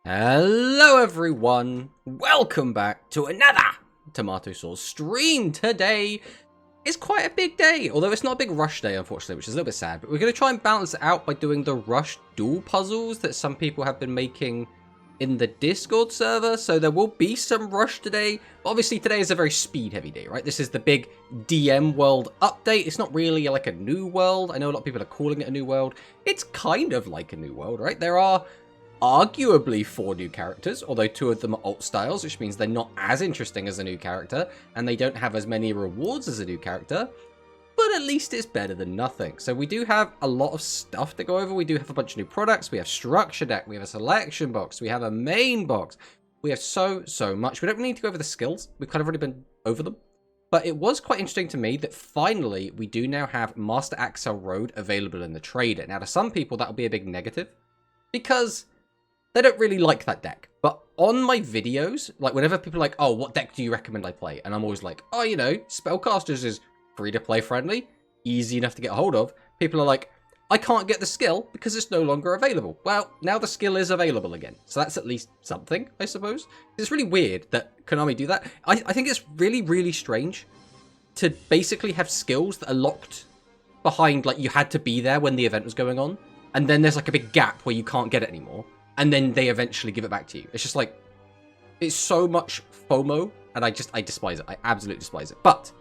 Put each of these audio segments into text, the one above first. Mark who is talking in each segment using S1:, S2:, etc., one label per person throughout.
S1: Hello everyone, welcome back to another Tomato Sauce stream. Today is quite a big day, although it's not a big rush day unfortunately, which is a little bit sad, but we're going to try and balance it out by doing the rush duel puzzles that some people have been making in the Discord server, so there will be some rush today. But obviously today is a very speed heavy day, right? This is the big DM world update. It's not really like a new world. I know a lot of people are calling it a new world. It's kind of like a new world, right? There are arguably 4 new characters, although 2 of them are alt styles, which means they're not as interesting as a new character, and they don't have as many rewards as a new character, but at least it's better than nothing. So we do have a lot of stuff to go over. We do have a bunch of new products. We have structure deck, we have a selection box, we have a main box. We have so much. We don't really need to go over the skills. We've kind of already been over them. But it was quite interesting to me that finally we do now have Master Axel Road available in the trader. Now to some people that'll be a big negative, because they don't really like that deck. But on my videos, like whenever people are like, oh, what deck do you recommend I play? And I'm always like, oh, you know, Spellcasters is free to play friendly, easy enough to get a hold of. People are like, I can't get the skill because it's no longer available. Well, now the skill is available again. So that's at least something, I suppose. It's really weird that Konami do that. I think it's really strange to basically have skills that are locked behind, like you had to be there when the event was going on. And then there's like a big gap where you can't get it anymore. And then they eventually give it back to you. It's just like, it's so much FOMO, and I despise it. I absolutely despise it. But.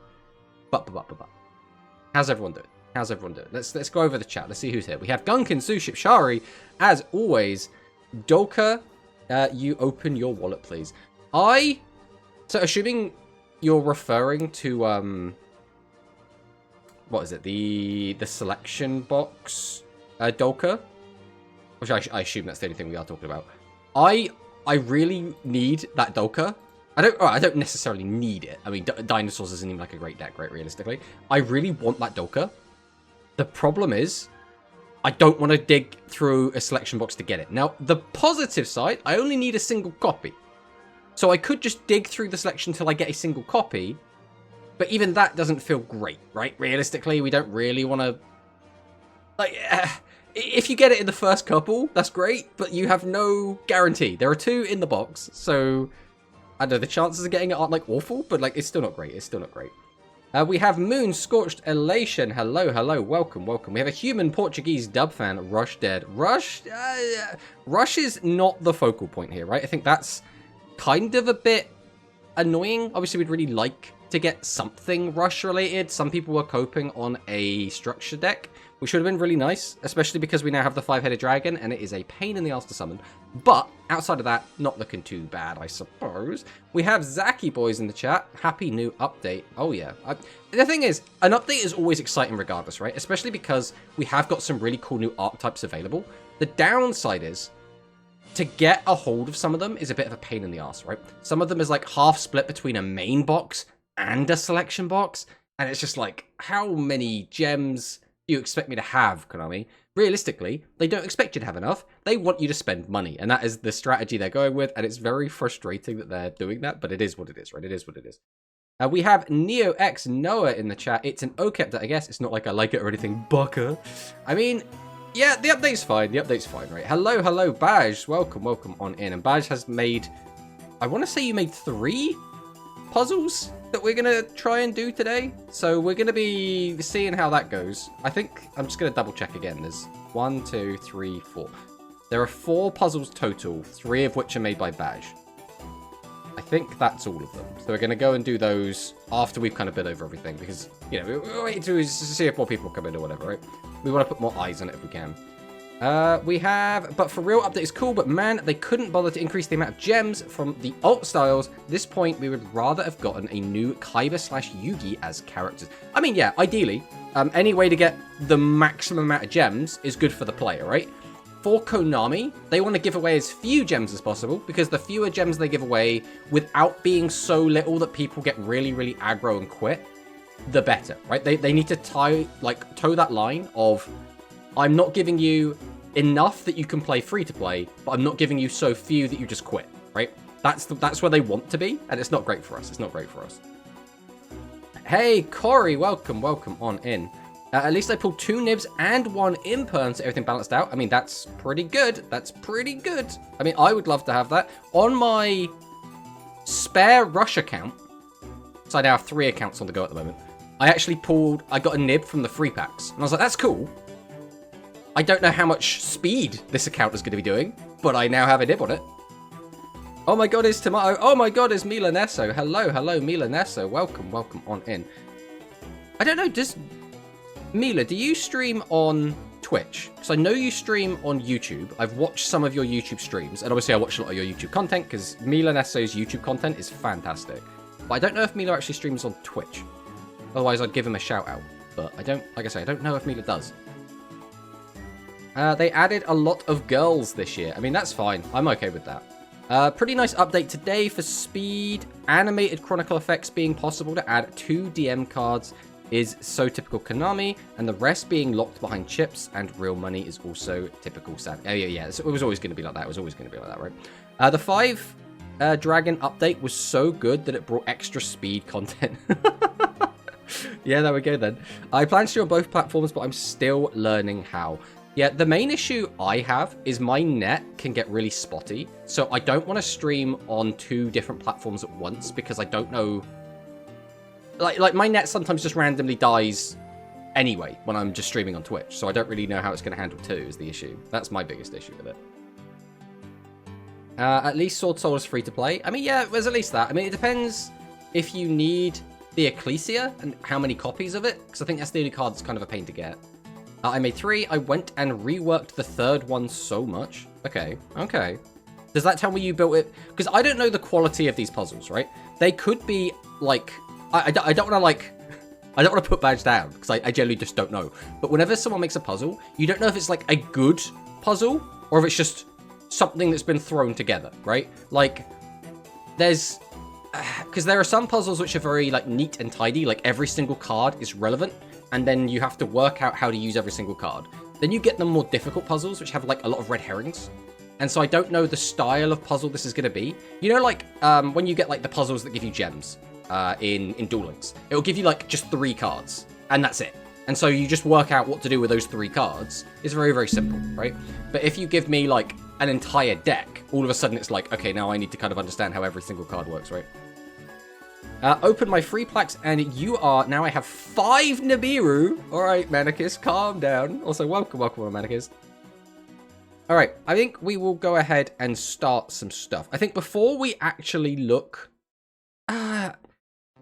S1: How's everyone doing? How's everyone doing? Let's go over the chat. Let's see who's here. We have Gunkin, Suship, Shari, as always. Dolka, you open your wallet, please. So assuming you're referring to, what is it? The selection box, Dolka? Which I assume that's the only thing we are talking about. I really need that Dolka. I don't necessarily need it. I mean, Dinosaurs isn't even like a great deck, right, realistically. I really want that Dolka. The problem is, I don't want to dig through a selection box to get it. Now, the positive side, I only need a single copy. So I could just dig through the selection till I get a single copy. But even that doesn't feel great, right? Realistically, we don't really want to... Like... If you get it in the first couple, that's great, but you have no guarantee. There are 2 in the box, so I don't know, the chances of getting it aren't like awful, but like it's still not great. It's still not great. We have Moon Scorched Elation. Hello, welcome. We have a human Portuguese dub fan, Rush Dead. Rush is not the focal point here, right? I think that's kind of a bit annoying. Obviously, we'd really like to get something Rush related. Some people were coping on a structure deck, which would have been really nice, especially because we now have the 5-headed dragon, and it is a pain in the ass to summon. But outside of that, not looking too bad, I suppose. We have Zaki Boys in the chat. Happy new update. Oh, yeah. The thing is, an update is always exciting regardless, right? Especially because we have got some really cool new archetypes available. The downside is, to get a hold of some of them is a bit of a pain in the ass, right? Some of them is like half split between a main box and a selection box. And it's just like, how many gems do you expect me to have, Konami? Realistically, they don't expect you to have enough. They want you to spend money, and that is the strategy they're going with, and it's very frustrating that they're doing that, but it is what it is, right? It is what it is. We have Neo X Noah in the chat. It's an OCAP, I guess. It's not like I like it or anything, Bucker. I mean, yeah, the update's fine. The update's fine, right? Hello, Baj. Welcome on in. And Baj has made, I want to say you made 3 puzzles that we're gonna try and do today, so we're gonna be seeing how that goes. I think I'm just gonna double check again. There's 1, 2, 3, 4. There are 4 puzzles total, 3 of which are made by Baj. I think that's all of them. So we're gonna go and do those after we've kind of been over everything, because you know we're waiting to see if more people come in or whatever, right? We want to put more eyes on it if we can. But for real, update is cool, but man, they couldn't bother to increase the amount of gems from the alt styles. At this point, we would rather have gotten a new Kaiba/Yugi as characters. I mean, yeah, ideally, any way to get the maximum amount of gems is good for the player, right? For Konami, they want to give away as few gems as possible, because the fewer gems they give away without being so little that people get really aggro and quit, the better, right? They need to toe that line of, I'm not giving you enough that you can play free to play, but I'm not giving you so few that you just quit, right? That's where they want to be, and it's not great for us. It's not great for us. Hey, Corey, welcome on in. At least I pulled 2 nibs and 1 imperm, so everything balanced out. I mean, that's pretty good. That's pretty good. I mean, I would love to have that. On my spare rush account, so I now have 3 accounts on the go at the moment, I got a nib from the free packs. And I was like, that's cool. I don't know how much speed this account is going to be doing, but I now have a nib on it. Oh my god, it's Tomato. Oh my god, it's Milanesso. Hello, Milanesso. Welcome on in. I don't know, Mila, do you stream on Twitch? Because I know you stream on YouTube. I've watched some of your YouTube streams, and obviously I watch a lot of your YouTube content, because Milanesso's YouTube content is fantastic. But I don't know if Mila actually streams on Twitch. Otherwise, I'd give him a shout out. But I don't, like I say, I don't know if Mila does. They added a lot of girls this year. I mean, that's fine. I'm okay with that. Pretty nice update today for speed. Animated chronicle effects being possible to add 2 DM cards is so typical Konami, and the rest being locked behind chips and real money is also typical Sad. Oh, yeah. It was always going to be like that. It was always going to be like that, right? The 5 Dragon update was so good that it brought extra speed content. Yeah, there we go then. I plan to do on both platforms, but I'm still learning how. Yeah, the main issue I have is my net can get really spotty, so I don't want to stream on 2 different platforms at once because I don't know. Like my net sometimes just randomly dies anyway when I'm just streaming on Twitch, so I don't really know how it's going to handle 2 is the issue. That's my biggest issue with it. At least Swordsoul is free to play. I mean, yeah, there's at least that. I mean, it depends if you need the Ecclesia and how many copies of it, because I think that's the only card that's kind of a pain to get. I made 3. I went and reworked the 3rd one so much. Okay. Does that tell me you built it? Because I don't know the quality of these puzzles, right? They could be, like... I don't want to, like... I don't want to put badge down, because I generally just don't know. But whenever someone makes a puzzle, you don't know if it's, like, a good puzzle, or if it's just something that's been thrown together, right? Like, there's... Because there are some puzzles which are very, like, neat and tidy, like, every single card is relevant, and then you have to work out how to use every single card. Then you get the more difficult puzzles, which have, like, a lot of red herrings. And so I don't know the style of puzzle this is going to be. You know, like, when you get, like, the puzzles that give you gems in Duel Links, it'll give you, like, just 3 cards, and that's it. And so you just work out what to do with those 3 cards. It's very, very simple, right? But if you give me, like, an entire deck, all of a sudden it's like, okay, now I need to kind of understand how every single card works, right? Open my free plaques, and you are... Now I have 5 Nibiru. All right, Manicus, calm down. Also, welcome, Manicus. All right, I think we will go ahead and start some stuff. I think before we actually look... no,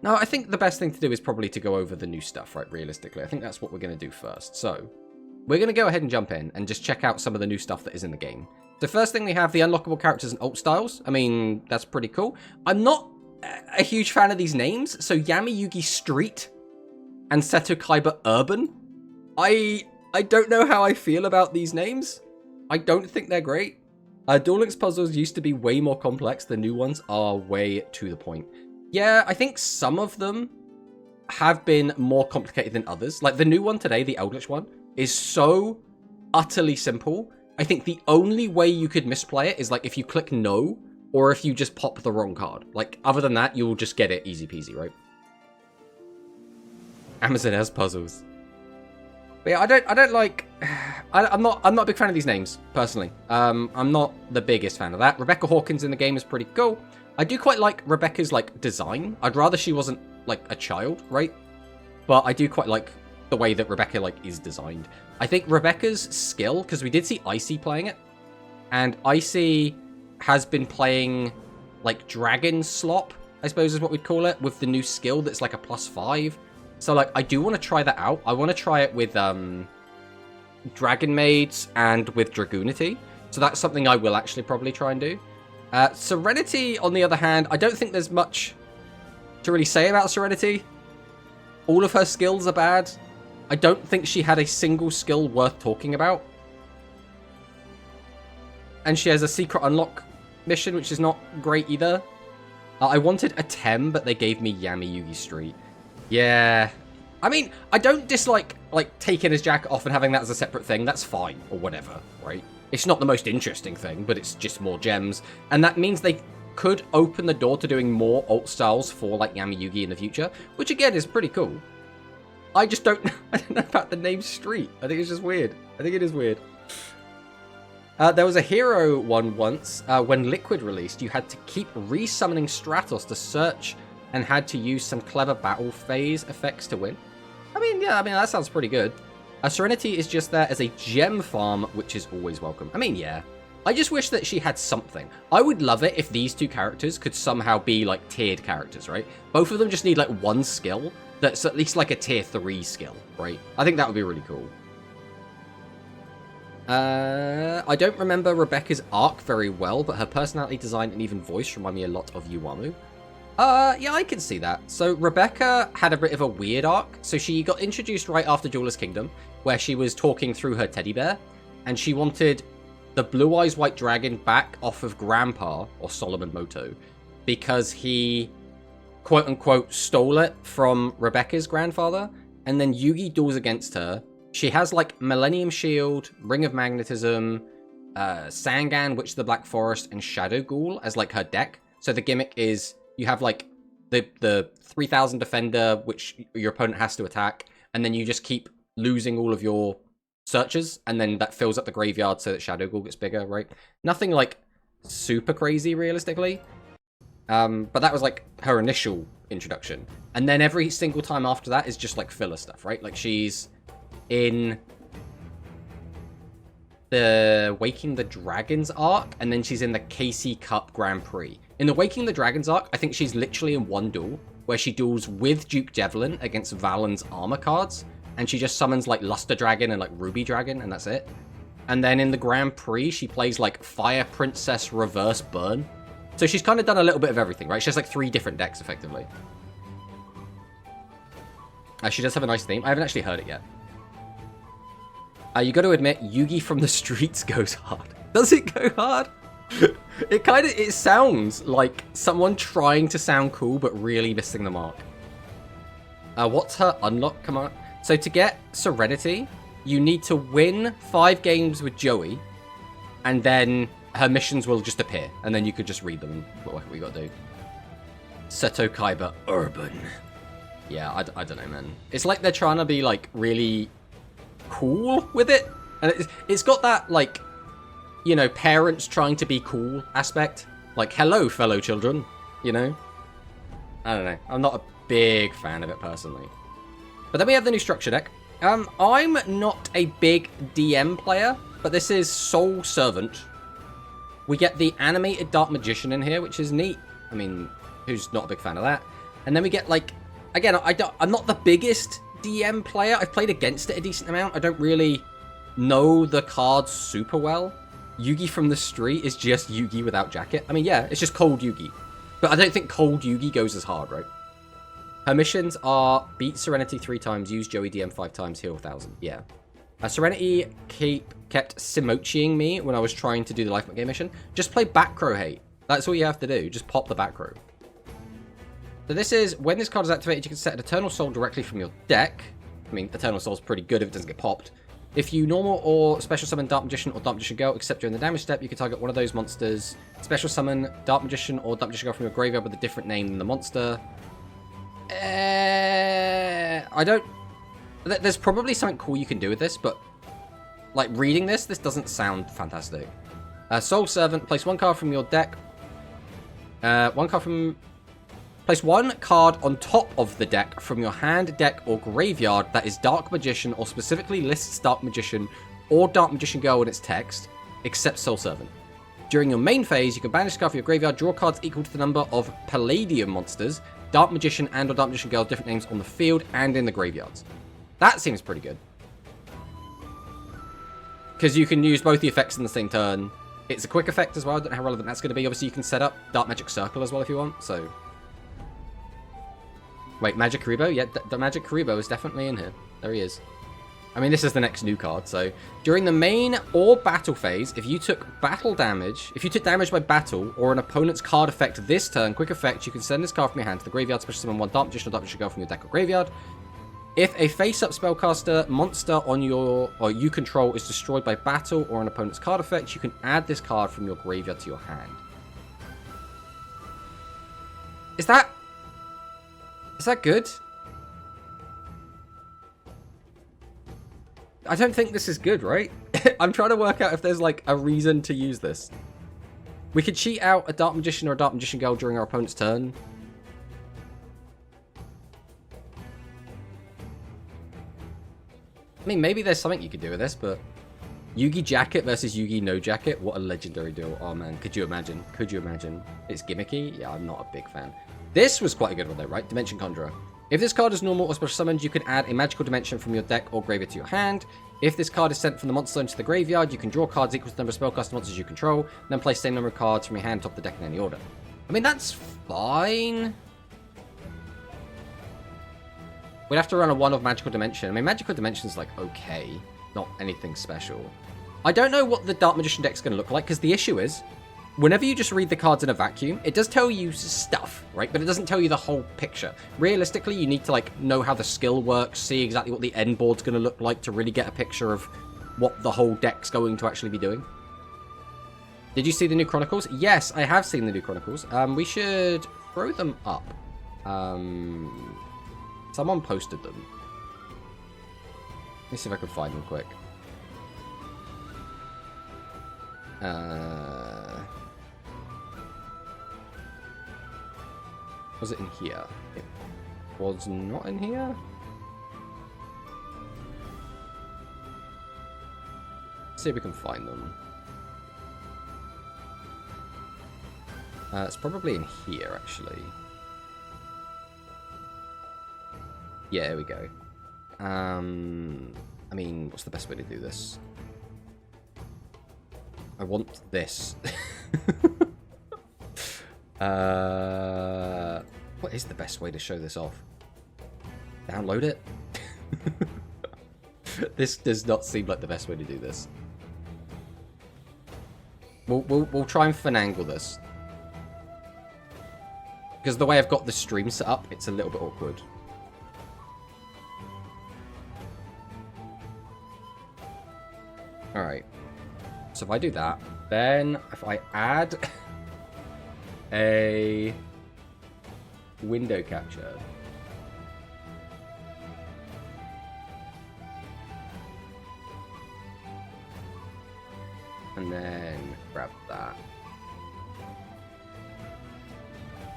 S1: I think the best thing to do is probably to go over the new stuff, right, realistically. I think that's what we're going to do first. So, we're going to go ahead and jump in and just check out some of the new stuff that is in the game. The first thing we have, the unlockable characters and alt styles. I mean, that's pretty cool. I'm not a huge fan of these names. So Yami Yugi Street and Seto Kaiba Urban. I don't know how I feel about these names. I don't think they're great. Duel Links puzzles used to be way more complex. The new ones are way to the point. Yeah, I think some of them have been more complicated than others. Like the new one today, the Eldlich one, is so utterly simple. I think the only way you could misplay it is like if you click no, or if you just pop the wrong card. Like, other than that, you'll just get it easy peasy, right? Amazon has puzzles. But yeah, I don't like... I'm not a big fan of these names, personally. I'm not the biggest fan of that. Rebecca Hawkins in the game is pretty cool. I do quite like Rebecca's, like, design. I'd rather she wasn't, like, a child, right? But I do quite like the way that Rebecca, like, is designed. I think Rebecca's skill, because we did see Icy playing it, and Icy has been playing, like, Dragon Slop, I suppose is what we'd call it, with the new skill that's, like, a +5. So, like, I do want to try that out. I want to try it with, Dragon Maids and with Dragoonity. So that's something I will actually probably try and do. Serenity, on the other hand, I don't think there's much to really say about Serenity. All of her skills are bad. I don't think she had a single skill worth talking about. And she has a secret unlock mission, which is not great either. I wanted a Tem, but they gave me Yami Yugi Street. Yeah. I mean, I don't dislike, like, taking his jacket off and having that as a separate thing. That's fine, or whatever, right? It's not the most interesting thing, but it's just more gems. And that means they could open the door to doing more alt styles for, like, Yami Yugi in the future, which, again, is pretty cool. I just don't know about the name Street. I think it's just weird. I think it is weird. There was a hero one once. When Liquid released, you had to keep resummoning Stratos to search and had to use some clever battle phase effects to win. I mean, yeah, that sounds pretty good. Serenity is just there as a gem farm, which is always welcome. I mean, yeah. I just wish that she had something. I would love it if these two characters could somehow be, like, tiered characters, right? Both of them just need, like, one skill that's at least, like, a tier 3 skill, right? I think that would be really cool. I don't remember Rebecca's arc very well, but her personality design and even voice remind me a lot of Yuamu. Yeah, I can see that. So Rebecca had a bit of a weird arc. So she got introduced right after Duelist Kingdom, where she was talking through her teddy bear, and she wanted the Blue Eyes White Dragon back off of Grandpa, or Solomon Moto, because he, quote-unquote, stole it from Rebecca's grandfather, and then Yugi duels against her. She has, like, Millennium Shield, Ring of Magnetism, Sangan, Witch of the Black Forest, and Shadow Ghoul as, like, her deck. So the gimmick is you have, like, the 3000 Defender, which your opponent has to attack, and then you just keep losing all of your searches, and then that fills up the graveyard so that Shadow Ghoul gets bigger, right? Nothing, like, super crazy, realistically. But that was, like, her initial introduction. And then every single time after that is just, like, filler stuff, right? Like, she's in the Waking the Dragons arc, and then she's in the KC Cup Grand Prix. In the Waking the Dragons arc, I think she's literally in one duel, where she duels with Duke Devlin against Valen's armor cards, and she just summons, like, Luster Dragon and, like, Ruby Dragon, and that's it. And then in the Grand Prix, she plays, like, Fire Princess Reverse Burn. So she's kind of done a little bit of everything, right? She has, like, 3 different decks, effectively. She does have a nice theme. I haven't actually heard it yet. You got to admit, Yugi from the Streets goes hard. Does it go hard? It sounds like someone trying to sound cool, but really missing the mark. What's her unlock command? So to get Serenity, you need to win 5 games with Joey, and then her missions will just appear, and then you could just read them. What we got to do? Seto Kaiba Urban. Yeah, I don't know, man. It's like they're trying to be, like, really cool with it, and it's got that, like, you know, parents trying to be cool aspect. Like, hello, fellow children, you know? I don't know. I'm not a big fan of it, personally. But then we have the new structure deck. I'm not a big DM player, but this is Soul Servant. We get the animated Dark Magician in here, which is neat. I mean, who's not a big fan of that? And then we get, like, again, I'm not the biggest DM player. I've played against it a decent amount. I don't really know the cards super well. Yugi from the Street is just Yugi without jacket. I mean, yeah, it's just Cold Yugi. But I don't think Cold Yugi goes as hard, right? Her missions are beat Serenity 3 times, use Joey DM 5 times, heal 1000. Yeah. Serenity kept Simochiing me when I was trying to do the Life Game mission. Just play back row hate. That's all you have to do. Just pop the back row. So this is, when this card is activated, you can set an Eternal Soul directly from your deck. I mean, Eternal Soul's pretty good if it doesn't get popped. If you normal or special summon Dark Magician or Dark Magician Girl, except during the damage step, you can target one of those monsters. Special summon Dark Magician or Dark Magician Girl from your graveyard with a different name than the monster. I don't... There's probably something cool you can do with this, but, like, reading this doesn't sound fantastic. Soul Servant, place 1 card from your deck. Place 1 card on top of the deck from your hand, deck, or graveyard that is Dark Magician or specifically lists Dark Magician or Dark Magician Girl in its text, except Soul Servant. During your main phase, you can banish a card from your graveyard, draw cards equal to the number of Palladium monsters, Dark Magician and or Dark Magician Girl, different names on the field and in the graveyards. That seems pretty good. Because you can use both the effects in the same turn. It's a quick effect as well. I don't know how relevant that's going to be. Obviously, you can set up Dark Magic Circle as well if you want, so... Wait, Magic Karibo? Yeah, the Magic Karibo is definitely in here. There he is. I mean, this is the next new card, so... During the main or battle phase, if you took damage by battle or an opponent's card effect this turn, quick effect, you can send this card from your hand to the graveyard, special summon 1 Dark Magician or Dark Magician Girl from your deck or graveyard. If a face-up spellcaster monster on your or you control is destroyed by battle or an opponent's card effect, you can add this card from your graveyard to your hand. Is that good? I don't think this is good, right? I'm trying to work out if there's like a reason to use this. We could cheat out a Dark Magician or a Dark Magician Girl during our opponent's turn. I mean, maybe there's something you could do with this, but Yugi Jacket versus Yugi No Jacket, what a legendary duel. Oh man, could you imagine? Could you imagine? It's gimmicky? Yeah, I'm not a big fan. This was quite a good one though, right? Dimension Conjurer. If this card is normal or special summoned, you can add a magical dimension from your deck or graveyard to your hand. If this card is sent from the monster zone to the graveyard, you can draw cards equal to the number of spellcaster monsters you control, then place the same number of cards from your hand top the deck in any order. I mean, that's fine. We'd have to run a 1 of Magical Dimension. I mean, Magical Dimension's like okay, not anything special. I don't know what the Dark Magician deck's going to look like, because the issue is, whenever you just read the cards in a vacuum, it does tell you stuff, right? But it doesn't tell you the whole picture. Realistically, you need to like know how the skill works, see exactly what the end board's going to look like to really get a picture of what the whole deck's going to actually be doing. Did you see the new Chronicles? Yes, I have seen the new Chronicles. We should throw them up. Someone posted them. Let me see if I can find them quick. Was it in here? It was not in here? Let's see if we can find them. It's probably in here, actually. Yeah, here we go. I mean, what's the best way to do this? I want this. What is the best way to show this off? Download it? This does not seem like the best way to do this. We'll try and finagle this. Because the way I've got the stream set up, it's a little bit awkward. Alright. So if I do that, then if I add a window capture. And then grab that.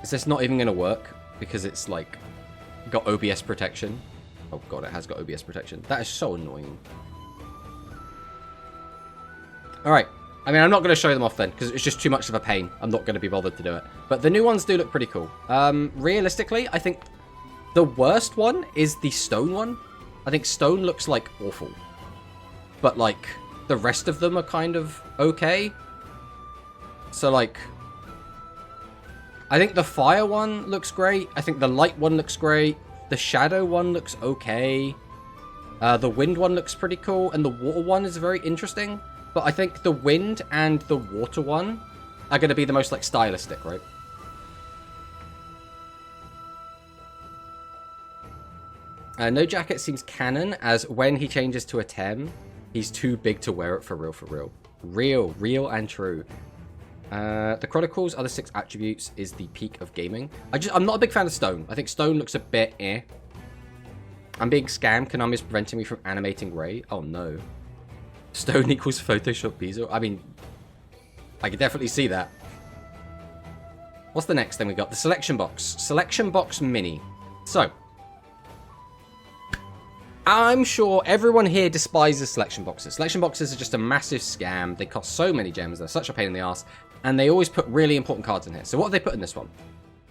S1: Is this not even going to work? Because it's like got OBS protection. Oh god, it has got OBS protection. That is so annoying. Alright. I mean, I'm not going to show them off then, because it's just too much of a pain. I'm not going to be bothered to do it. But the new ones do look pretty cool. Realistically, I think the worst one is the stone one. I think stone looks, like, awful. But, like, the rest of them are kind of okay. So, like, I think the fire one looks great. I think the light one looks great. The shadow one looks okay. The wind one looks pretty cool. And the water one is very interesting. But I think the wind and the water one are going to be the most, like, stylistic, right? No Jacket seems canon, as when he changes to a Tem, he's too big to wear it for real, for real. Real and true. The Chronicles, other 6 attributes, is the peak of gaming. I'm not a big fan of Stone. I think Stone looks a bit eh. I'm being scammed. Konami's preventing me from animating Ray. Oh, no. Stone equals Photoshop Bezel. I mean, I could definitely see that. What's the next thing we got? The Selection Box. Selection Box Mini. So, I'm sure everyone here despises Selection Boxes. Selection Boxes are just a massive scam. They cost so many gems. They're such a pain in the ass. And they always put really important cards in here. So what have they put in this one?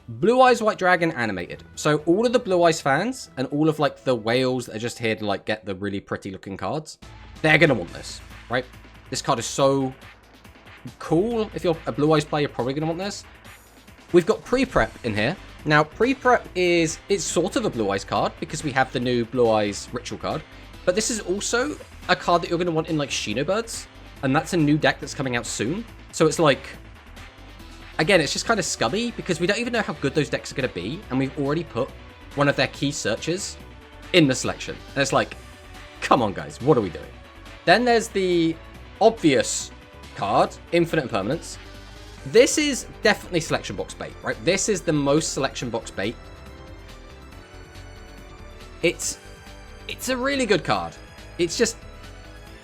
S1: Blue Eyes White Dragon animated. So all of the Blue Eyes fans and all of, like, the whales that are just here to, like, get the really pretty looking cards, they're going to want this, right? This card is so cool. If you're a Blue Eyes player, you're probably going to want this. We've got Pre-Prep in here. Now, Pre-Prep it's sort of a Blue Eyes card because we have the new Blue Eyes Ritual card. But this is also a card that you're going to want in, like, Shinobirds. And that's a new deck that's coming out soon. So it's like, again, it's just kind of scummy because we don't even know how good those decks are going to be. And we've already put one of their key searches in the selection. And it's like, come on, guys, what are we doing? Then there's the obvious card, Infinite Impermanence. This is definitely Selection Box bait, right? This is the most Selection Box bait. It's a really good card. It's just,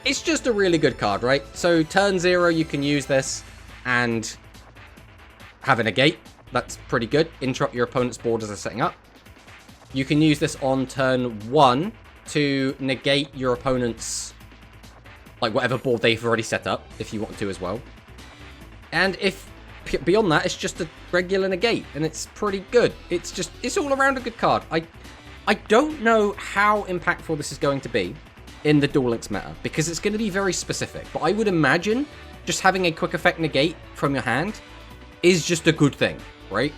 S1: it's just a really good card, right? So turn 0, you can use this and have a negate. That's pretty good. Interrupt your opponent's board as they're setting up. You can use this on turn 1 to negate your opponent's, like, whatever board they've already set up, if you want to as well. And if beyond that, it's just a regular negate, and it's pretty good. It's all around a good card. I don't know how impactful this is going to be in the Duel Links meta, because it's going to be very specific. But I would imagine just having a quick effect negate from your hand is just a good thing, right?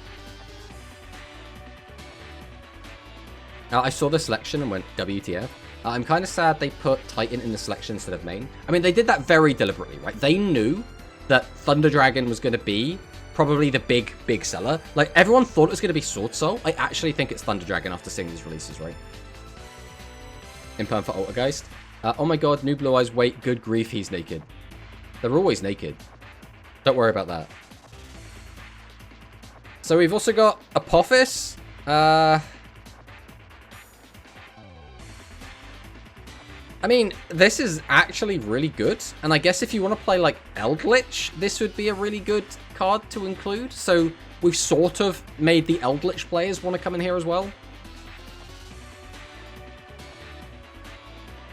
S1: I saw the selection and went, WTF. I'm kind of sad they put Titan in the selection instead of main. I mean, they did that very deliberately, right? They knew that Thunder Dragon was going to be probably the big seller. Like, everyone thought it was going to be Swordsoul. I actually think it's Thunder Dragon after seeing these releases, right? Imperm for Altergeist. Oh my god, new Blue Eyes, wait, good grief, he's naked. They're always naked. Don't worry about that. So we've also got Apophis. I mean, this is actually really good. And I guess if you want to play like Eldlich, this would be a really good card to include. So we've sort of made the Eldlich players want to come in here as well.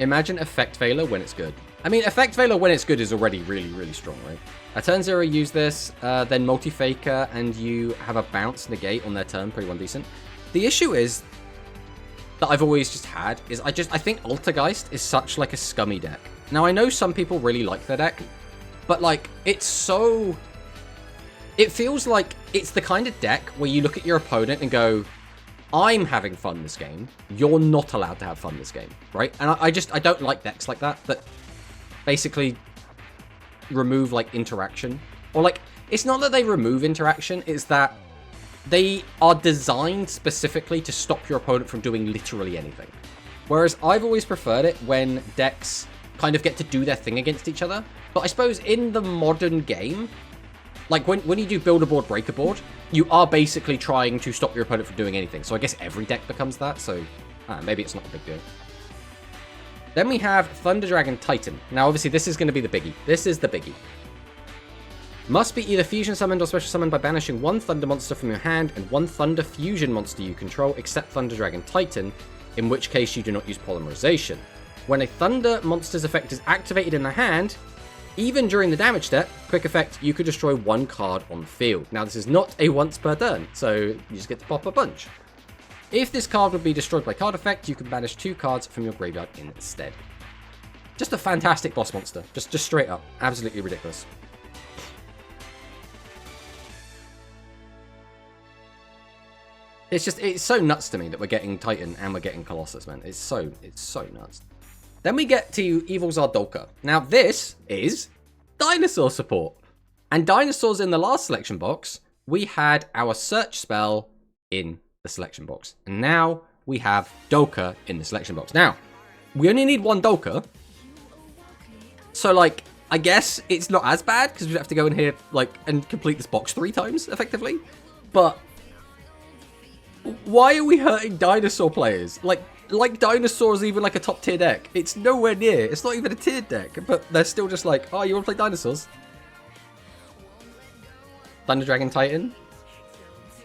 S1: Imagine Effect Veiler when it's good. I mean, Effect Veiler when it's good is already really strong, right? At turn 0, use this, then Multi-Faker, and you have a bounce negate on their turn, pretty one decent. The issue is that I've always just had is I think Altergeist is such like a scummy deck. Now, I know some people really like their deck, but like it feels like it's the kind of deck where you look at your opponent and go, I'm having fun this game. You're not allowed to have fun this game, right? And I don't like decks like that basically remove like interaction. Or like, it's not that they remove interaction, it's that they are designed specifically to stop your opponent from doing literally anything. Whereas I've always preferred it when decks kind of get to do their thing against each other. But I suppose in the modern game, like when you do build a board, break a board, you are basically trying to stop your opponent from doing anything. So I guess every deck becomes that, so maybe it's not a big deal. Then we have Thunder Dragon Titan. Now obviously this is going to be the biggie. This is the biggie. Must be either fusion summoned or special summoned by banishing one Thunder monster from your hand and one Thunder fusion monster you control, except Thunder Dragon Titan, in which case you do not use polymerization. When a Thunder monster's effect is activated in the hand, even during the damage step, quick effect, you could destroy one card on the field. Now this is not a once per turn, so you just get to pop a bunch. If this card would be destroyed by card effect, you can banish 2 cards from your graveyard instead. Just a fantastic boss monster, just straight up, absolutely ridiculous. It's so nuts to me that we're getting Titan and we're getting Colossus, man. It's so nuts. Then we get to Evil Zardolka. Now this is dinosaur support. And dinosaurs in the last selection box, we had our search spell in the selection box. And now we have Dolka in the selection box. Now, we only need one Dolka. So like, I guess it's not as bad because we have to go in here like and complete this box 3 times effectively. But why are we hurting dinosaur players? Like dinosaurs even like a top tier deck. It's nowhere near. It's not even a tiered deck, but they're still just like, oh, you want to play dinosaurs? Thunder Dragon Titan.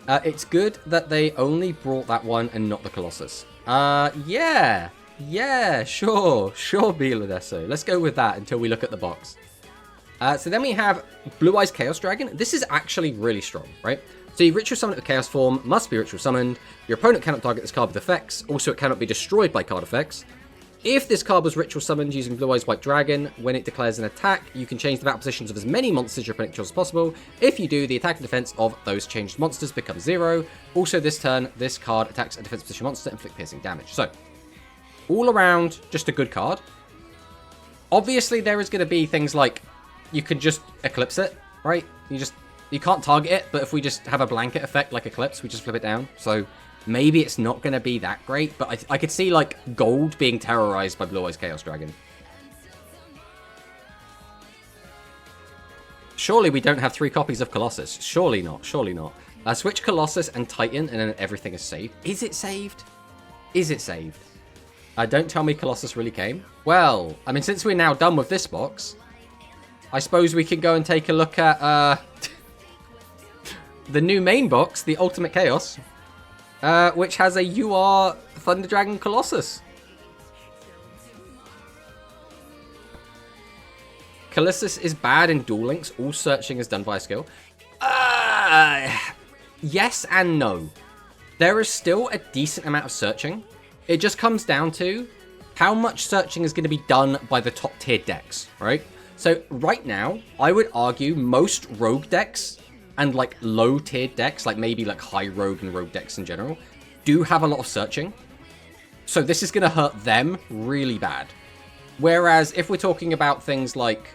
S1: It's good that they only brought that one and not the Colossus. Yeah, sure, Biladesso. Let's go with that until we look at the box. So then we have Blue Eyes Chaos Dragon. This is actually really strong, right? So you ritual summon it with Chaos form, must be ritual summoned. Your opponent cannot target this card with effects. Also, it cannot be destroyed by card effects. If this card was ritual summoned using Blue Eyes White Dragon, when it declares an attack, you can change the battle positions of as many monsters your opponent controls as possible. If you do, the attack and defense of those changed monsters become 0. Also, this turn, this card attacks a defense position monster and inflict piercing damage. So, all around, just a good card. Obviously, there is going to be things like you can just Eclipse it, right? You can't target it, but if we just have a blanket effect like Eclipse, we just flip it down. So maybe it's not going to be that great, but I could see like gold being terrorized by Blue Eyes Chaos Dragon. Surely we don't have 3 copies of Colossus. Surely not. Switch Colossus and Titan and then everything is saved. Is it saved? Is it saved? Don't tell me Colossus really came. Well, I mean, since we're now done with this box, I suppose we can go and take a look at the new main box, the Ultimate Chaos, which has a UR Thunder Dragon Colossus. Colossus is bad in Duel Links. All searching is done via skill. Yes and no. There is still a decent amount of searching. It just comes down to how much searching is going to be done by the top tier decks, right? So right now, I would argue most rogue decks and like low tier decks, like maybe like high rogue and rogue decks in general, do have a lot of searching. So this is going to hurt them really bad. Whereas if we're talking about things like,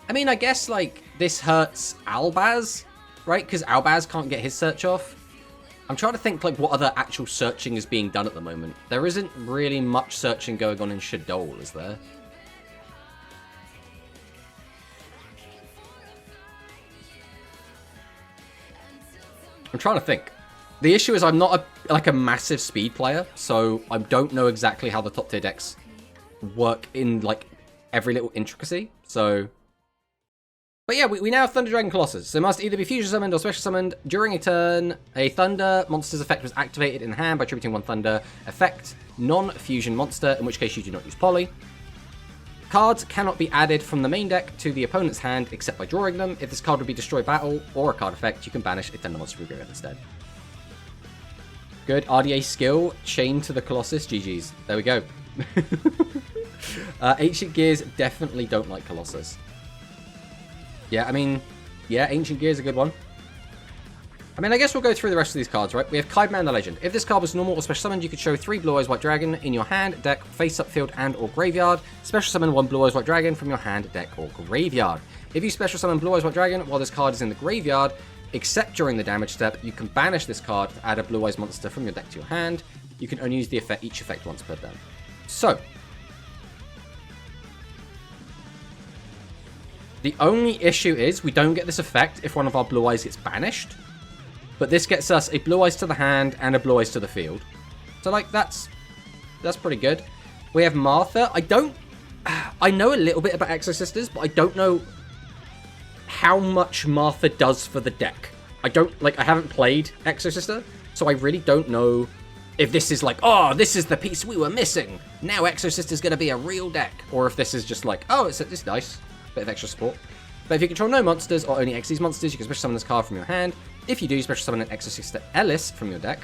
S1: I mean, I guess like this hurts Albaz, right? Because Albaz can't get his search off. I'm trying to think like what other actual searching is being done at the moment. There isn't really much searching going on in Shadol, is there? I'm trying to think. The issue is I'm not a massive speed player, so I don't know exactly how the top tier decks work in like every little intricacy. So, but yeah, we now have Thunder Dragon Colossus. So it must either be fusion summoned or special summoned during a turn. A Thunder monster's effect was activated in hand by tributing one Thunder effect non-fusion monster, in which case you do not use Poly. Cards cannot be added from the main deck to the opponent's hand except by drawing them. If this card would be Destroy Battle or a card effect, you can banish a Thunder monster from your graveyard instead. Good. RDA skill chained to the Colossus. GG's. There we go. Ancient Gears definitely don't like Colossus. Yeah, I mean, yeah, Ancient Gears is a good one. I mean, I guess we'll go through the rest of these cards, right? We have Kaiban the Legend. If this card was normal or special summoned, you could show 3 Blue Eyes White Dragon in your hand, deck, face-up field, and or graveyard. Special summon 1 Blue Eyes White Dragon from your hand, deck, or graveyard. If you special summon Blue Eyes White Dragon while this card is in the graveyard, except during the damage step, you can banish this card to add a Blue Eyes monster from your deck to your hand. You can only use the effect, each effect once per turn. So, the only issue is we don't get this effect if one of our Blue Eyes gets banished. But this gets us a Blue Eyes to the hand and a Blue Eyes to the field. So, like, that's pretty good. We have Martha. I know a little bit about Exo Sisters, but I don't know how much Martha does for the deck. I haven't played Exo Sister, so I really don't know if this is like, oh, this is the piece we were missing. Now Exo Sister's going to be a real deck. Or if this is just like, oh, it's nice. Bit of extra support. But if you control no monsters or only Xyz monsters, you can special summon this card from your hand. If you do, special summon an Exo Sister Ellis from your deck.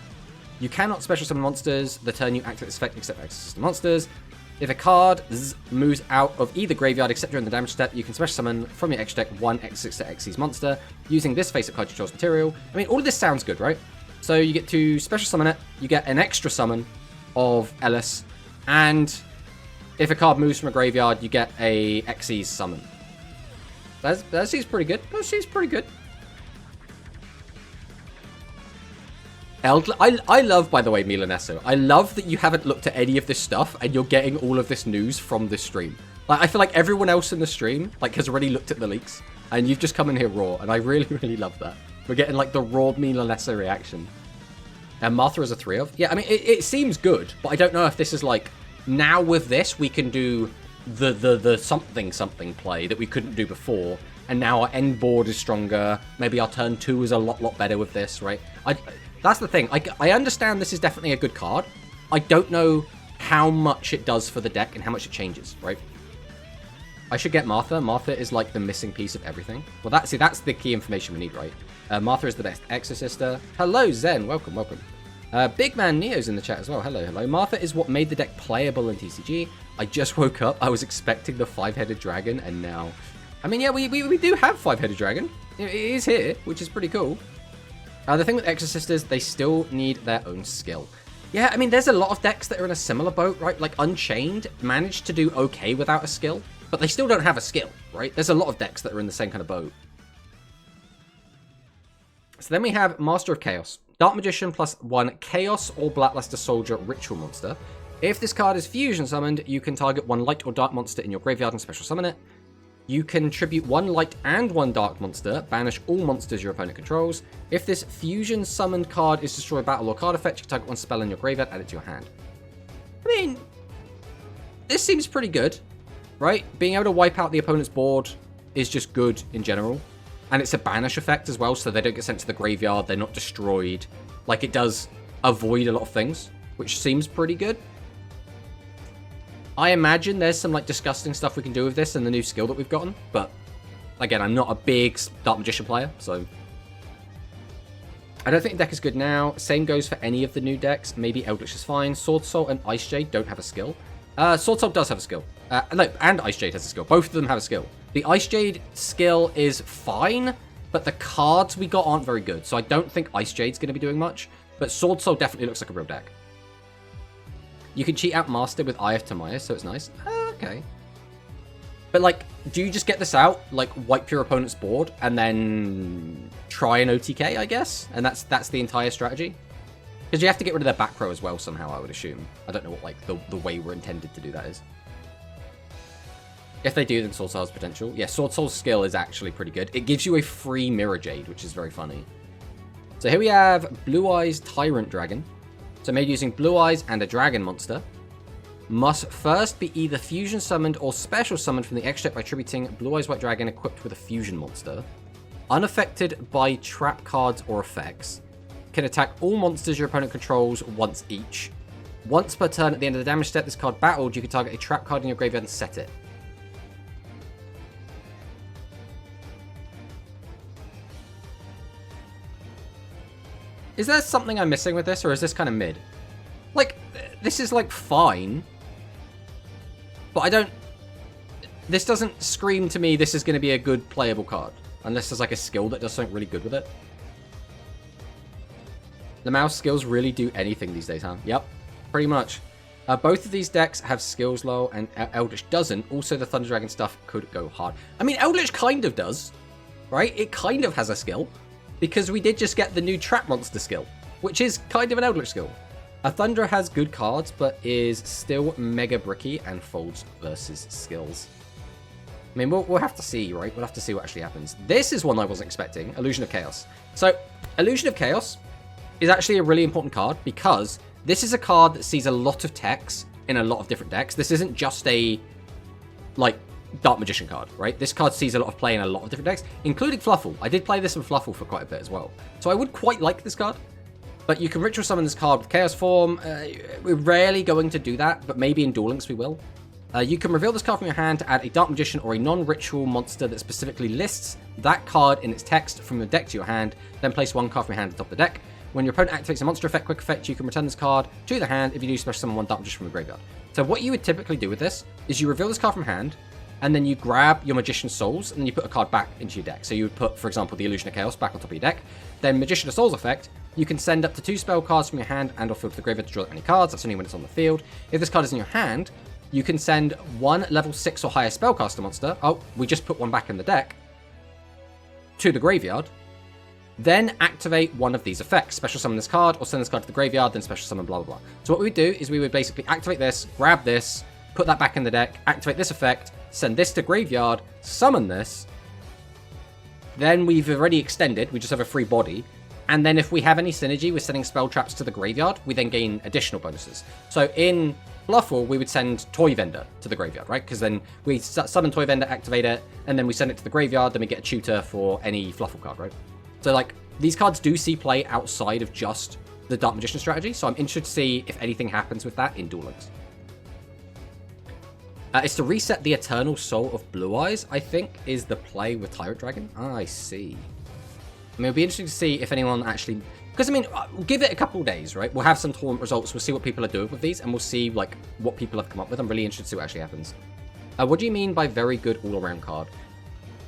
S1: You cannot special summon monsters the turn you activate this effect except Exo Sister monsters. If a card moves out of either graveyard except during the damage step, you can special summon from your extra deck 1 Exo Sister Xyz monster using this face-up card you chose material. I mean, all of this sounds good, right? So you get to special summon it, you get an extra summon of Ellis, and if a card moves from a graveyard, you get a Xyz summon. That seems pretty good. That seems pretty good. I love, by the way, Milanesso. I love that you haven't looked at any of this stuff and you're getting all of this news from this stream. Like, I feel like everyone else in the stream has already looked at the leaks and you've just come in here raw, and I really, really love that. We're getting like the raw Milanesso reaction. And Martha is a 3 of. Yeah, I mean, it seems good, but I don't know if this is like, now with this we can do the something play that we couldn't do before, and now our end board is stronger. Maybe our turn 2 is a lot better with this, right? That's the thing. I understand this is definitely a good card. I don't know how much it does for the deck and how much it changes, right? I should get Martha. Martha is like the missing piece of everything. Well, that's the key information we need, right? Martha is the best Exo Sister. Hello, Zen. Welcome. Big Man Neo's in the chat as well. Hello. Martha is what made the deck playable in TCG. I just woke up. I was expecting the 5-headed dragon, and now... I mean, yeah, we do have 5-headed dragon. It is here, which is pretty cool. The thing with Exo Sisters, they still need their own skill. Yeah, I mean, there's a lot of decks that are in a similar boat, right? Like, Unchained managed to do okay without a skill, but they still don't have a skill, right? There's a lot of decks that are in the same kind of boat. So then we have Master of Chaos. Dark Magician +1 Chaos or Blackluster Soldier Ritual Monster. If this card is fusion summoned, you can target 1 light or dark monster in your graveyard and special summon it. You can tribute 1 light and 1 dark monster, banish all monsters your opponent controls. If this fusion summoned card is destroy battle or card effect, you can target 1 spell in your graveyard, add it to your hand. I mean, this seems pretty good, right? Being able to wipe out the opponent's board is just good in general. And it's a banish effect as well, so they don't get sent to the graveyard, they're not destroyed. Like, it does avoid a lot of things, which seems pretty good. I imagine there's some, like, disgusting stuff we can do with this and the new skill that we've gotten, but, again, I'm not a big Dark Magician player, so... I don't think the deck is good now. Same goes for any of the new decks. Maybe Eldlich is fine. Swordsoul and Ice Jade don't have a skill. Swordsoul does have a skill. No, and Ice Jade has a skill. Both of them have a skill. The Ice Jade skill is fine, but the cards we got aren't very good, so I don't think Ice Jade's going to be doing much. But Swordsoul definitely looks like a real deck. You can cheat out Master with Eye of Timaeus, so it's nice. Okay. But, like, do you just get this out, like, wipe your opponent's board, and then try an OTK, I guess? And that's the entire strategy? Because you have to get rid of their back row as well, somehow, I would assume. I don't know what, like, the way we're intended to do that is. If they do, then Swordsoul has potential. Yeah, Swordsoul's skill is actually pretty good. It gives you a free Mirror Jade, which is very funny. So here we have Blue Eyes Tyrant Dragon. So made using Blue Eyes and a Dragon monster. Must first be either fusion summoned or special summoned from the extra deck by attributing Blue Eyes White Dragon equipped with a fusion monster. Unaffected by trap cards or effects. Can attack all monsters your opponent controls once each. Once per turn at the end of the damage step this card battled, you can target a trap card in your graveyard and set it. Is there something I'm missing with this, or is this kind of mid? Like, this is, like, fine. But I don't... This doesn't scream to me this is going to be a good playable card. Unless there's, like, a skill that does something really good with it. The mouse skills really do anything these days, huh? Yep, pretty much. Both of these decks have skills low, and Eldlich doesn't. Also, the Thunder Dragon stuff could go hard. I mean, Eldlich kind of does, right? It kind of has a skill. Because we did just get the new Trap Monster skill, which is kind of an Eldlich skill. A Thundra has good cards, but is still mega bricky and folds versus skills. I mean, we'll have to see, right? We'll have to see what actually happens. This is one I wasn't expecting, Illusion of Chaos. So, Illusion of Chaos is actually a really important card because this is a card that sees a lot of techs in a lot of different decks. This isn't just a, like, Dark Magician card, right? This card sees a lot of play in a lot of different decks, including Fluffle. I did play this in Fluffle for quite a bit as well. So I would quite like this card. But you can Ritual Summon this card with Chaos Form. We're rarely going to do that, but maybe in Duel Links we will. You can reveal this card from your hand to add a Dark Magician or a non-ritual monster that specifically lists that card in its text from the deck to your hand, then place one card from your hand atop the deck. When your opponent activates a monster effect, quick effect, you can return this card to the hand if you do special summon one Dark Magician from the graveyard. So what you would typically do with this is you reveal this card from hand, and then you grab your Magician's Souls, and then you put a card back into your deck. So you would put, for example, the Illusion of Chaos back on top of your deck. Then Magician of Souls effect, you can send up to 2 spell cards from your hand and or field to the graveyard to draw any cards. That's only when it's on the field. If this card is in your hand, you can send 1 level 6 or higher spellcaster monster. Oh, we just put one back in the deck. To the graveyard. Then activate one of these effects. Special summon this card, or send this card to the graveyard, then special summon blah blah blah. So what we would do is we would basically activate this, grab this, put that back in the deck, activate this effect, send this to graveyard, summon this. Then we've already extended, we just have a free body. And then if we have any synergy with sending spell traps to the graveyard, we then gain additional bonuses. So in Fluffle, we would send Toy Vendor to the graveyard, right? Because then we summon Toy Vendor, activate it, and then we send it to the graveyard, then we get a tutor for any Fluffle card, right? So, like, these cards do see play outside of just the Dark Magician strategy, so I'm interested to see if anything happens with that in Duel Links. It's to reset the Eternal Soul of Blue Eyes, I think, is the play with Tyrant Dragon. I see. I mean, it'll be interesting to see if anyone actually... Because, I mean, we'll give it a couple of days, right? We'll have some tournament results, we'll see what people are doing with these, and we'll see, like, what people have come up with. I'm really interested to see what actually happens. What do you mean by very good all-around card?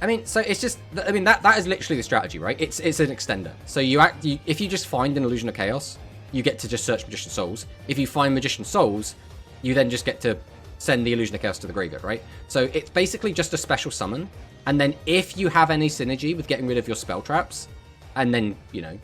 S1: I mean, so it's just... I mean, that is literally the strategy, right? It's an extender. So if you just find an Illusion of Chaos, you get to just search Magician Souls. If you find Magician Souls, you then just get to send the Illusion of Chaos to the graveyard, right? So it's basically just a special summon. And then if you have any synergy with getting rid of your spell traps, and then, you know,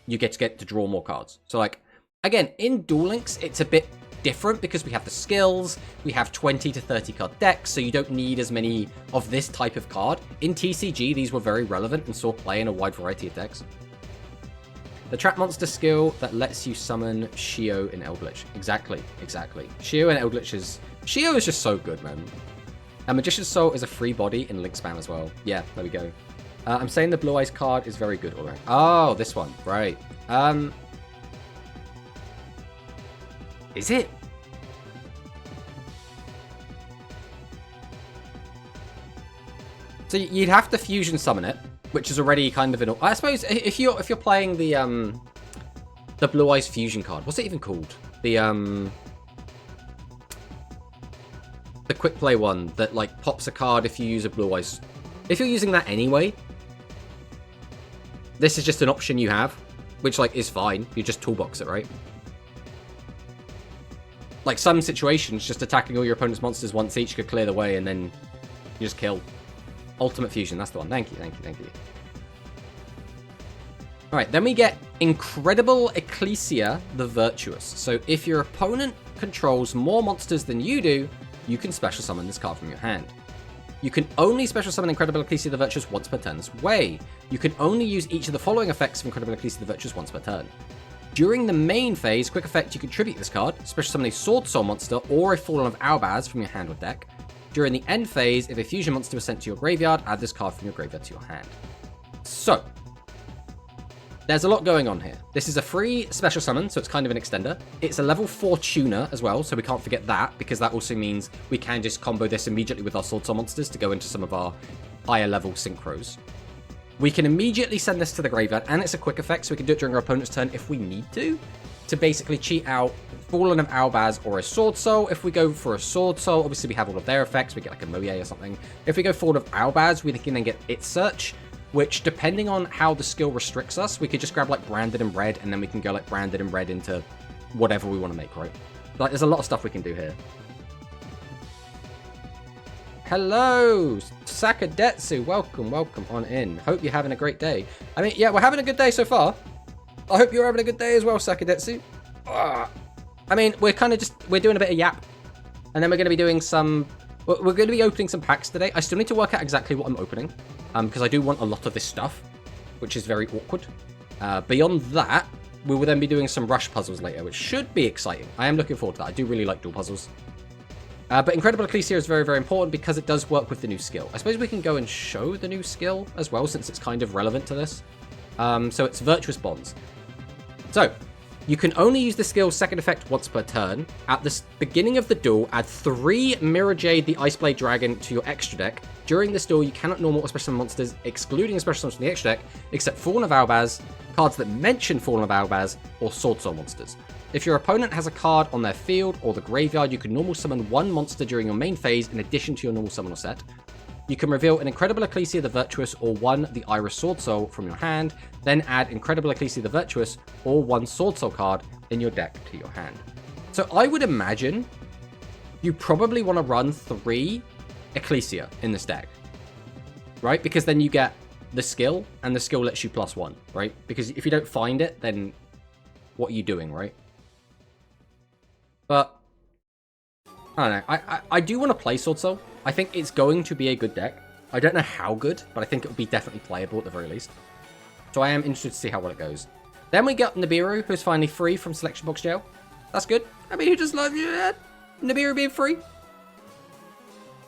S1: you get to draw more cards. So, like, again, in Duel Links, it's a bit different because we have the skills, we have 20 to 30 card decks, so you don't need as many of this type of card. In TCG, these were very relevant and saw play in a wide variety of decks. The trap monster skill that lets you summon Shio in Eldlich. Exactly. Shio in Eldlich is... Shio is just so good, man. And Magician's Soul is a free body in Link Spam as well. Yeah, there we go. I'm saying the Blue Eyes card is very good already. Oh, this one. Right. Is it? So you'd have to fusion summon it, which is already kind of an... I suppose if you're playing the Blue Eyes fusion card, what's it even called? The quick play one that like pops a card if you use a Blue Eyes. If you're using that anyway, this is just an option you have, which like is fine. You just toolbox it, right? Like some situations, just attacking all your opponent's monsters once each could clear the way, and then you just kill. Ultimate Fusion, that's the one. Thank you. Alright, then we get Incredible Ecclesia the Virtuous. So if your opponent controls more monsters than you do, you can special summon this card from your hand. You can only special summon Incredible Ecclesia the Virtuous once per turn this way. You can only use each of the following effects of Incredible Ecclesia the Virtuous once per turn. During the main phase, quick effect, you can tribute this card, special summon a Swordsoul monster or a Fallen of Albaz from your hand or deck. During the end phase, if a fusion monster was sent to your graveyard, add this card from your graveyard to your hand. So, there's a lot going on here. This is a free special summon, so it's kind of an extender. It's a level 4 tuner as well, so we can't forget that, because that also means we can just combo this immediately with our Swordsoul monsters to go into some of our higher level synchros. We can immediately send this to the graveyard, and it's a quick effect, so we can do it during our opponent's turn if we need to basically cheat out Fallen of Albaz or a Swordsoul. If we go for a Swordsoul, obviously we have all of their effects. We get like a Moye or something. If we go Fallen of Albaz, we can then get Its Search, which depending on how the skill restricts us, we could just grab like Branded and Red, and then we can go like Branded and Red into whatever we want to make, right? Like there's a lot of stuff we can do here. Hello, Sakadetsu. Welcome on in. Hope you're having a great day. I mean, yeah, we're having a good day so far. I hope you're having a good day as well, Sakadetsu. I mean, we're doing a bit of yap. And then we're going to be doing we're going to be opening some packs today. I still need to work out exactly what I'm opening. Because I do want a lot of this stuff, which is very awkward. Beyond that, we will then be doing some rush puzzles later, which should be exciting. I am looking forward to that. I do really like dual puzzles. But Incredible Ecclesia is very, very important because it does work with the new skill. I suppose we can go and show the new skill as well, since it's kind of relevant to this. So it's Virtuous Bonds. So, you can only use the skill's second effect once per turn. At the beginning of the duel, add 3 Mirror Jade the Iceblade Dragon to your extra deck. During this duel, you cannot normal or special summon monsters, excluding special summons from the extra deck, except Fallen of Albaz, cards that mention Fallen of Albaz, or Swordsoul monsters. If your opponent has a card on their field or the graveyard, you can normal summon 1 monster during your main phase in addition to your normal summon or set. You can reveal an Incredible Ecclesia the Virtuous or 1 the Iris Swordsoul from your hand, then add Incredible Ecclesia the Virtuous or 1 Swordsoul card in your deck to your hand. So I would imagine you probably want to run 3 Ecclesia in this deck, right? Because then you get the skill, and the skill lets you +1, right? Because if you don't find it, then what are you doing, right? But I don't know. I do want to play Swordsoul. I think it's going to be a good deck. I don't know how good, but I think it will be definitely playable at the very least. So I am interested to see how well it goes. Then we got Nibiru, who's finally free from Selection Box Jail. That's good. I mean, who just loves Nibiru being free?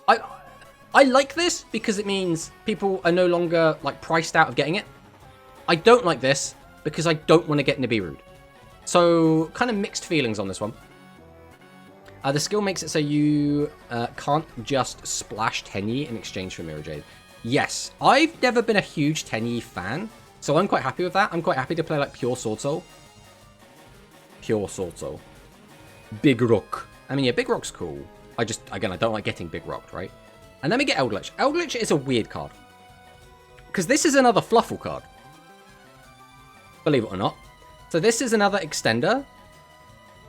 S1: I like this because it means people are no longer like priced out of getting it. I don't like this because I don't want to get Nibiru'd. So kind of mixed feelings on this one. The skill makes it so you can't just splash Tenyi in exchange for Mirror Jade. Yes, I've never been a huge Tenyi fan, so I'm quite happy with that. I'm quite happy to play like pure Swordsoul. Pure Swordsoul. Big Rock. I mean, yeah, Big Rock's cool. Again, I don't like getting Big Rocked, right? And then we get Eldlich. Eldlich is a weird card. Because this is another Fluffle card. Believe it or not. So this is another extender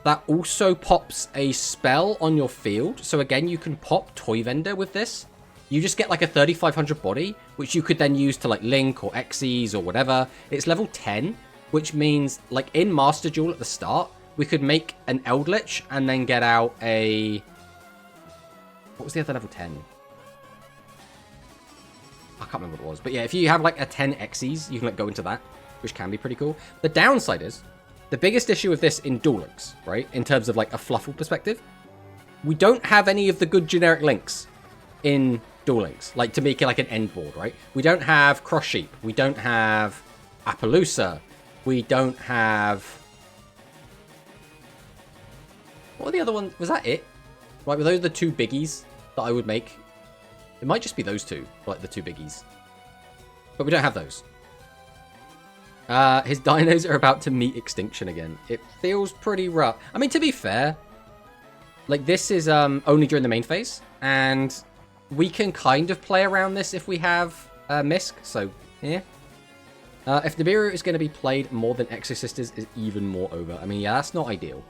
S1: that also pops a spell on your field. So again, you can pop Toy Vendor with this. You just get like a 3500 body, which you could then use to like Link or Xyz or whatever. It's level 10, which means like in Master Duel at the start, we could make an Eldlich and then get out a... What was the other level 10? I can't remember what it was. But yeah, if you have like a 10 Xyz, you can like go into that. which can be pretty cool. The downside is, the biggest issue with this in Duel Links, right, in terms of like a fluffle perspective, we don't have any of the good generic links in Duel Links, like to make it like an end board, right? We don't have Cross Sheep, we don't have Appaloosa, we don't have... What were the other ones? Was that it? Right, were those the two biggies that I would make? It might just be those two, like the two biggies. But we don't have those. His dinos are about to meet extinction again. It feels pretty rough. I mean, to be fair, like this is only during the main phase, and we can kind of play around this if we have Misk, so yeah. If Nibiru is going to be played more than Exorcisters is even more over. I mean, yeah, that's not ideal,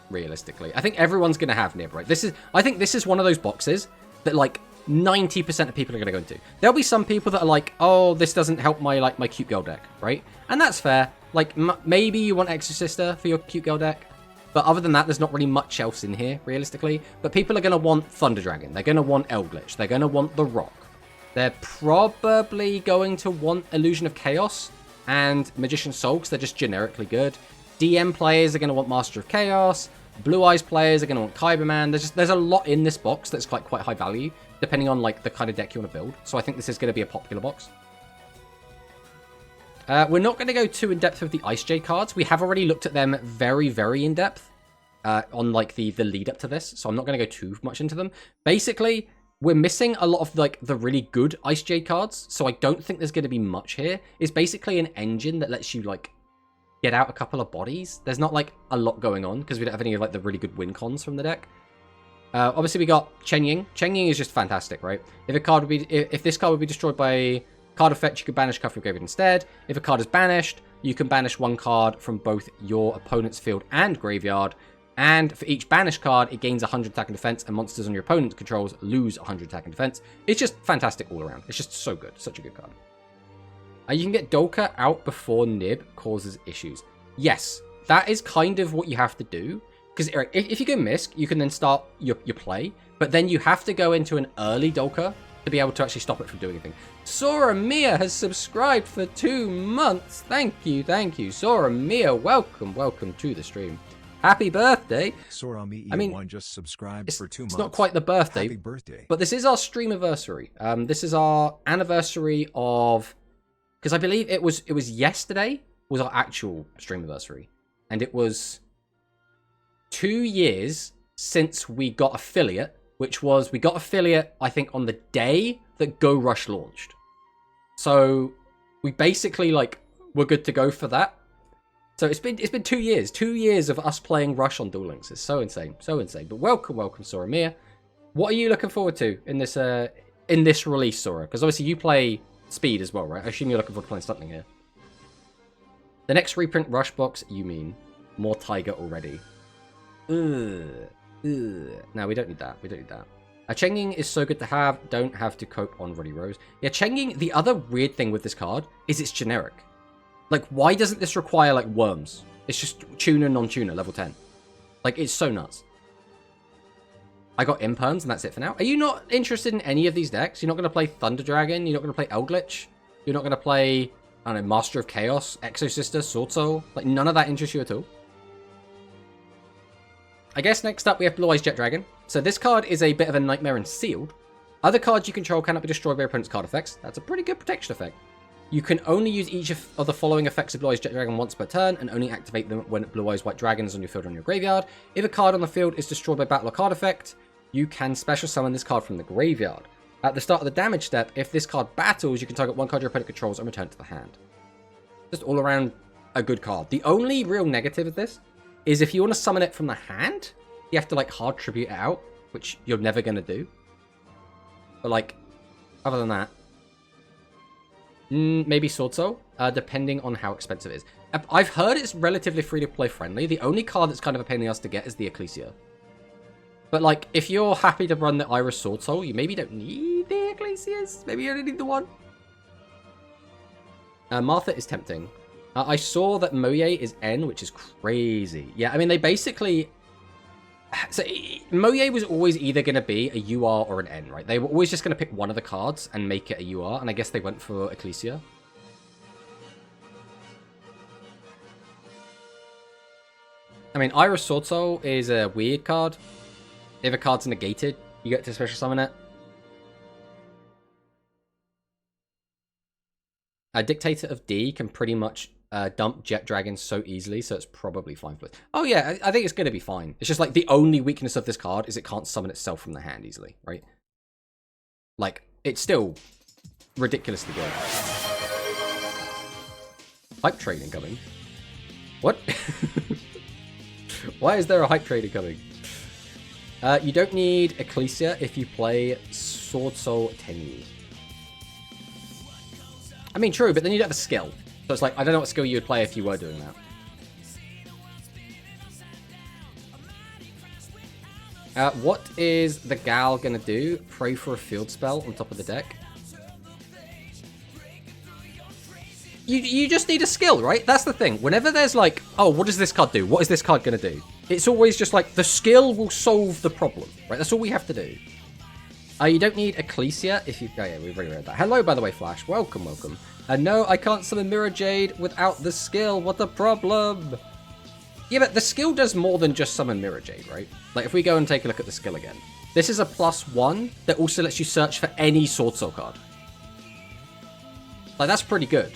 S1: realistically. I think everyone's going to have Nib, right? I think this is one of those boxes that like 90% of people are going to go into. There'll be some people that are like, oh, this doesn't help my cute girl deck, right? And that's fair. Like, maybe you want Exorcister for your cute girl deck, but other than that, there's not really much else in here, realistically. But people are going to want Thunder Dragon. They're going to want Eldlich. They're going to want the Rock. They're probably going to want Illusion of Chaos and Magician's Soul, because they're just generically good. DM players are going to want Master of Chaos. Blue Eyes players are going to want Kyberman. There's a lot in this box that's quite high value, depending on like the kind of deck you want to build. So I think this is going to be a popular box. We're not going to go too in depth with the Ice Jade cards. We have already looked at them very, very in depth on like the lead up to this. So I'm not going to go too much into them. Basically, we're missing a lot of like the really good Ice Jade cards. So I don't think there's going to be much here. It's basically an engine that lets you like get out a couple of bodies. There's not like a lot going on because we don't have any of like the really good win cons from the deck. Obviously we got Chen Ying. Chen Ying is just fantastic, right? If this card would be destroyed by card effect, you could banish a card from your graveyard instead. If a card is banished, you can banish one card from both your opponent's field and graveyard. And for each banished card, it gains 100 attack and defense, and monsters on your opponent's controls lose 100 attack and defense. It's just fantastic all around. It's just so good. Such a good card. You can get Dolka out before Nib causes issues. Yes, that is kind of what you have to do. Because if you go Misk, you can then start your play. But then you have to go into an early Dolka to be able to actually stop it from doing anything. Sora Mia has subscribed for 2 months. Thank you. Sora Mia, welcome to the stream. Happy birthday.
S2: Sora Mia,
S1: I mean,
S2: one just subscribed for 2 months.
S1: It's not quite the birthday.
S2: Happy birthday.
S1: But this is our stream anniversary. This is our anniversary of... Because I believe it was yesterday was our actual stream anniversary. And it was 2 years since we got affiliate, which was, we got affiliate, I think, on the day that Go Rush launched. So we basically, like, we're good to go for that. So it's been 2 years. 2 years of us playing Rush on Duel Links. It's so insane. So insane. But welcome, Sora Mia. What are you looking forward to in this release, Sora? Because obviously you play Speed as well, right? I assume you're looking forward to playing Stuntling here. The next reprint Rush box, you mean? More Tiger already. No, we don't need that. Cheng-Ying is so good to have. Don't have to cope on Ruddy Rose. Yeah, Cheng-Ying, the other weird thing with this card is it's generic. Like, why doesn't this require, like, worms? It's just tuner, non-tuner, level 10. Like, it's so nuts. I got Imperns, and that's it for now. Are you not interested in any of these decks? You're not going to play Thunder Dragon? You're not going to play Eldlich? You're not going to play, I don't know, Master of Chaos, Exorcister, Swordsoul? Like, none of that interests you at all? I guess next up we have Blue Eyes Jet Dragon. So this card is a bit of a nightmare and sealed. Other cards you control cannot be destroyed by your opponent's card effects. That's a pretty good protection effect. You can only use each of the following effects of Blue Eyes Jet Dragon once per turn, and only activate them when Blue Eyes White Dragon is on your field or on your graveyard. If a card on the field is destroyed by battle or card effect, you can special summon this card from the graveyard. At the start of the damage step, if this card battles, you can target one card your opponent controls and return it to the hand. Just all around a good card. The only real negative of this is if you want to summon it from the hand, you have to like hard tribute it out, which you're never going to do. But like, other than that, maybe Swordsoul, depending on how expensive it is. I've heard it's relatively free-to-play friendly. The only card that's kind of a pain in the ass to get is the Ecclesia. But like, if you're happy to run the Iris Swordsoul, you maybe don't need the Ecclesias. Maybe you only need the one. Martha is tempting. I saw that Moye is N, which is crazy. Yeah, I mean, they basically... So, Moye was always either going to be a UR or an N, right? They were always just going to pick one of the cards and make it a UR, and I guess they went for Ecclesia. I mean, Iris Swordsoul is a weird card. If a card's negated, you get to special summon it. A Dictator of D can pretty much dump Jet Dragon so easily, so it's probably fine for it. Oh yeah, I think it's going to be fine. It's just like the only weakness of this card is it can't summon itself from the hand easily, right? Like, it's still ridiculously good. Hype train incoming. What? Why is there a hype trader coming? You don't need Ecclesia if you play Swordsoul Tenyu. I mean, true, but then you'd have a skill. So it's like, I don't know what skill you would play if you were doing that. What is the gal gonna do? Pray for a field spell on top of the deck? You just need a skill, right? That's the thing. Whenever there's like, oh, what does this card do? What is this card gonna do? It's always just like, the skill will solve the problem, right? That's all we have to do. You don't need Ecclesia if you... Oh yeah, we've already read that. Hello, by the way, Flash. Welcome, welcome. No, I can't summon Mirror Jade without the skill. What a problem. Yeah, but the skill does more than just summon Mirror Jade, right? Like, if we go and take a look at the skill again. This is a +1 that also lets you search for any Swordsoul card. Like, that's pretty good.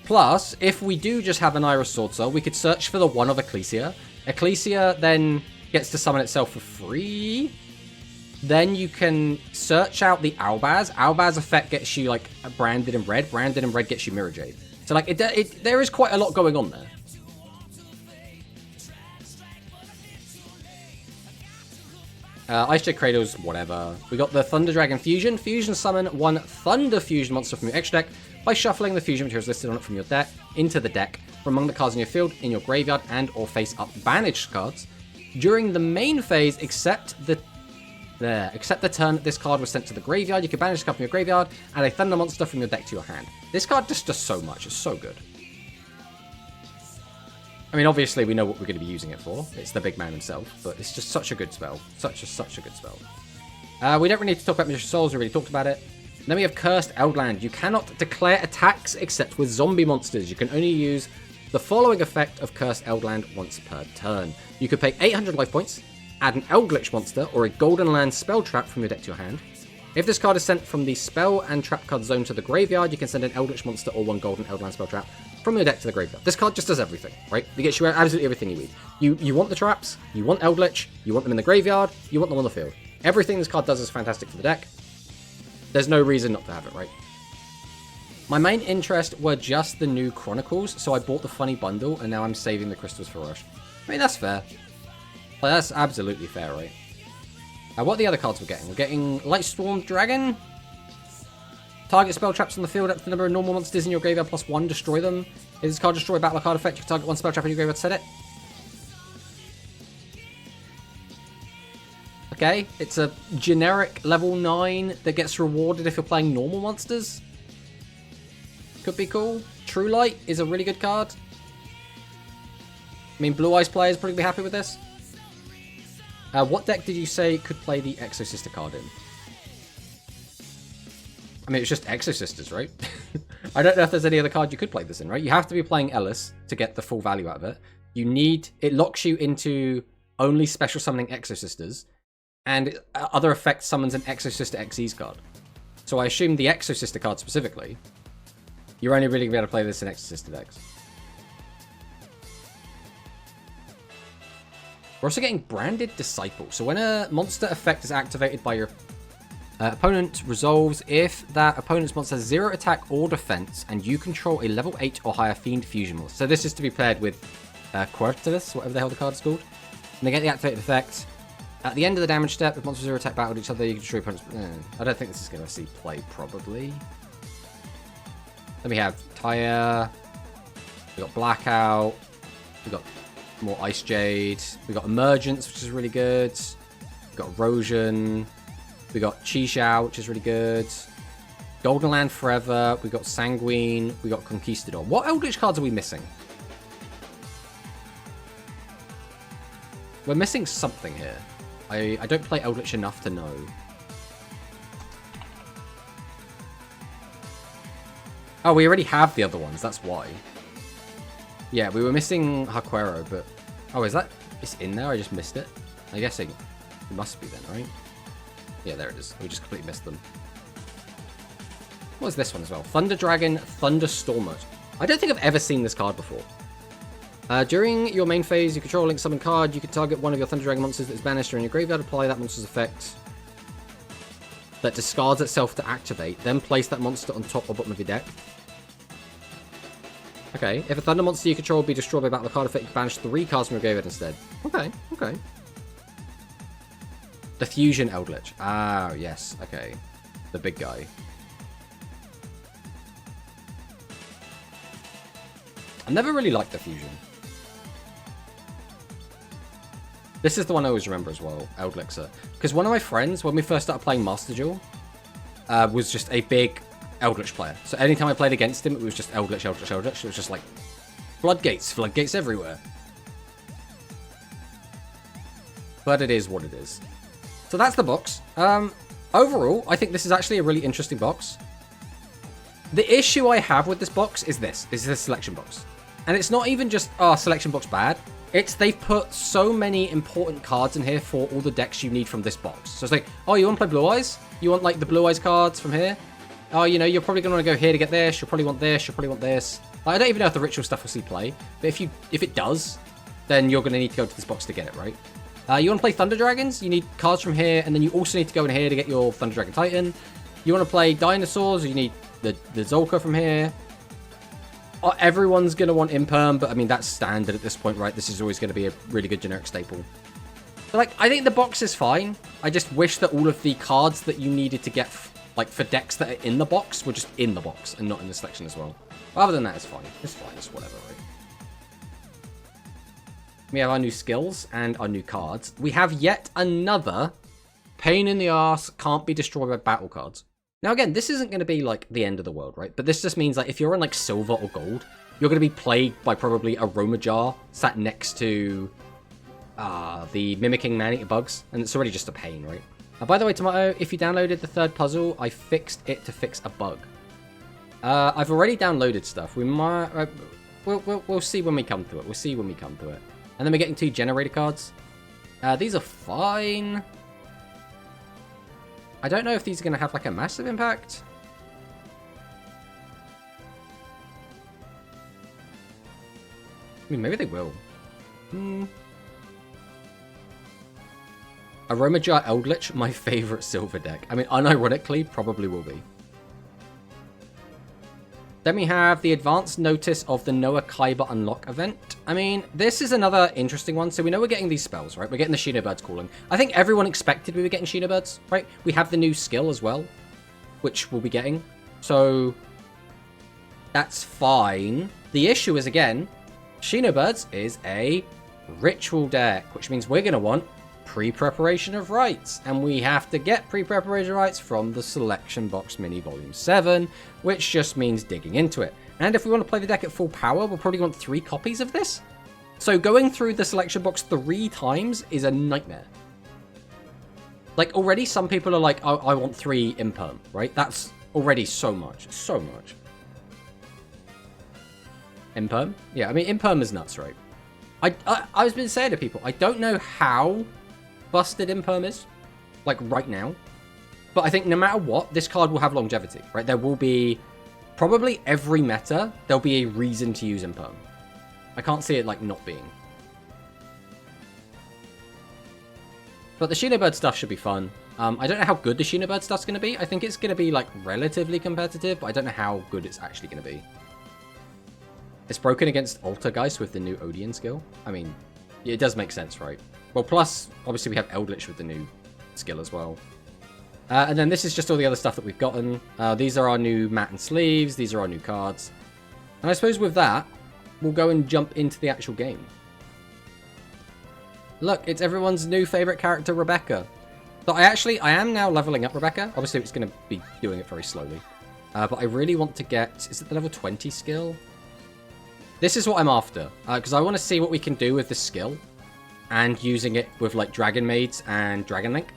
S1: Plus, if we do just have an Iris Swordsoul, we could search for the one of Ecclesia. Ecclesia then gets to summon itself for free. Then you can search out the Albaz. Albaz effect gets you, like, branded in red. Branded in red gets you Mirror Jade. So, like, there is quite a lot going on there. Ice Jade Cradles, whatever. We got the Thunder Dragon Fusion. Fusion summon one Thunder Fusion monster from your extra deck by shuffling the fusion materials listed on it from your deck into the deck from among the cards in your field, in your graveyard, and or face-up banished cards. During the main phase, except the turn this card was sent to the graveyard, you can banish a card from your graveyard, add a Thunder monster from your deck to your hand. This card just does so much. It's so good. I mean, obviously, we know what we're going to be using it for. It's the big man himself, but it's just such a good spell. Such a good spell. We don't really need to talk about Magician's Souls. We already talked about it. Then we have Cursed Eldland. You cannot declare attacks except with zombie monsters. You can only use the following effect of Cursed Eldland once per turn. You could pay 800 life points, add an Eldlich monster or a Golden Land spell trap from your deck to your hand. If this card is sent from the spell and trap card zone to the graveyard, you can send an Eldlich monster or one Golden Eldland spell trap from your deck to the graveyard. This card just does everything, right? It gets you absolutely everything you need. You want the traps, you want Eldlich, you want them in the graveyard, you want them on the field. Everything this card does is fantastic for the deck. There's no reason not to have it, right? My main interest were just the new Chronicles, so I bought the funny bundle, and now I'm saving the crystals for Rush. I mean, that's fair. Like, that's absolutely fair, right? What are the other cards we're getting? We're getting Lightstorm Dragon. Target spell traps on the field up to the number of normal monsters in your graveyard +1, destroy them. If this card destroy battle card effect, you can target one spell trap in your graveyard, set it. Okay, it's a generic level 9 that gets rewarded if you're playing normal monsters. Could be cool. True Light is a really good card. I mean, Blue Eyes players probably be happy with this. What deck did you say could play the Exosister card in? I mean, it's just Exosisters, right? I don't know if there's any other card you could play this in, right? You have to be playing Ellis to get the full value out of it. It locks you into only special summoning Exosisters, and other effects summons an Exosister XE's card. So I assume the Exosister card specifically, you're only really going to be able to play this in Exosister decks. We're also getting Branded Disciple. So when a monster effect is activated by your opponent, resolves if that opponent's monster has 0 attack or defense, and you control a level 8 or higher Fiend Fusion monster. So this is to be paired with Quertus, whatever the hell the card is called. And they get the activated effect. At the end of the damage step, if monsters 0 attack battle each other, you can destroy opponents. I don't think this is going to see play, probably. Then we have Tyre. We got Blackout. We got more Ice Jade. We got Emergence, which is really good. We got Erosion. We got Chi Xiao, which is really good. Golden Land Forever. We got Sanguine. We got Conquistador. What Eldritch cards are we missing? We're missing something here. I don't play Eldritch enough to know. Oh, we already have the other ones. That's why. Yeah, we were missing Haquero, but Oh, is that... It's in there? I just missed it. I'm guessing it must be then, right? Yeah, there it is. We just completely missed them. What is this one as well? Thunder Dragon, Thunderstormer. I don't think I've ever seen this card before. During your main phase, you control a link summon card. You can target one of your Thunder Dragon monsters that is banished or in your graveyard. Apply that monster's effect that discards itself to activate. Then place that monster on top or bottom of your deck. Okay. If a Thunder monster you control be destroyed by battle card effect, you can banish 3 cards from your graveyard instead. Okay. Okay. The Fusion Eldlich. Ah, yes. Okay. The big guy. I never really liked the Fusion. This is the one I always remember as well, Eldlich. Because one of my friends, when we first started playing Master Duel, was just a big Eldlich player. So anytime I played against him, it was just Eldlich, Eldlich, Eldlich. It was just like floodgates everywhere. But it is what it is. So that's the box. Overall, I think this is actually a really interesting box. The issue I have with this box is this selection box. And it's not even just, selection box bad. It's they've put so many important cards in here for all the decks you need from this box. So it's like, oh, you want to play Blue Eyes? You want, like, the Blue Eyes cards from here? Oh, you know, you're probably going to want to go here to get this. You'll probably want this. You'll probably want this. Like, I don't even know if the ritual stuff will see play. But if it does, then you're going to need to go to this box to get it, right? You want to play Thunder Dragons? You need cards from here. And then you also need to go in here to get your Thunder Dragon Titan. You want to play Dinosaurs? You need the Zolka from here. Everyone's going to want Imperm, but I mean, that's standard at this point, right? This is always going to be a really good generic staple. But, like, I think the box is fine. I just wish that all of the cards that you needed to get, like, for decks that are in the box were just in the box and not in the selection as well. But other than that, it's fine. It's fine. It's whatever, right? We have our new skills and our new cards. We have yet another pain in the ass, can't be destroyed by battle cards. Now, again, this isn't going to be, like, the end of the world, right? But this just means, like, if you're in, like, silver or gold, you're going to be plagued by probably a Roma Jar sat next to the Mimicking Man-Eater Bugs. And it's already just a pain, right? By the way, Tomato, if you downloaded the third puzzle, I fixed it to fix a bug. I've already downloaded stuff. We might... we'll see when we come to it. We'll see when we come to it. And then we're getting 2 generator cards. These are fine. I don't know if these are going to have, like, a massive impact. I mean, maybe they will. Aroma Jar Eldlich, my favorite silver deck. I mean, unironically, probably will be. Then we have the advanced notice of the Noah Kaiba Unlock event. I mean, this is another interesting one. So we know we're getting these spells, right? We're getting the Shinobirds calling. I think everyone expected we were getting Shinobirds, right? We have the new skill as well, which we'll be getting. So that's fine. The issue is, again, Shinobirds is a ritual deck, which means we're going to want pre-preparation of rites, and we have to get pre-preparation rites from the selection box mini volume 7, which just means digging into it. And if we want to play the deck at full power, we'll probably want 3 copies of this. So going through the selection box 3 times is a nightmare. Like, already some people are like, oh, I want 3 Imperm, right? That's already so much. Imperm? Yeah, I mean, Imperm is nuts, right? I've been saying to people, I don't know how busted Imperm is, like, right now. But I think no matter what, this card will have longevity, right? There will be, probably every meta, there'll be a reason to use Imperm. I can't see it, like, not being. But the Shinobird stuff should be fun. I don't know how good the Shinobird stuff's going to be. I think it's going to be, like, relatively competitive, but I don't know how good it's actually going to be. It's broken against Altergeist with the new Odeon skill. I mean, it does make sense, right? Well, plus, obviously, we have Eldlich with the new skill as well. And then this is just all the other stuff that we've gotten. These are our new mat and sleeves. These are our new cards. And I suppose with that, we'll go and jump into the actual game. Look, it's everyone's new favorite character, Rebecca. So I am now leveling up Rebecca. Obviously, it's going to be doing it very slowly. But I really want to get... Is it the level 20 skill? This is what I'm after. Because I want to see what we can do with this skill. And using it with, like, Dragon Maids and Dragon Link.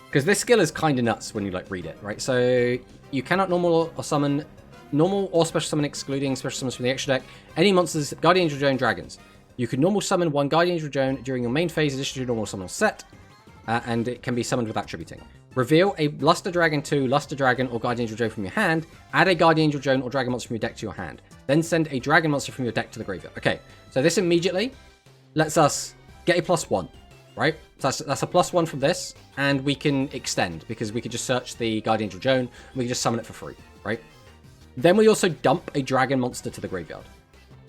S1: Because this skill is kind of nuts when you, like, read it, right? So, you cannot normal or special summon excluding special summons from the extra deck any monsters, Guardian Angel, and Dragons. You can normal summon one Guardian Angel Drone during your main phase, in addition to your normal summon set, and it can be summoned without tributing. Reveal a Luster Dragon 2, Luster Dragon, or Guardian Angel Drone from your hand. Add a Guardian Angel Drone or Dragon Monster from your deck to your hand. Then send a Dragon Monster from your deck to the graveyard. Okay, so this immediately lets us get a +1, right? So that's a +1 from this, and we can extend, because we could just search the Guardian Angel Drone, and we can just summon it for free, right? Then we also dump a Dragon Monster to the graveyard.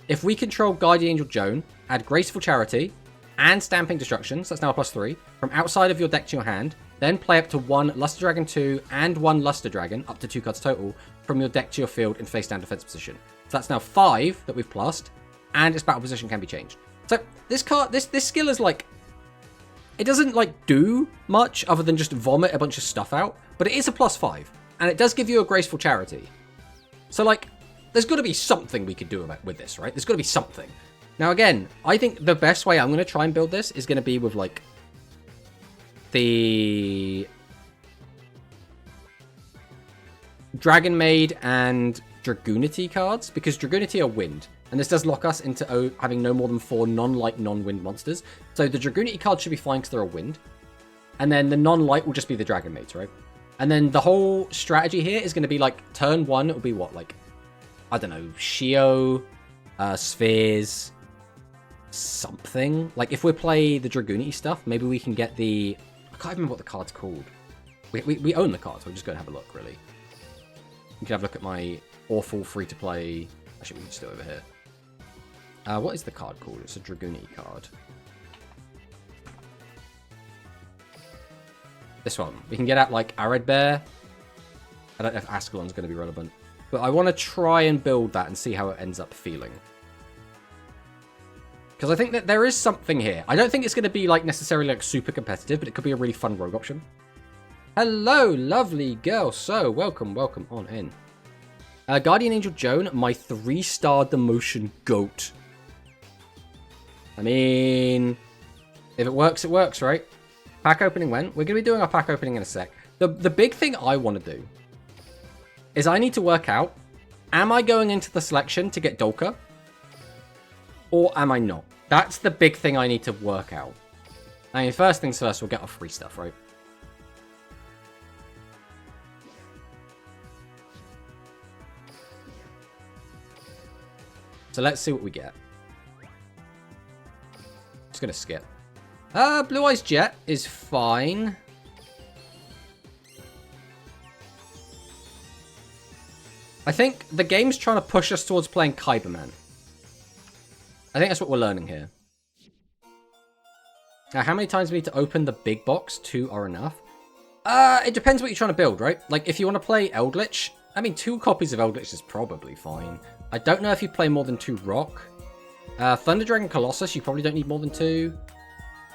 S1: If we control Guardian Angel Joan, add Graceful Charity and Stamping Destruction, so that's now a +3, from outside of your deck to your hand, then play up to 1 Luster Dragon 2 and 1 Luster Dragon, up to 2 cards total, from your deck to your field in face down defense position. So that's now 5 that we've plussed, and its battle position can be changed. So this card, this skill is like, it doesn't like do much other than just vomit a bunch of stuff out, but it is a +5, and it does give you a Graceful Charity. So like, there's got to be something we could do with this, right? There's got to be something. Now again, I think the best way I'm going to try and build this is going to be with like the Dragon Maid and Dragoonity cards, because Dragoonity are wind, and this does lock us into having no more than 4 non-light, non-wind monsters. So the Dragoonity cards should be fine because they're a wind, and then the non-light will just be the Dragon Maids, right? And then the whole strategy here is going to be like turn 1, it'll be what, like, I don't know, Shio, Spheres, something. Like if we play the Dragoonity stuff, maybe we can get the, I can't remember what the card's called. We own the card, so we're just going to have a look, really. You can have a look at my awful free-to-play... Actually, we can just do it over here. What is the card called? It's a Dragoonity card. This one. We can get out, like, Arid Bear. I don't know if Ascalon's going to be relevant. But I want to try and build that and see how it ends up feeling. Because I think that there is something here. I don't think it's going to be, like, necessarily, like, super competitive, but it could be a really fun rogue option. Hello, lovely girl. So, welcome on in. Guardian Angel Joan, my 3-star demotion goat. I mean, if it works, right? Pack opening when? We're going to be doing our pack opening in a sec. The big thing I want to do is I need to work out, am I going into the selection to get Dolka? Or am I not? That's the big thing I need to work out. I mean, first things first, we'll get our free stuff, right? So let's see what we get. Just gonna skip. Blue Eyes Jet is fine. I think the game's trying to push us towards playing Kyberman. I think that's what we're learning here. Now, how many times we need to open the big box? 2 are enough. It depends what you're trying to build, right? Like, if you want to play Eldlich, I mean, 2 copies of Eldlich is probably fine. I don't know if you play more than 2 rock. Thunder Dragon Colossus, you probably don't need more than 2.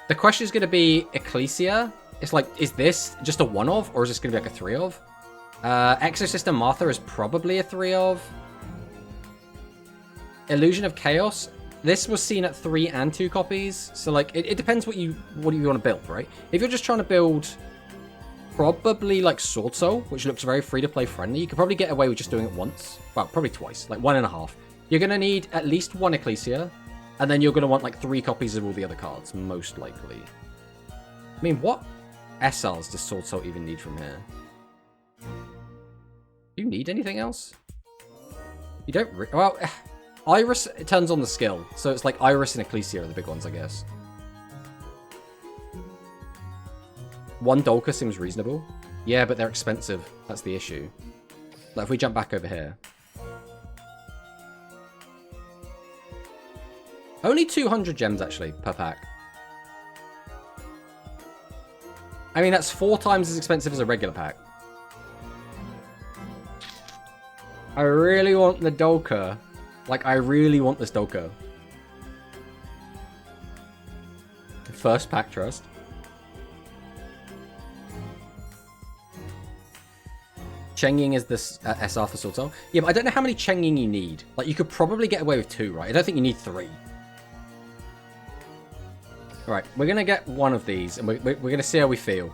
S1: The question is going to be Ecclesia. It's like, is this just a 1 of, or is this going to be like a 3 of? Exosystem Martha is probably a 3 of. Illusion of Chaos. This was seen at 3 and 2 copies. So, like, it depends what you want to build, right? If you're just trying to build probably, like, Swordsoul, which looks very free-to-play friendly, you could probably get away with just doing it once. Well, probably twice. Like, 1.5. You're going to need at least 1 Ecclesia, and then you're going to want, like, 3 copies of all the other cards, most likely. I mean, what SLs does Swordsoul even need from here? Do you need anything else? You don't... Well... Iris, it turns on the skill. So it's like Iris and Ecclesia are the big ones, I guess. 1 Dolka seems reasonable. Yeah, but they're expensive. That's the issue. Like, if we jump back over here. Only 200 gems, actually, per pack. I mean, that's 4 times as expensive as a regular pack. I really want the Dolka. Like, I really want this Dolka. First pack trust. Cheng-Ying is this SR for Swordsoul. Yeah, but I don't know how many Cheng-Ying you need. Like, you could probably get away with 2, right? I don't think you need 3. Alright, we're going to get 1 of these, and we're going to see how we feel.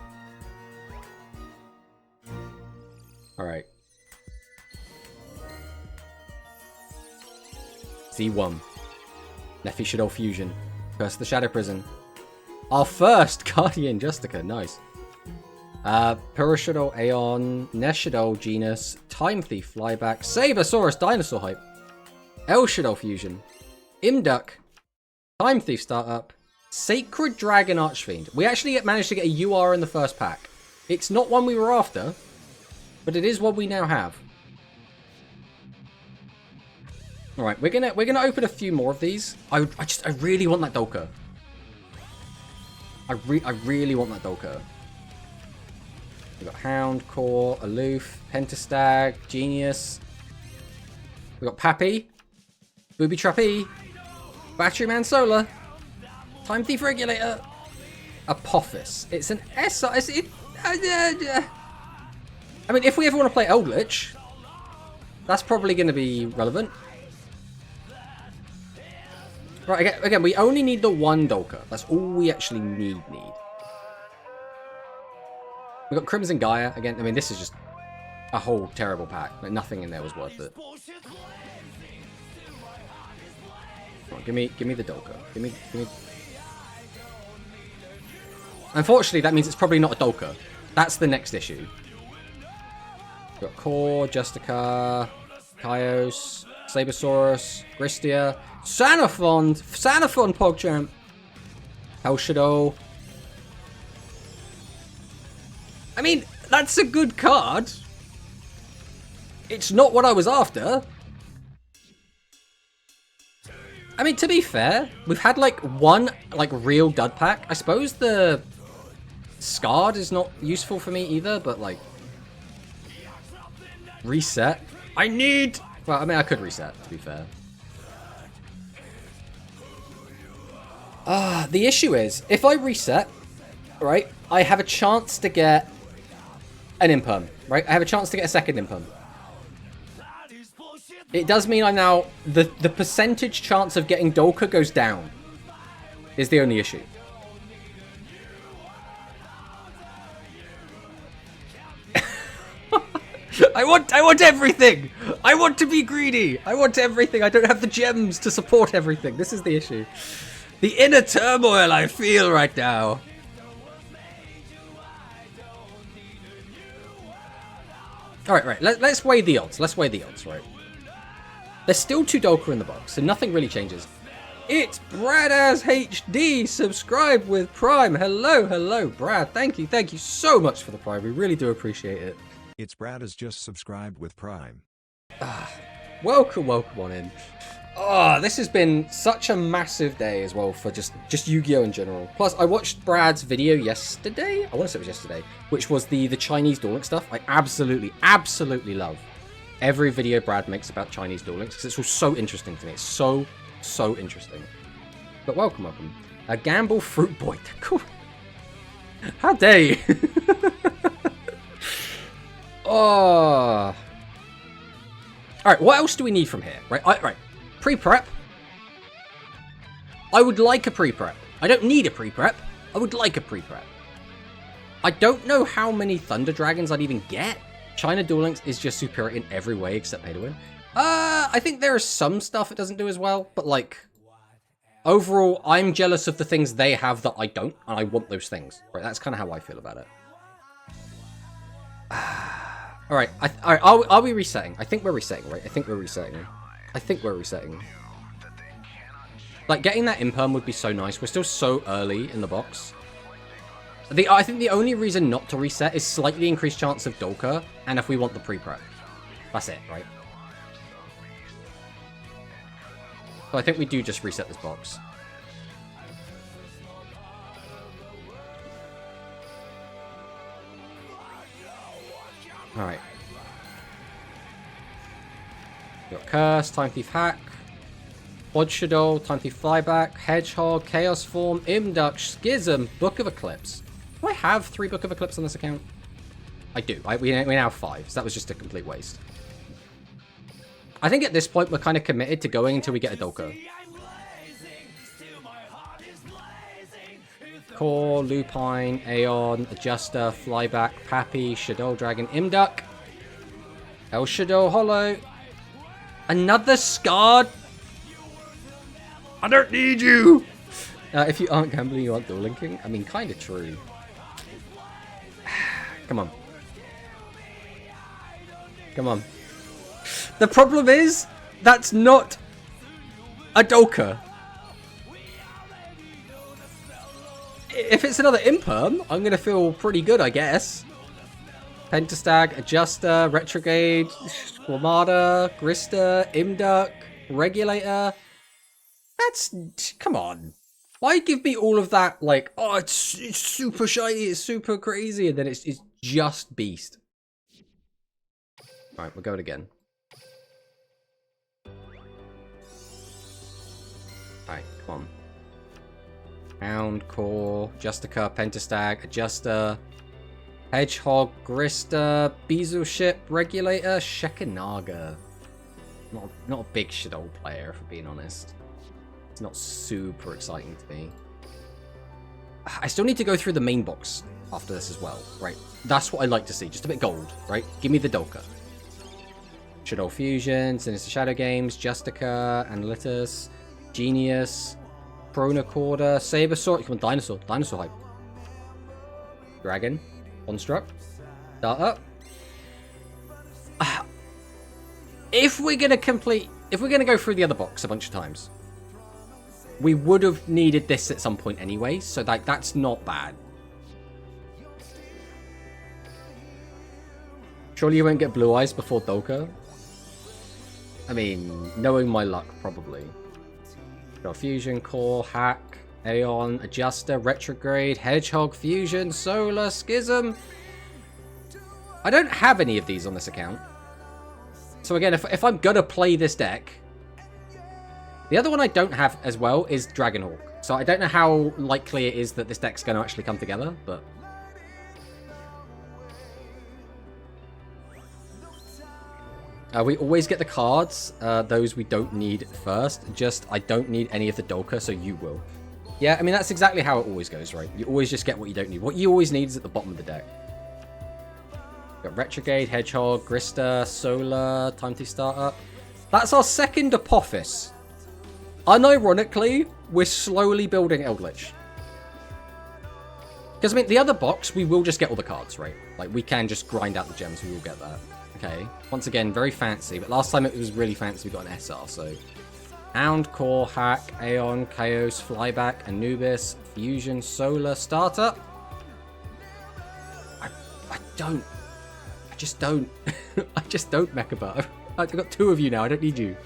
S1: Alright. Z1. Nephi Shadow Fusion. Curse of the Shadow Prison. Our first Guardian Justica. Nice. Pyrrhushadow Aeon. Neshadow Genus. Time Thief Flyback. Sabersaurus Dinosaur Hype. El Shadow Fusion. Imduck. Time Thief Startup. Sacred Dragon Archfiend. We actually managed to get a UR in the first pack. It's not one we were after, but it is one we now have. All right, we're gonna open a few more of these. I really want that Dolka. I really want that Dolka. We got Hound, Core, Aloof, Pentastag, Genius. We got Pappy, Booby Trappy, Batteryman Solar, Time Thief Regulator, Apophis. It's an SR. I mean, if we ever want to play Eldlich, that's probably going to be relevant. Right, again, we only need the one Dolka. That's all we actually need. We got Crimson Gaia. Again, I mean, this is just a whole terrible pack. Like, nothing in there was worth it. Come on, give me the Dolka. Give me... Unfortunately, that means it's probably not a Dolka. That's the next issue. We've got Core, Justica, Kaios, Sabersaurus, Gristia, Sanafond PogChamp, Hellshadow. I mean, that's a good card. It's not what I was after. I mean, to be fair, we've had like one real dud pack. I suppose the Scarred is not useful for me either, but like reset. I need. Well, I mean, I could reset, to be fair. The issue is, if I reset, right, I have a chance to get an Imperm, right? I have a chance to get a second Imperm. It does mean I'm now... The percentage chance of getting Dolka goes down. Is the only issue. I want everything! I want to be greedy! I want everything! I don't have the gems to support everything. This is the issue. The inner turmoil I feel right now. Alright, right. Let's weigh the odds. Let's weigh the odds, right? There's still 2 Dolka in the box, so nothing really changes. It's Brad as HD, subscribe with Prime. Hello, Brad. Thank you so much for the Prime. We really do appreciate it.
S2: It's Brad has just subscribed with Prime.
S1: Welcome on in. This has been such a massive day as well for just Yu-Gi-Oh! In general. Plus, I watched Brad's video yesterday. I want to say it was yesterday, which was the Chinese Duel Links stuff. I absolutely love every video Brad makes about Chinese Duel Links because it's all so interesting to me. It's so interesting. But welcome. A Gamble Fruit Boy. Cool. How dare you? Oh. Alright, what else do we need from here? Right. Pre-prep. I would like a pre-prep. I don't need a pre-prep. I would like a pre-prep. I don't know how many Thunder Dragons I'd even get. China Duel Links is just superior in every way except pay to win. I think there is some stuff it doesn't do as well, but like overall, I'm jealous of the things they have that I don't, and I want those things. Right, that's kind of how I feel about it. All right, are we resetting? I think we're resetting, right? I think we're resetting. Like, getting that Imperm would be so nice. We're still so early in the box. I think the only reason not to reset is slightly increased chance of Dolka, and if we want the pre-prep. That's it, right? So I think we do just reset this box. Alright. Got Curse, Time Thief Hack, Quad Time Thief Flyback, Hedgehog, Chaos Form, Imduck, Schism, Book of Eclipse. Do I have 3 Book of Eclipse on this account? I do. We now have 5, so that was just a complete waste. I think at this point we're kind of committed to going until we get a Dolka. Core, Lupine, Aeon, Adjuster, Flyback, Pappy, Shadow Dragon, Imduck, El Shadow Hollow, another Scarred. I don't need you! If you aren't gambling, you aren't dual linking. I mean, kind of true. Come on. Come on. The problem is, that's not a Dolka. If it's another Imperm, I'm going to feel pretty good, I guess. Pentastag, Adjuster, Retrograde, Squamata, Grista, Imduck, Regulator. That's... Come on. Why give me all of that, like, oh, it's super shiny, it's super crazy, and then it's just Beast. Alright, we're going again. Alright, come on. Hound, Core, Justica, Pentastag, Adjuster, Hedgehog, Grista, Beezle Ship, Regulator, Shekinaga. Not a big Shadow player, if I'm being honest. It's not super exciting to me. I still need to go through the main box after this as well, right? That's what I like to see, just a bit gold, right? Give me the Dolka. Shadow Fusion, Sinister Shadow Games, Justica, Analytus, Genius, Chronocorder, Sabersaur, come on, Dinosaur hype. Dragon, Construct, Startup. If we're gonna go through the other box a bunch of times, we would have needed this at some point anyway, so that's not bad. Surely you won't get Blue Eyes before Dolka? I mean, knowing my luck, probably. Got Fusion, Core, Hack, Aeon, Adjuster, Retrograde, Hedgehog, Fusion, Solar, Schism. I don't have any of these on this account. So again, if I'm gonna play this deck... The other one I don't have as well is Dragonhawk. So I don't know how likely it is that this deck's going to actually come together, but... we always get the cards, those we don't need first. Just, I don't need any of the Dolka, so you will. Yeah, I mean, that's exactly how it always goes, right? You always just get what you don't need. What you always need is at the bottom of the deck. Got Retrograde, Hedgehog, Grista, Solar, Time to Start Up. That's our second Apophis. Unironically, we're slowly building Eldlich. Because, I mean, the other box, we will just get all the cards, right? Like, we can just grind out the gems, we will get that. Okay. Once again, very fancy, but last time it was really fancy, we got an SR, so... Hound, Core, Hack, Aeon, Chaos, Flyback, Anubis, Fusion, Solar, Startup. I just don't. I just don't, Mechabar. I've got two of you now, I don't need you.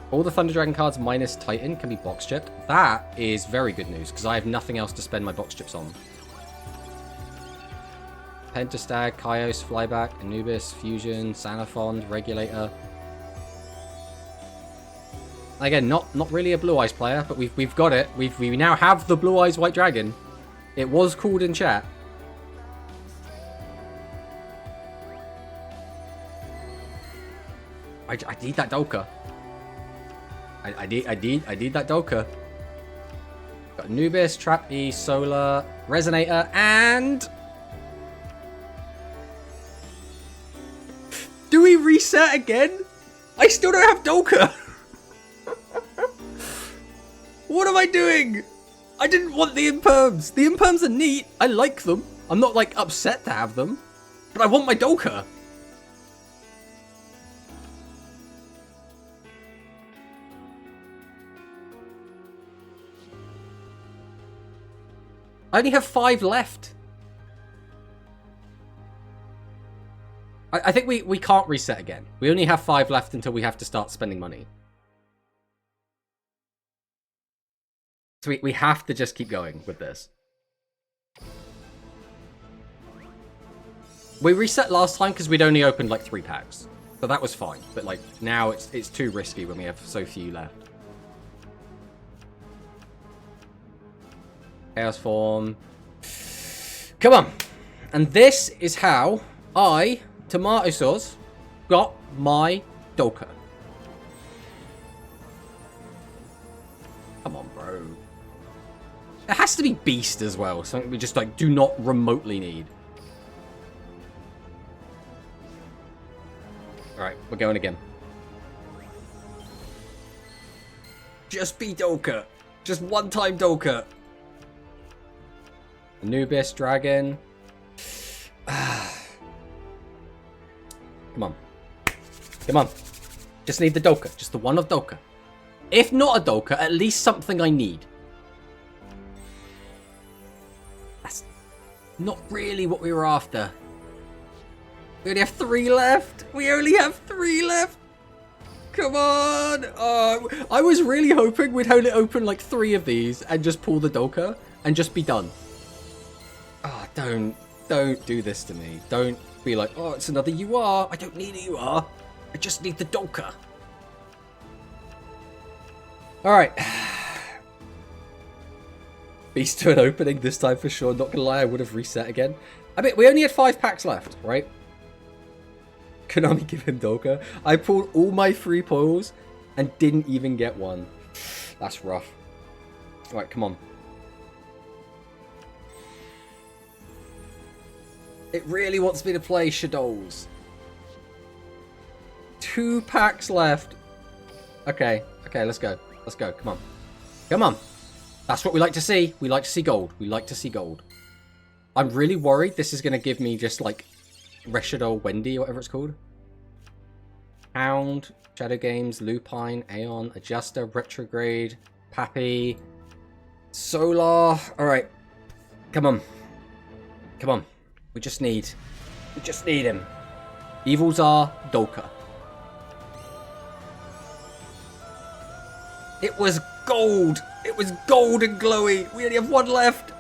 S1: All the Thunder Dragon cards minus Titan can be box chipped. That is very good news, because I have nothing else to spend my box chips on. Pentastag, Chaos, Flyback, Anubis, Fusion, Sanafond, Regulator. Again, not really a Blue Eyes player, but we've got it. We now have the Blue Eyes White Dragon. It was called in chat. I need that Dolka. I need that Dolka. Got Anubis, Trap E, Solar, Resonator, and... Do we reset again? I still don't have Dolka! What am I doing? I didn't want the Imperms. The Imperms are neat. I like them. I'm not, like, upset to have them. But I want my Dolka. I only have 5 left. I think we can't reset again. We only have 5 left until we have to start spending money. So we have to just keep going with this. We reset last time because we'd only opened like 3 packs. So that was fine. But like now it's too risky when we have so few left. Chaos Form. Come on. And this is how I, Tomato Sauce, got my Dolka. Come on, bro. It has to be Beast as well. Something we just like do not remotely need. Alright. We're going again. Just be Dolka. Just one-time Dolka. Anubis, Dragon. Come on. Come on. Just need the Dolka. Just the one of Dolka. If not a Dolka, at least something I need. That's not really what we were after. We only have 3 left. We only have 3 left. Come on. Oh, I was really hoping we'd only open like 3 of these and just pull the Dolka and just be done. Oh, don't do this to me. Don't be like, oh, it's another UR. I don't need a UR. I just need the Dolka. Alright. Beast to an opening this time for sure. Not gonna lie, I would have reset again. I mean, we only had 5 packs left, right? Konami give him Dolka. I pulled all my 3 pulls and didn't even get one. That's rough. Alright, come on. It really wants me to play Shadows. 2 packs left. Okay, let's go. Let's go. Come on. Come on. That's what we like to see. We like to see gold. We like to see gold. I'm really worried this is going to give me just like Reshido Wendy or whatever it's called. Hound, Shadow Games, Lupine, Aeon, Adjuster, Retrograde, Pappy, Solar. Alright. Come on. Come on. We just need him. Evils are Dolka. It was gold. It was gold and glowy. We only have 1 left.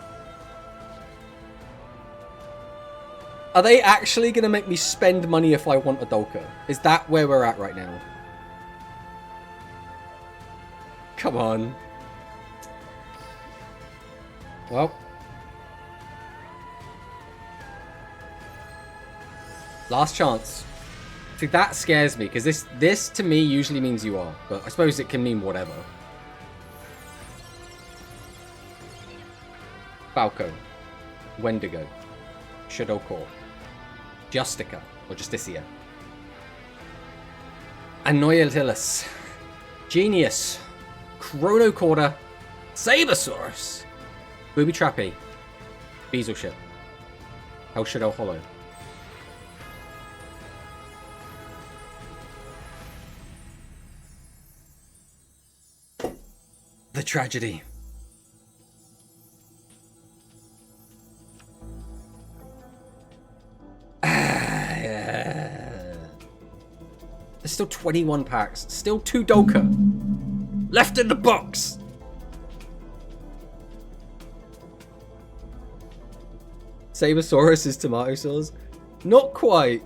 S1: Are they actually going to make me spend money if I want a Dolka? Is that where we're at right now? Come on. Well. Last chance. See, that scares me, because this to me usually means you are, but I suppose it can mean whatever. Falco. Wendigo. Shadow Core. Justica, or Justicia. Annoyatilis. Genius. Chronocorder. Sabersaurus. Booby Trappy. Bezelship. Hell Shadow Hollow. The tragedy. There's still 21 packs. Still 2 Dolka. Left in the box. Sabersaurus is tomato sauce. Not quite.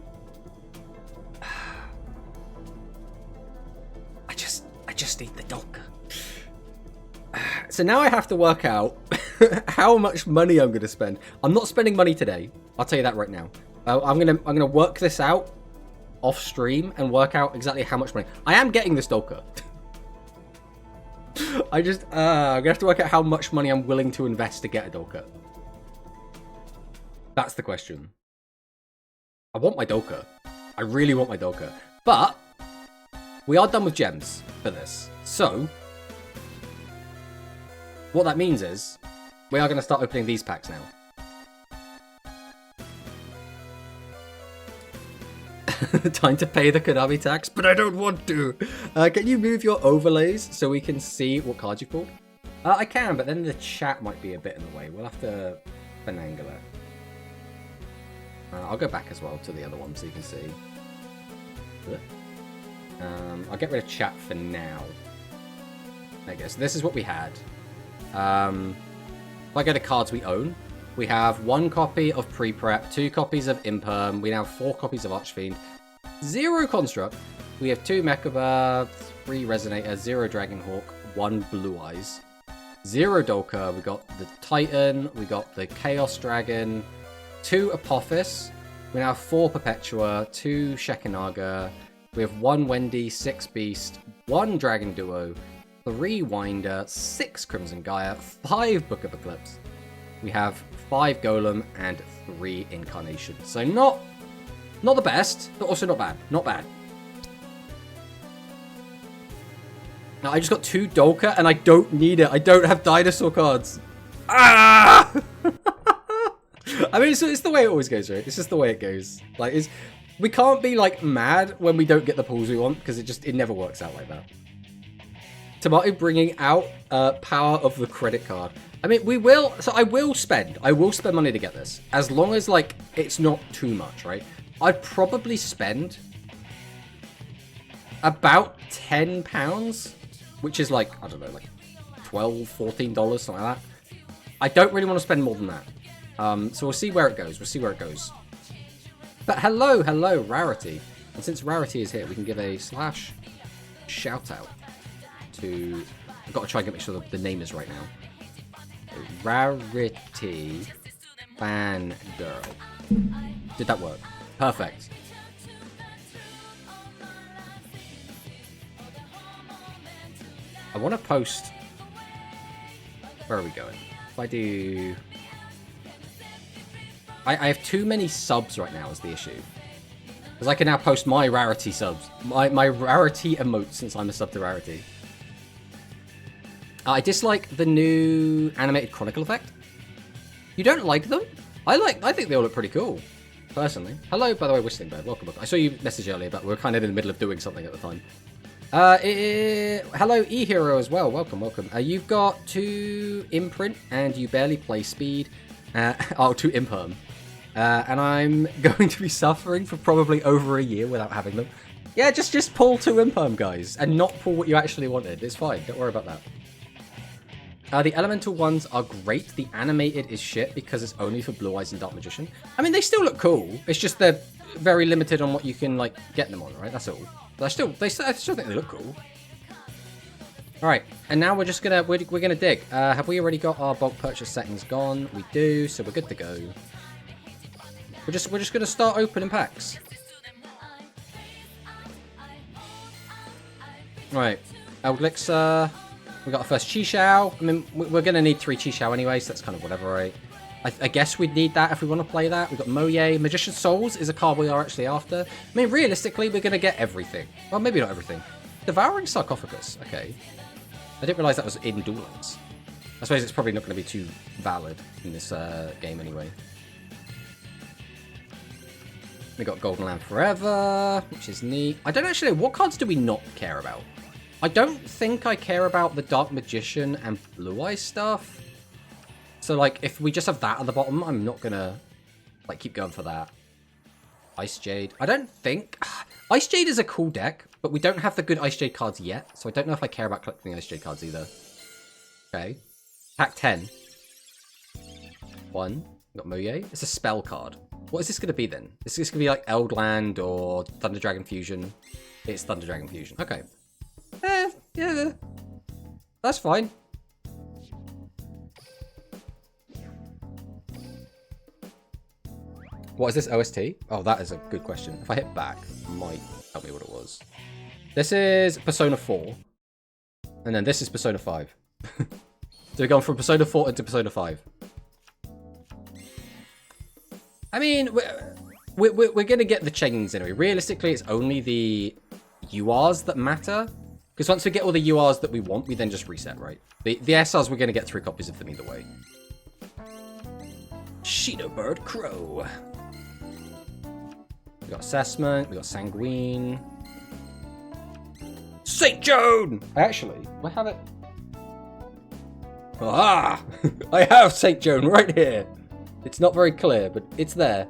S1: I just need the Dolka. So now I have to work out how much money I'm going to spend. I'm not spending money today. I'll tell you that right now. I'm gonna work this out off stream and work out exactly how much money. I am getting this Dolka. I'm gonna have to work out how much money I'm willing to invest to get a Dolka. That's the question. I want my Dolka. I really want my Dolka. But we are done with gems for this. So what that means is we are going to start opening these packs now. Time to pay the Konami tax, but I don't want to. Can you move your overlays so we can see what cards you pulled? I can, but then the chat might be a bit in the way. We'll have to finagle it. I'll go back as well to the other one so you can see. I'll get rid of chat for now. I guess this is what we had. If I go to cards we own, we have 1 copy of Pre-Prep, 2 copies of Imperm, we now have 4 copies of Archfiend, 0 Construct, we have 2 Mechaba, 3 Resonator, 0 Dragonhawk, 1 Blue Eyes, 0 Dolka, we got the Titan, we got the Chaos Dragon, 2 Apophis, we now have 4 Perpetua, 2 Shekinaga, we have 1 Wendy, 6 Beast, 1 Dragon Duo, 3 Winder, 6 Crimson Gaia, 5 Book of Eclipse. We have 5 Golem and 3 Incarnation. So not the best, but also not bad. Not bad. Now, I just got 2 Dolka, and I don't need it. I don't have dinosaur cards. Ah! I mean, it's the way it always goes, right? It's just the way it goes. Like, we can't be, like, mad when we don't get the pulls we want, because it never works out like that. Tomato bringing out power of the credit card. I mean, I will spend money to get this. As long as, like, it's not too much, right? I'd probably spend about £10, which is like, I don't know, like $12, $14, something like that. I don't really want to spend more than that. So we'll see where it goes. But hello, Rarity. And since Rarity is here, we can give a / shout out to... I've got to try and make sure the name is right now. Rarity Fangirl. Did that work? Perfect. I want to post... Where are we going? If I do... I have too many subs right now is the issue. Because I can now post my Rarity subs. My Rarity emotes since I'm a sub to Rarity. I dislike the new animated chronicle effect. You don't like them? I think they all look pretty cool. Personally. Hello, by the way, Whistling Bird. Welcome. I saw you message earlier, but we were kind of in the middle of doing something at the time. Hello, E-Hero as well. Welcome. You've got 2 imprint, and you barely play speed. 2 imperm. And I'm going to be suffering for probably over a year without having them. Yeah, just pull 2 imperm, guys, and not pull what you actually wanted. It's fine. Don't worry about that. The elemental ones are great. The animated is shit because it's only for Blue Eyes and Dark Magician. I mean, they still look cool. It's just they're very limited on what you can, like, get them on, right? That's all. But I still think they look cool. All right, and now we're just gonna we're gonna dig. Have we already got our bulk purchase settings gone? We do, so we're good to go. We're just gonna start opening packs. Right, Eldlich. We got our first Chi-Shao. I mean, we're going to need 3 Chi-Shao anyway, so that's kind of whatever, right? I guess we'd need that if we want to play that. We've got Moye. Magician's Souls is a card we are actually after. I mean, realistically, we're going to get everything. Well, maybe not everything. Devouring Sarcophagus. Okay. I didn't realise that was in Duel Links. I suppose it's probably not going to be too valid in this game anyway. We got Golden Land Forever, which is neat. I don't actually know. What cards do we not care about? I don't think I care about the Dark Magician and Blue Eye stuff. So, like, if we just have that at the bottom, I'm not gonna, like, keep going for that. Ice Jade. I don't think... Ice Jade is a cool deck, but we don't have the good Ice Jade cards yet, so I don't know if I care about collecting Ice Jade cards either. Okay. Pack 10. 1. We got Moye. It's a spell card. What is this gonna be, then? Is this gonna be, like, Eldland or Thunder Dragon Fusion? It's Thunder Dragon Fusion. Okay. Yeah, that's fine. What is this OST? Oh, that is a good question. If I hit back, it might tell me what it was. This is Persona 4. And then this is Persona 5. So we've gone from Persona 4 into Persona 5. I mean, we're going to get the chains anyway. Realistically, it's only the URs that matter. Because once we get all the URs that we want, we then just reset, right? The SRs, we're going to get 3 copies of them either way. Sheena Bird Crow. We got Assessment. We got Sanguine. St. Joan! Actually, I have it. Ah! I have St. Joan right here. It's not very clear, but it's there.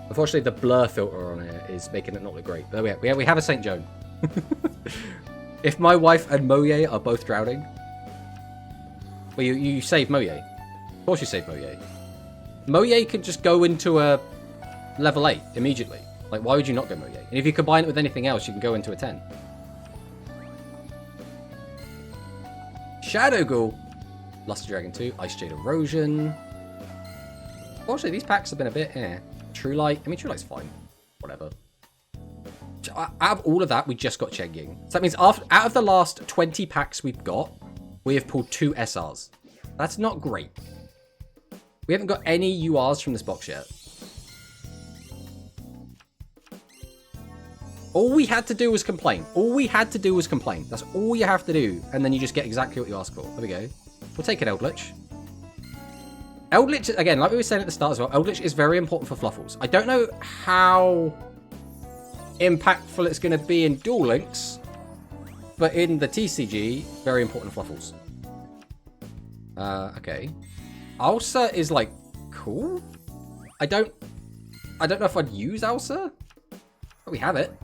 S1: Unfortunately, the blur filter on here is making it not look great. But we have a St. Joan. If my wife and Moye are both drowning... Well, you save Moye. Of course you save Moye. Moye can just go into a level 8 immediately. Like, why would you not go Moye? And if you combine it with anything else, you can go into a 10. Shadow Ghoul. Luster Dragon 2. Ice Jade Erosion. Unfortunately, these packs have been a bit... True Light. I mean, True Light's fine. Whatever. Out of all of that, we just got Chen Ying. So that means out of the last 20 packs we've got, we have pulled 2 SRs. That's not great. We haven't got any URs from this box yet. All we had to do was complain. All we had to do was complain. That's all you have to do. And then you just get exactly what you ask for. There we go. We'll take it, Eldlich. Eldlich, again, like we were saying at the start as well, Eldlich is very important for Fluffles. I don't know how impactful it's going to be in Duel Links, but in the TCG, very important for Fluffles. Okay. Ulsa is, like, cool? I don't know if I'd use Ulsa, but we have it.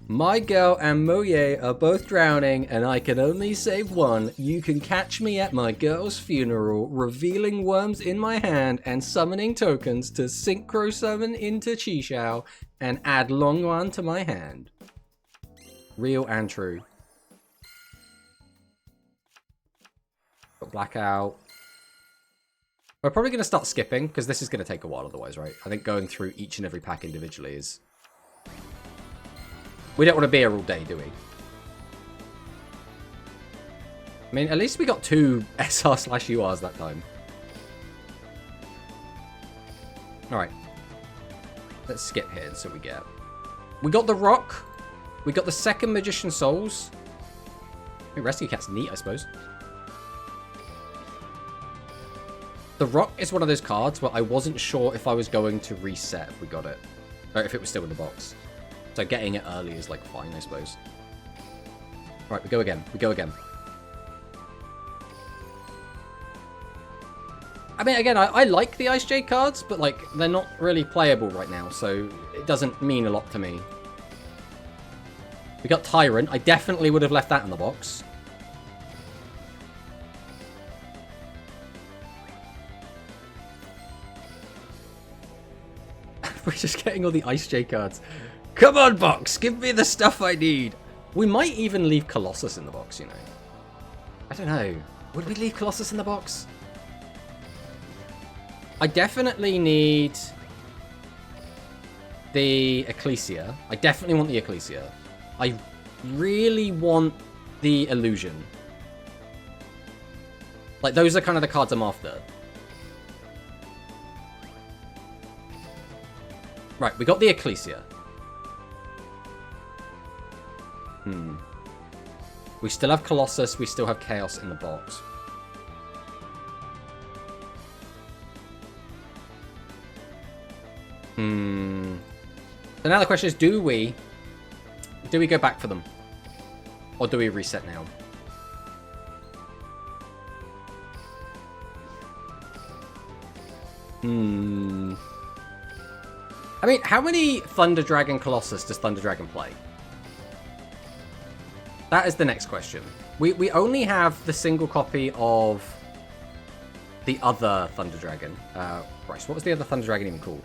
S1: My girl and Moye are both drowning, and I can only save one. You can catch me at my girl's funeral, revealing worms in my hand and summoning tokens to synchro summon into Chi-Shao and add Longwan to my hand. Real and true. Got Blackout. We're probably going to start skipping, because this is going to take a while otherwise, right? I think going through each and every pack individually is... We don't want to be here all day, do we? I mean, at least we got 2 SR/URs that time. Alright. Let's skip here and see what we get. We got the Rock. We got the second Magician Souls. I mean, Rescue Cat's neat, I suppose. The Rock is one of those cards where I wasn't sure if I was going to reset if we got it. Or if it was still in the box. So getting it early is, like, fine, I suppose. Alright, we go again. We go again. I mean, again, I like the Ice Jade cards, but, like, they're not really playable right now, so it doesn't mean a lot to me. We got Tyrant. I definitely would have left that in the box. We're just getting all the Ice Jade cards. Come on, box! Give me the stuff I need! We might even leave Colossus in the box, you know. I don't know. Would we leave Colossus in the box? I definitely need the Ecclesia. I definitely want the Ecclesia. I really want the Illusion. Like, those are kind of the cards I'm after. Right, we got the Ecclesia. We still have Colossus, we still have Chaos in the box. So now the question is, do we go back for them? Or do we reset now? I mean, how many Thunder Dragon Colossus does Thunder Dragon play? That is the next question. We only have the single copy of the other Thunder Dragon. Christ, what was the other Thunder Dragon even called?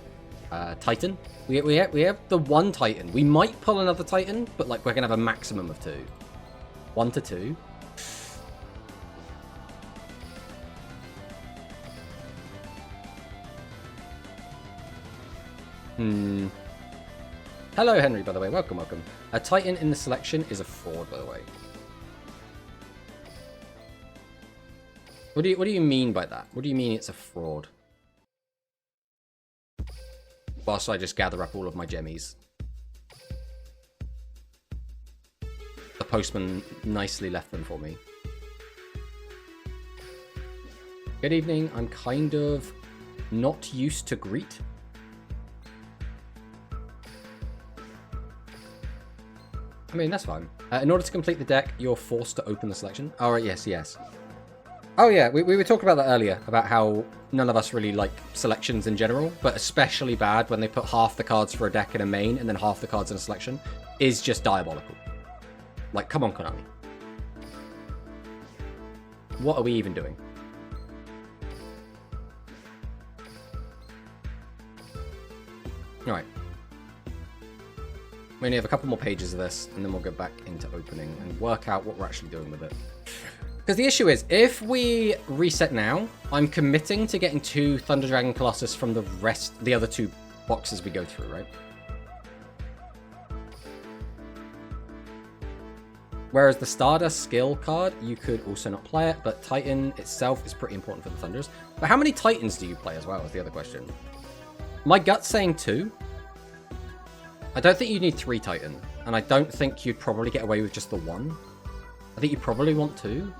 S1: Titan? We have the one Titan. We might pull another Titan, but like we're going to have a maximum of 2. 1 to 2. Hello, Henry, by the way. Welcome, welcome. A Titan in the selection is a fraud, by the way. What do you mean by that? What do you mean it's a fraud? Whilst I just gather up all of my gemmies. The postman nicely left them for me. Good evening. I'm kind of not used to greet. I mean, that's fine. In order to complete the deck, you're forced to open the selection. Oh, right, yes, yes. Oh, yeah, we were talking about that earlier, about how none of us really like selections in general, but especially bad when they put half the cards for a deck in a main and then half the cards in a selection is just diabolical. Like, come on, Konami. What are we even doing? Alright. We only have a couple more pages of this, and then we'll go back into opening and work out what we're actually doing with it. Because the issue is, if we reset now, I'm committing to getting 2 Thunder Dragon Colossus from the other 2 boxes we go through, right? Whereas the Stardust skill card, you could also not play it, but Titan itself is pretty important for the Thunders. But how many Titans do you play as well, is the other question. My gut's saying 2. I don't think you need 3 Titan. And I don't think you'd probably get away with just the 1. I think you probably want 2.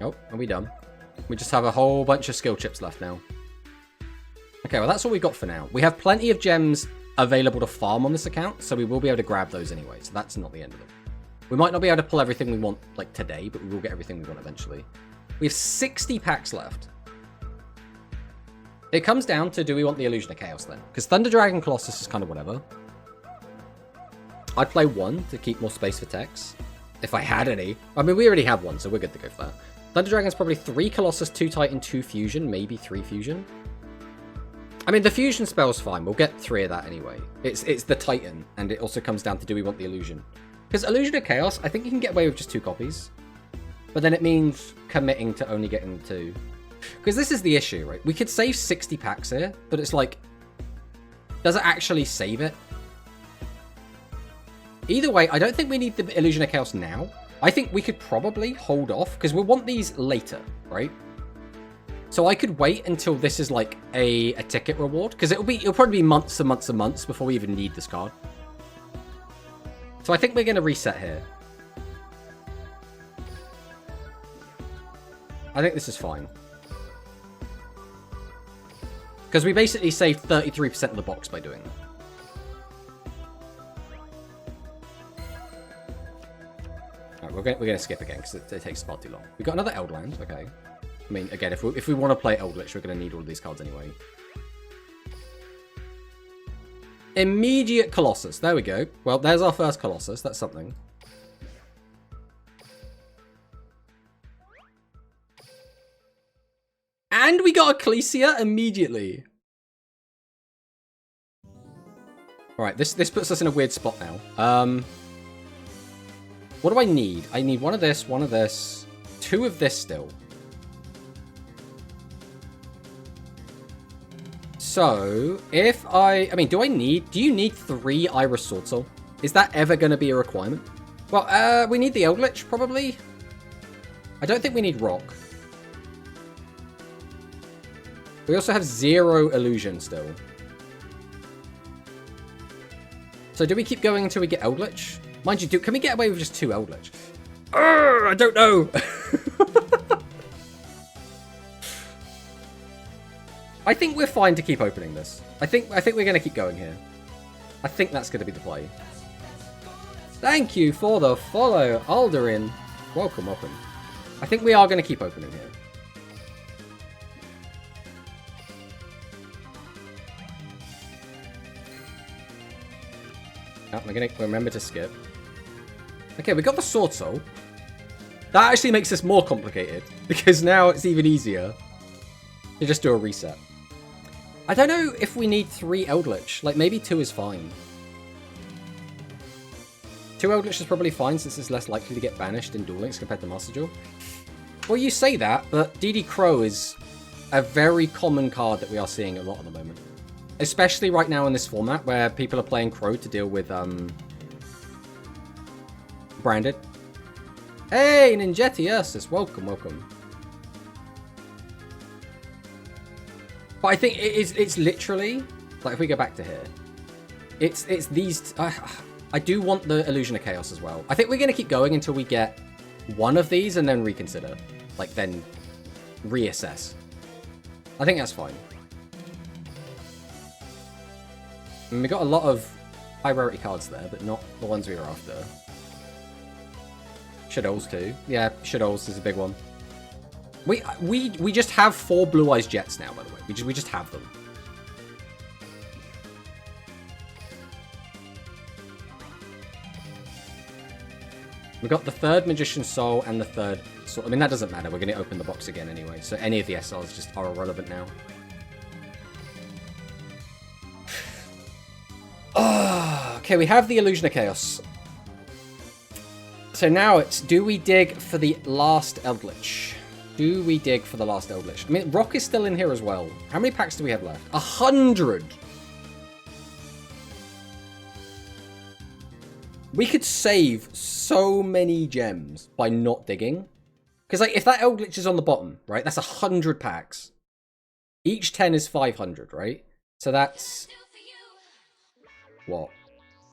S1: Oh, are we done? We just have a whole bunch of skill chips left now. Okay, well that's all we got for now. We have plenty of gems available to farm on this account, so we will be able to grab those anyway, so that's not the end of it. We might not be able to pull everything we want, like, today, but we will get everything we want eventually. We have 60 packs left. It comes down to, do we want the Illusion of Chaos then? Because Thunder Dragon Colossus is kind of whatever. I'd play 1 to keep more space for techs, if I had any. I mean, we already have 1, so we're good to go for that. Thunder Dragon's probably 3 Colossus, 2 Titan, 2 Fusion, maybe 3 Fusion. I mean, the Fusion spell's fine. We'll get 3 of that anyway. It's the Titan, and it also comes down to, do we want the Illusion? Because Illusion of Chaos, I think you can get away with just 2 copies. But then it means committing to only getting 2. Because this is the issue, right? We could save 60 packs here, but it's like, does it actually save it? Either way, I don't think we need the Illusion of Chaos now. I think we could probably hold off, because we'll want these later, right? So I could wait until this is like a ticket reward, because it'll probably be months and months and months before we even need this card. So I think we're going to reset here. I think this is fine. Because we basically saved 33% of the box by doing that. Alright, we're going to skip again because it takes far too long. We've got another Eldland, okay. I mean, again, if we want to play Eldlich, we're going to need all of these cards anyway. Immediate Colossus. There we go. Well, there's our first Colossus. That's something. And we got Ecclesia immediately. Alright, this puts us in a weird spot now. What do I need? I need 1 of this, 1 of this, 2 of this still. So, if I mean, do you need 3 Iris Swordsoul? Is that ever going to be a requirement? Well, we need the Eldlich, probably. I don't think we need Rock. We also have 0 Illusion still. So do we keep going until we get Eldlich? Mind you, can we get away with just 2 Eldlich? I don't know. I think we're fine to keep opening this. I think we're going to keep going here. I think that's going to be the play. Thank you for the follow, Alderin. Welcome, welcome. I think we are going to keep opening here. Oh, we're going to remember to skip. Okay, we got the Swordsoul. That actually makes this more complicated, because now it's even easier to just do a reset. I don't know if we need 3 Eldlich. Like, maybe 2 is fine. 2 Eldlich is probably fine, since it's less likely to get banished in Duel Links compared to Master Duel. Well, you say that, but DD Crow is a very common card that we are seeing a lot at the moment. Especially right now in this format, where people are playing Crow to deal with, Branded. Hey, Ninjetti Ursus, welcome, welcome. But I think it's literally, like, if we go back to here, it's these, I do want the Illusion of Chaos as well. I think we're going to keep going until we get 1 of these and then reconsider. Like, then reassess. I think that's fine. I mean, we got a lot of high rarity cards there, but not the ones we were after. Shadows too. Yeah, Shadows is a big one. We just have 4 Blue Eyes Jets now, by the way. We just have them. We got the 3rd Magician Soul and the 3rd Soul. I mean, that doesn't matter. We're going to open the box again anyway. So any of the SRs just are irrelevant now. Okay, we have the Illusion of Chaos. So now it's, do we dig for the last Eldlich? Do we dig for the last Eldlich? I mean, Rock is still in here as well. How many packs do we have left? 100! We could save so many gems by not digging. Because, like, if that Eldlich is on the bottom, right, that's 100 packs. Each 10 is 500, right? So that's... what?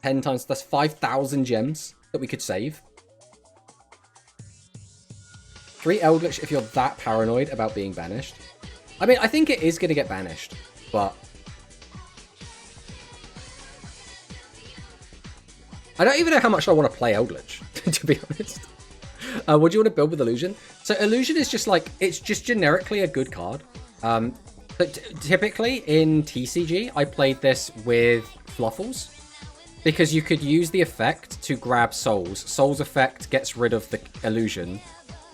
S1: 10 times... that's 5,000 gems that we could save. 3 Eldlich if you're that paranoid about being banished. I mean, I think it is going to get banished, but... I don't even know how much I want to play Eldlich, to be honest. What do you want to build with Illusion? So Illusion is just like, it's just generically a good card. But typically in TCG, I played this with Fluffles. Because you could use the effect to grab Souls. Souls effect gets rid of the Illusion.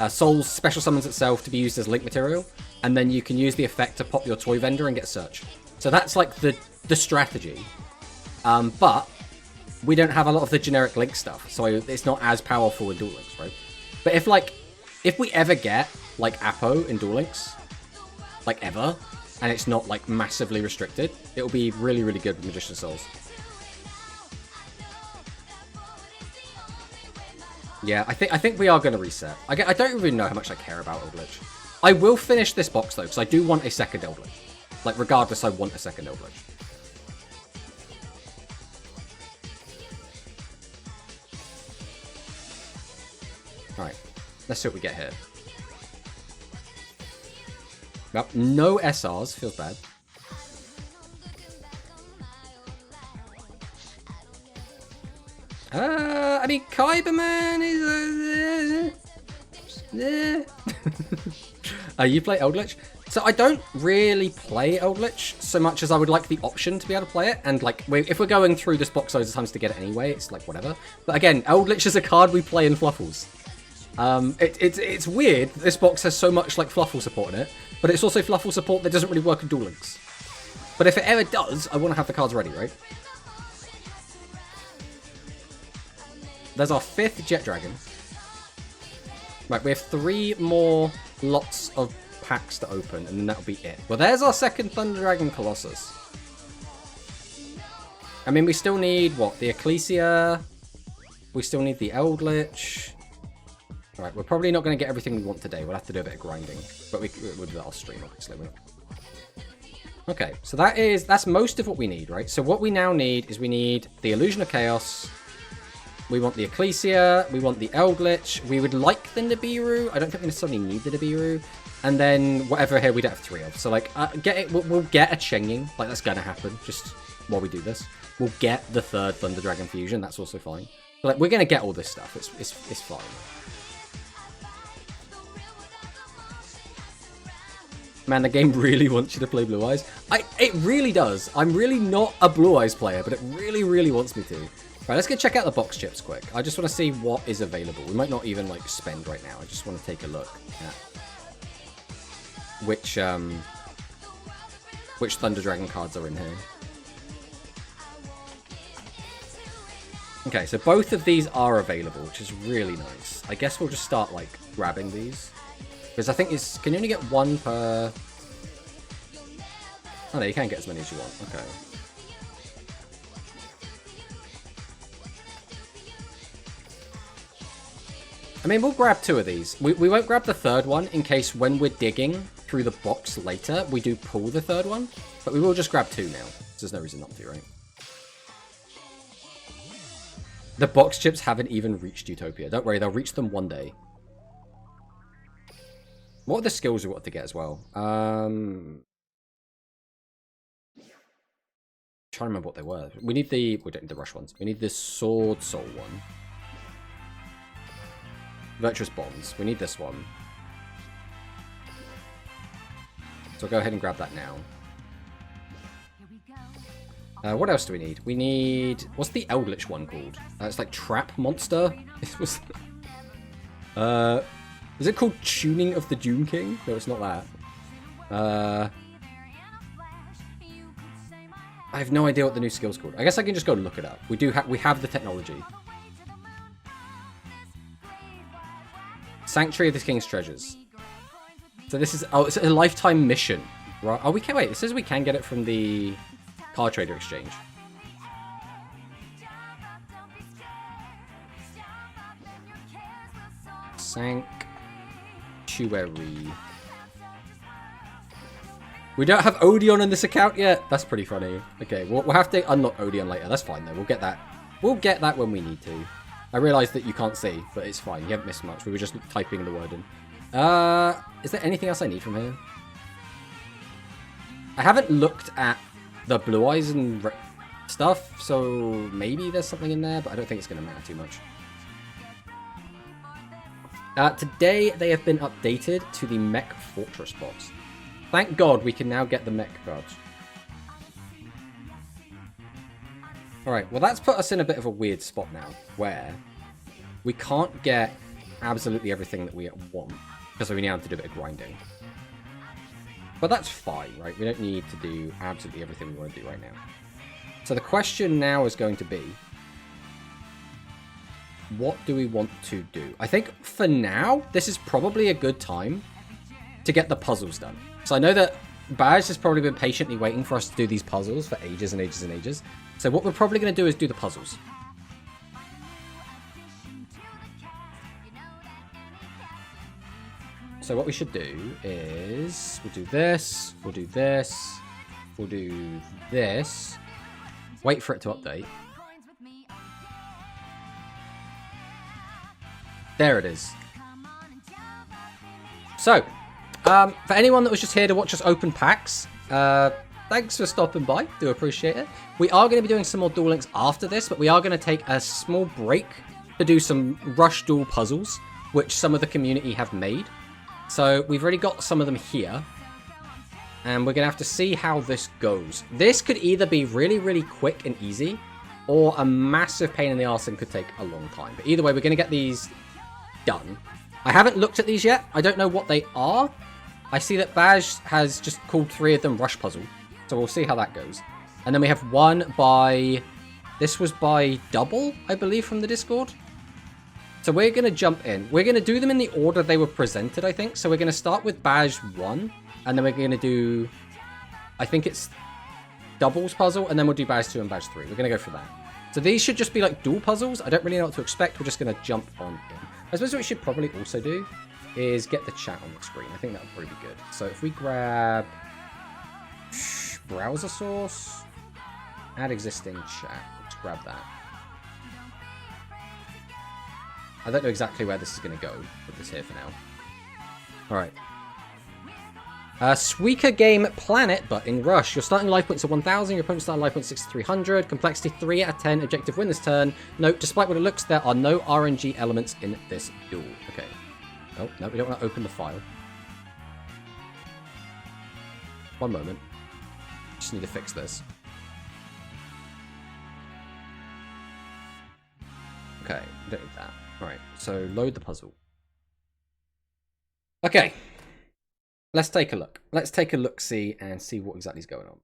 S1: Souls special summons itself to be used as link material. And then you can use the effect to pop your toy vendor and get Search. So that's like the strategy. But we don't have a lot of the generic link stuff. So it's not as powerful in Duel Links, right? But if we ever get like Apo in Duel Links, like ever, and it's not like massively restricted, it'll be really, really good with Magician Souls. Yeah, I think we are going to reset. I don't even know how much I care about Eldlich. I will finish this box though, because I do want a second Eldlich. Like regardless, I want a second Eldlich. Alright, let's see what we get here. Yep, no SRs, feels bad. I mean, Kyberman is... you play Eldlich? So I don't really play Eldlich so much as I would like the option to be able to play it. And like, if we're going through this box loads of times to get it anyway, it's like whatever. But again, Eldlich is a card we play in Fluffles. It's weird that this box has so much like Fluffle support in it, but it's also Fluffle support that doesn't really work in Duel Links. But if it ever does, I want to have the cards ready, right? There's our 5th Jet Dragon. Right, we have 3 more lots of packs to open, and then that'll be it. Well, there's our 2nd Thunder Dragon Colossus. I mean, we still need, what, the Ecclesia? We still need the Eldlich. Alright, we're probably not going to get everything we want today. We'll have to do a bit of grinding. But we'll do that off stream, obviously. Okay, so that's most of what we need, right? So what we now need is we need the Illusion of Chaos. We want the Ecclesia. We want the Eldlich. We would like the Nibiru. I don't think we necessarily need the Nibiru. And then whatever here we don't have 3 of. So like, we'll get a Chenging. Like that's going to happen just while we do this. We'll get the 3rd Thunder Dragon Fusion. That's also fine. But like, we're going to get all this stuff. It's fine. Man, the game really wants you to play Blue Eyes. It really does. I'm really not a Blue Eyes player, but it really, really wants me to. Right, let's go check out the box chips quick. I just want to see what is available. We might not even like spend right now. I just want to take a look at which Thunder Dragon cards are in here. Okay, so both of these are available, which is really nice. I guess we'll just start like grabbing these. Because I think can you only get 1 per... Oh no, you can get as many as you want. Okay. I mean, we'll grab 2 of these. We won't grab the 3rd one in case when we're digging through the box later, we do pull the 3rd one. But we will just grab 2 now. So there's no reason not to, right? The box chips haven't even reached Utopia. Don't worry, they'll reach them one day. What are the skills we want to get as well? I'm trying to remember what they were. We don't need the rush ones. We need the Swordsoul one. Virtuous Bonds. We need this one. So I'll go ahead and grab that now. What else do we need? We need... What's the Eldlich one called? It's like Trap Monster? Is it called Tuning of the Doom King? No, it's not that. I have no idea what the new skill's called. I guess I can just go look it up. We have the technology. Sanctuary of the King's Treasures. So this is... Oh, it's a lifetime mission. Right? Oh, we can... Wait, it says we can get it from the Card Trader Exchange. Sank. Obituary. We don't have Odeon in this account yet. That's pretty funny. Okay, we'll have to unlock Odeon later. That's fine though. We'll get that. We'll get that when we need to. I realise that you can't see, but it's fine. You haven't missed much. We were just typing the word in. Is there anything else I need from here? I haven't looked at the Blue Eyes and stuff, so maybe there's something in there, but I don't think it's going to matter too much. Today, they have been updated to the Mech Fortress box. Thank God we can now get the mech cards. Alright, well that's put us in a bit of a weird spot now, where we can't get absolutely everything that we want, because we now have to do a bit of grinding. But that's fine, right? We don't need to do absolutely everything we want to do right now. So the question now is going to be, what do we want to do? I think for now, this is probably a good time to get the puzzles done. So I know that Baj has probably been patiently waiting for us to do these puzzles for ages and ages and ages. So what we're probably going to do is do the puzzles. So what we should do is we'll do this, we'll do this, we'll do this. Wait for it to update. There it is. So, for anyone that was just here to watch us open packs, thanks for stopping by. Do appreciate it. We are going to be doing some more Duel Links after this, but we are going to take a small break to do some Rush Duel puzzles, which some of the community have made. So we've already got some of them here, and we're going to have to see how this goes. This could either be really, really quick and easy, or a massive pain in the arse and could take a long time. But either way, we're going to get these done. I haven't looked at these yet. I don't know what they are. I see that Baj has just called 3 of them Rush Puzzle, so we'll see how that goes. And then we have one by... This was by Double, I believe, from the Discord. So we're going to jump in. We're going to do them in the order they were presented, I think. So we're going to start with Baj 1, and then we're going to do... I think it's Double's puzzle, and then we'll do Baj 2 and Baj 3. We're going to go for that. So these should just be like dual puzzles. I don't really know what to expect. We're just going to jump on in. I suppose what we should probably also do is get the chat on the screen. I think that would probably be good. So if we grab browser source, add existing chat. Let's grab that. I don't know exactly where this is going to go. Put this here for now. Alright. Suika Game Planet, but in Rush. Your starting life points are 1,000, your opponent's starting life points 6,300. Complexity 3 out of 10, objective win this turn. Note, despite what it looks, there are no RNG elements in this duel. Okay. Oh, no, we don't want to open the file. One moment. Just need to fix this. Okay, don't need that. Alright, so load the puzzle. Okay. Let's take a look. Let's take a look-see and see what exactly is going on.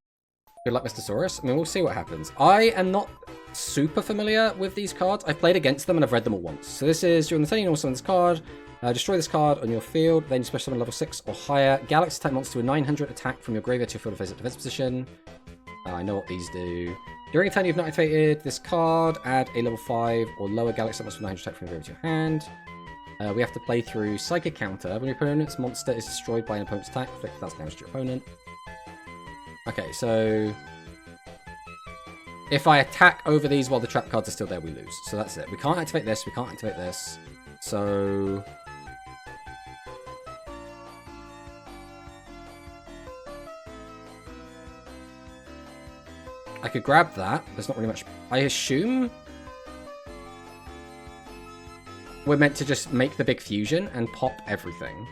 S1: Good luck, Mr. Saurus. I mean, we'll see what happens. I am not super familiar with these cards. I've played against them and I've read them all once. So this is, during the turn, you summon this card. Destroy this card on your field. Then you special summon level 6 or higher. Galaxy type monster to a 900 attack from your graveyard to your field of defense position. I know what these do. During a turn you've not activated this card, add a level 5 or lower Galaxy type monster to 900 attack from your graveyard to your hand. We have to play through Psychic Counter. When your opponent's monster is destroyed by an opponent's attack, inflict 1,000 damage to your opponent. Okay, so... If I attack over these while the trap cards are still there, we lose. So that's it. We can't activate this, we can't activate this. So... I could grab that. There's not really much... I assume... we're meant to just make the big fusion and pop everything.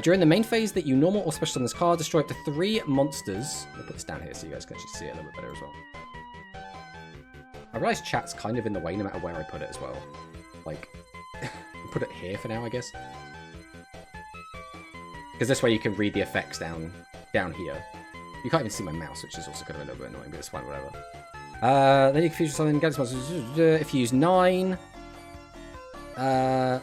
S1: During the main phase that you normal or special summon this card, destroy up to 3 monsters. I'll put this down here so you guys can actually see it a little bit better as well. I realise chat's kind of in the way no matter where I put it as well. Like, put it here for now, I guess. Because this way you can read the effects down here. You can't even see my mouse, which is also kind of a little bit annoying, but it's fine, whatever. Then you can fusion something against monsters. If you use 9... because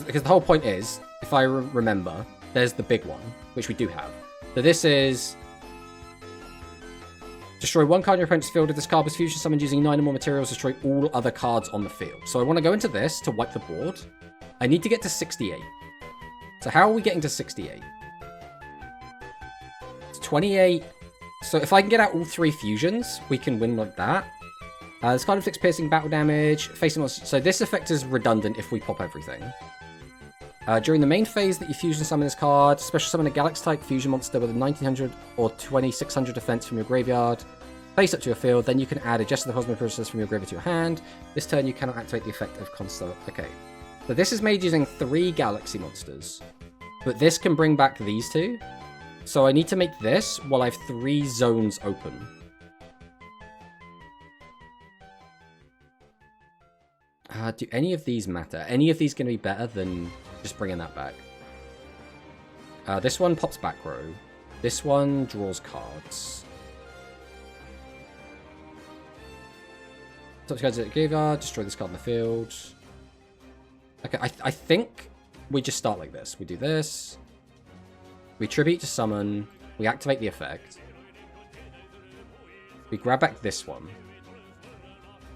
S1: the whole point is, if I remember, there's the big one, which we do have. So this is... Destroy 1 card in your opponent's field. If this card was fusion summoned using 9 or more materials, destroy all other cards on the field. So I want to go into this to wipe the board. I need to get to 68. So how are we getting to 68? It's 28. So if I can get out all 3 fusions, we can win like that. This card inflicts piercing battle damage. Facing monsters. So this effect is redundant if we pop everything. During the main phase that you fusion summon this card, special summon a Galax-type fusion monster with a 1900 or 2600 defense from your graveyard. Face up to your field, then you can add a Jester the Cosmic Princess from your graveyard to your hand. This turn you cannot activate the effect of Constant. Okay. So this is made using 3 Galaxy monsters. But this can bring back these 2. So I need to make this while I have 3 zones open. Do any of these matter? Any of these going to be better than just bringing that back? This one pops back row. This one draws cards. Top cards at the graveyard. Destroy this card in the field. Okay, I think we just start like this. We do this. We tribute to summon. We activate the effect. We grab back this one.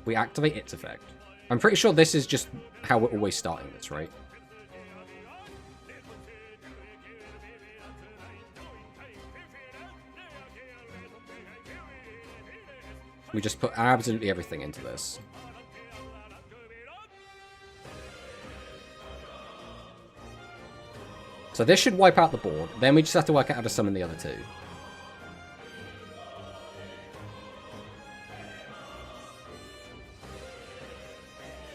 S1: We activate its effect. I'm pretty sure this is just how we're always starting this, right? We just put absolutely everything into this. So this should wipe out the board. Then we just have to work out how to summon the other 2.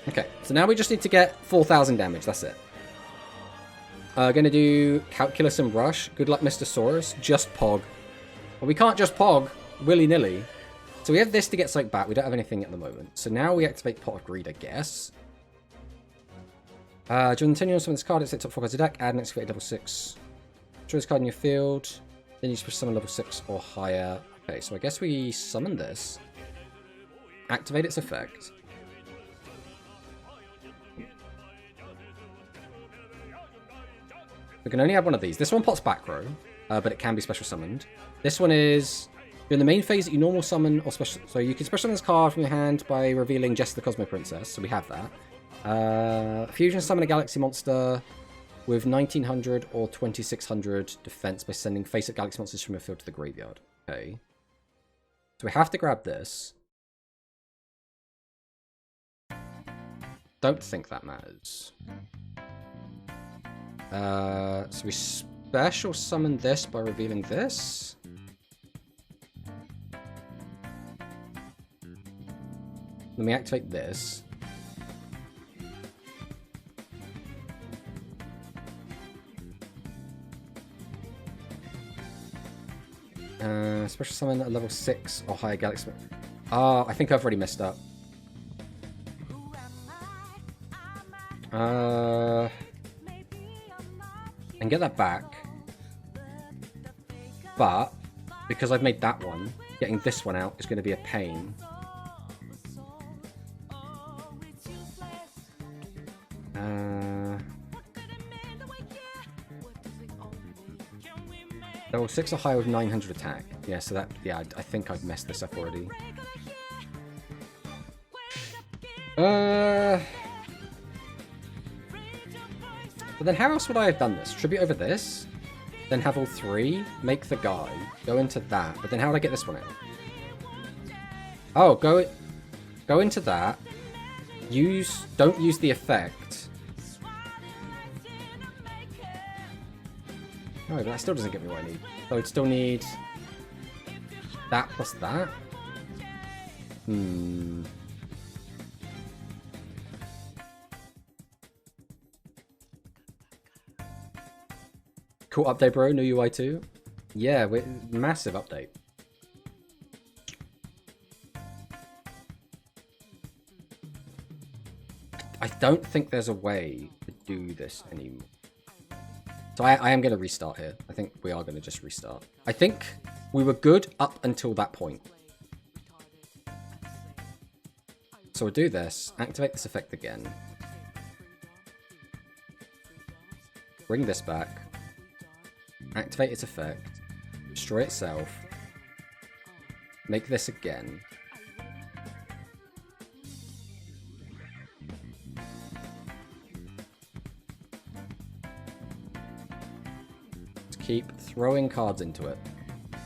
S1: Okay, so now we just need to get 4,000 damage. That's it. Gonna do Calculus and Rush. Good luck, Mr. Saurus. Just Pog. Well, we can't just Pog willy-nilly. So we have this to get something back. We don't have anything at the moment. So now we activate Pot of Greed, I guess. During the turn you summon this card, it's top 4 cards of the deck. Add an excavated level 6. Draw this card in your field. Then you just summon level 6 or higher. Okay, so I guess we summon this. Activate its effect. We can only have one of these. This one pots back row, but it can be special summoned. This one is during the main phase that you normal summon or special. So you can special summon this card from your hand by revealing Jester the Cosmic Princess. So we have that. Fusion summon a Galaxy monster with 1900 or 2600 defense by sending face-up Galaxy monsters from your field to the graveyard. Okay. So we have to grab this. Don't think that matters. So we special summon this by revealing this. Then we activate this. Special summon a level 6 or higher Galaxy. I think I've already messed up. And get that back. But because I've made that one, getting this one out is going to be a pain. Level 6 or higher with 900 attack. Yeah, so that, yeah, I think I've messed this up already. But then how else would I have done this? Tribute over this, then have all 3, make the guy, go into that, but then how would I get this one out? Oh, go into that, don't use the effect. No, but that still doesn't get me what I need. So I'd still need that plus that. Cool update, bro. New UI 2. Yeah, massive update. I don't think there's a way to do this anymore. So I am going to restart here. I think we are going to just restart. I think we were good up until that point. So we'll do this. Activate this effect again. Bring this back. Activate its effect. Destroy itself. Make this again. keep throwing cards into it.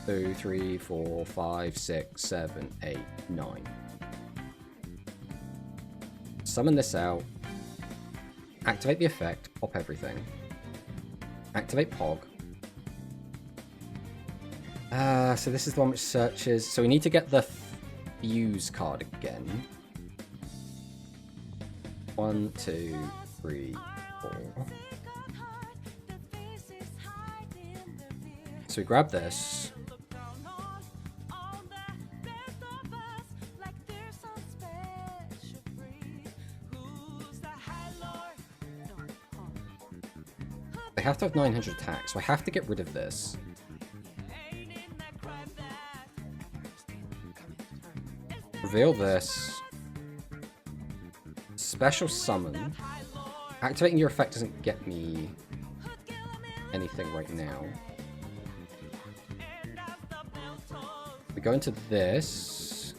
S1: 2, 3, 4, 5, 6, 7, 8, 9. Summon this out. Activate the effect. Pop everything. Activate Pog. So this is the one which searches. So we need to get the fuse card again. 1, 2, 3, 4. So we grab this. They have to have 900 attack, so I have to get rid of this. Reveal this. Special summon. Activating your effect doesn't get me anything right now. We go into this.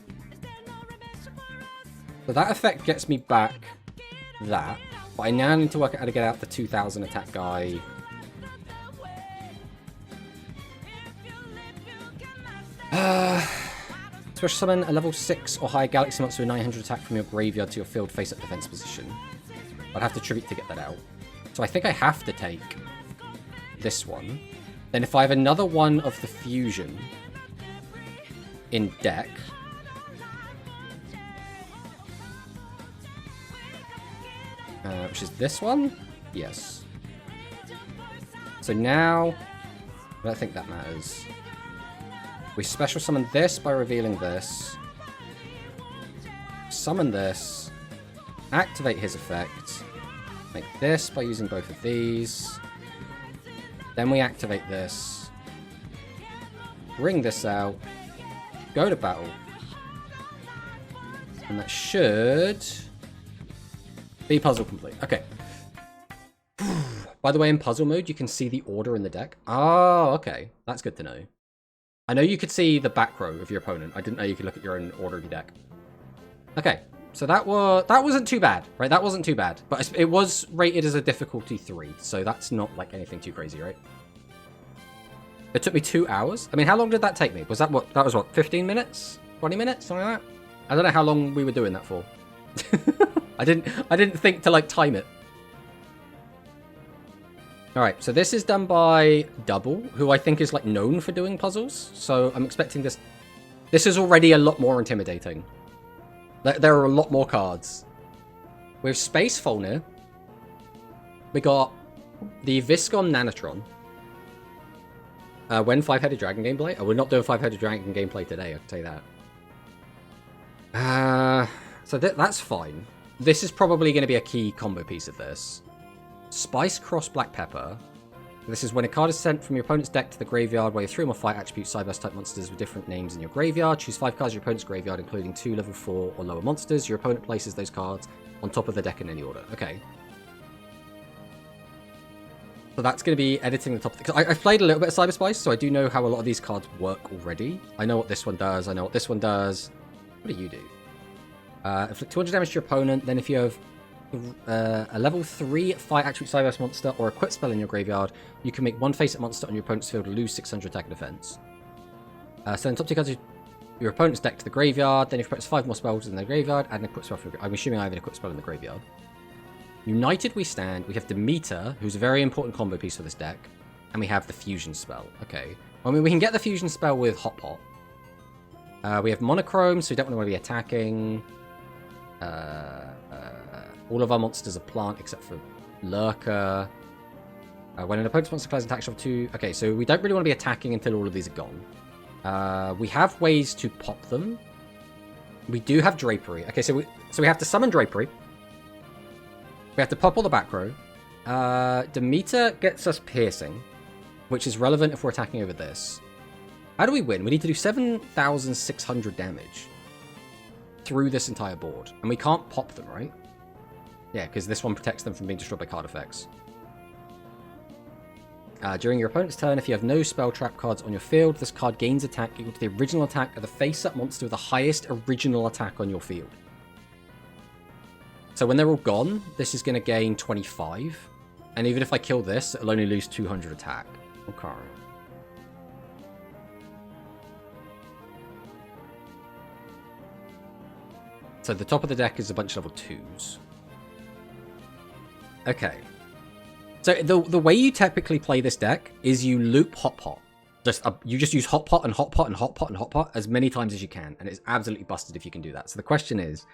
S1: So that effect gets me back that. But I now need to work out how to get out the 2000 attack guy. Special summon a level 6 or higher galaxy monster with 900 attack from your graveyard to your field face-up defense position. I'd have to tribute to get that out. So I think I have to take this one. Then if I have another one of the fusion in deck, which is this one? Yes. So now, I don't think that matters. We special summon this by revealing this. Summon this. Activate his effect. Make this by using both of these. Then we activate this. Bring this out. Go to battle. And that should be puzzle complete. Okay. By the way, in puzzle mode, you can see the order in the deck. Oh, okay. That's good to know. I know you could see the back row of your opponent. I didn't know you could look at your own order of your deck. Okay, so that wasn't too bad, right? That wasn't too bad, but it was rated as a difficulty 3, so that's not like anything too crazy, right? It took me 2 hours. I mean, how long did that take me? Was that what? That was what? 15 minutes? 20 minutes? Something like that. I don't know how long we were doing that for. I didn't think to like time it. Alright, so this is done by Double, who I think is like known for doing puzzles. So I'm expecting this. This is already a lot more intimidating. There are a lot more cards. We have Space Folnir. We got the Viscon Nanotron. When 5-Headed Dragon gameplay? Oh, we're not doing 5-Headed Dragon gameplay today, I can tell you that. So that's fine. This is probably going to be a key combo piece of this. Spice Cross Black Pepper. This is when a card is sent from your opponent's deck to the graveyard where you have 3 or more 5 attribute Cyberse type monsters with different names in your graveyard. Choose 5 cards in your opponent's graveyard, including 2 level 4 or lower monsters. Your opponent places those cards on top of the deck in any order. Okay. So that's going to be editing the top. I've played a little bit of Cyber Spice, so I do know how a lot of these cards work already. I know what this one does. I know what this one does. What do you do? Inflict 200 damage to your opponent. Then if you have a level 3 fight attribute Cyberse monster or a quit spell in your graveyard, you can make one face-up monster on your opponent's field lose 600 attack and defense. Send top 2 cards of your opponent's deck to the graveyard, then if you put 5 more spells in the graveyard, and a quit spell from your I'm assuming I have a quit spell in the graveyard. United we stand. We have Demeter, who's a very important combo piece for this deck, and we have the fusion spell. Okay. I mean, we can get the fusion spell with Hot Pot. We have Monochrome, so we don't want to be attacking. All of our monsters are plant except for Lurker. When an opponent's monster declares an attack of 2... Okay, so we don't really want to be attacking until all of these are gone. We have ways to pop them. We do have Drapery. Okay, so we have to summon Drapery. We have to pop all the back row. Demeter gets us Piercing, which is relevant if we're attacking over this. How do we win? We need to do 7,600 damage through this entire board. And we can't pop them, right? Yeah, because this one protects them from being destroyed by card effects. During your opponent's turn, if you have no spell trap cards on your field, this card gains attack equal to the original attack of the face-up monster with the highest original attack on your field. So when they're all gone, this is going to gain 25. And even if I kill this, it'll only lose 200 attack. Okay. So the top of the deck is a bunch of level 2s. Okay. So the way you typically play this deck is you loop Hot Pot. You just use Hot Pot and Hot Pot and Hot Pot and Hot Pot as many times as you can, and it's absolutely busted if you can do that. So the question is,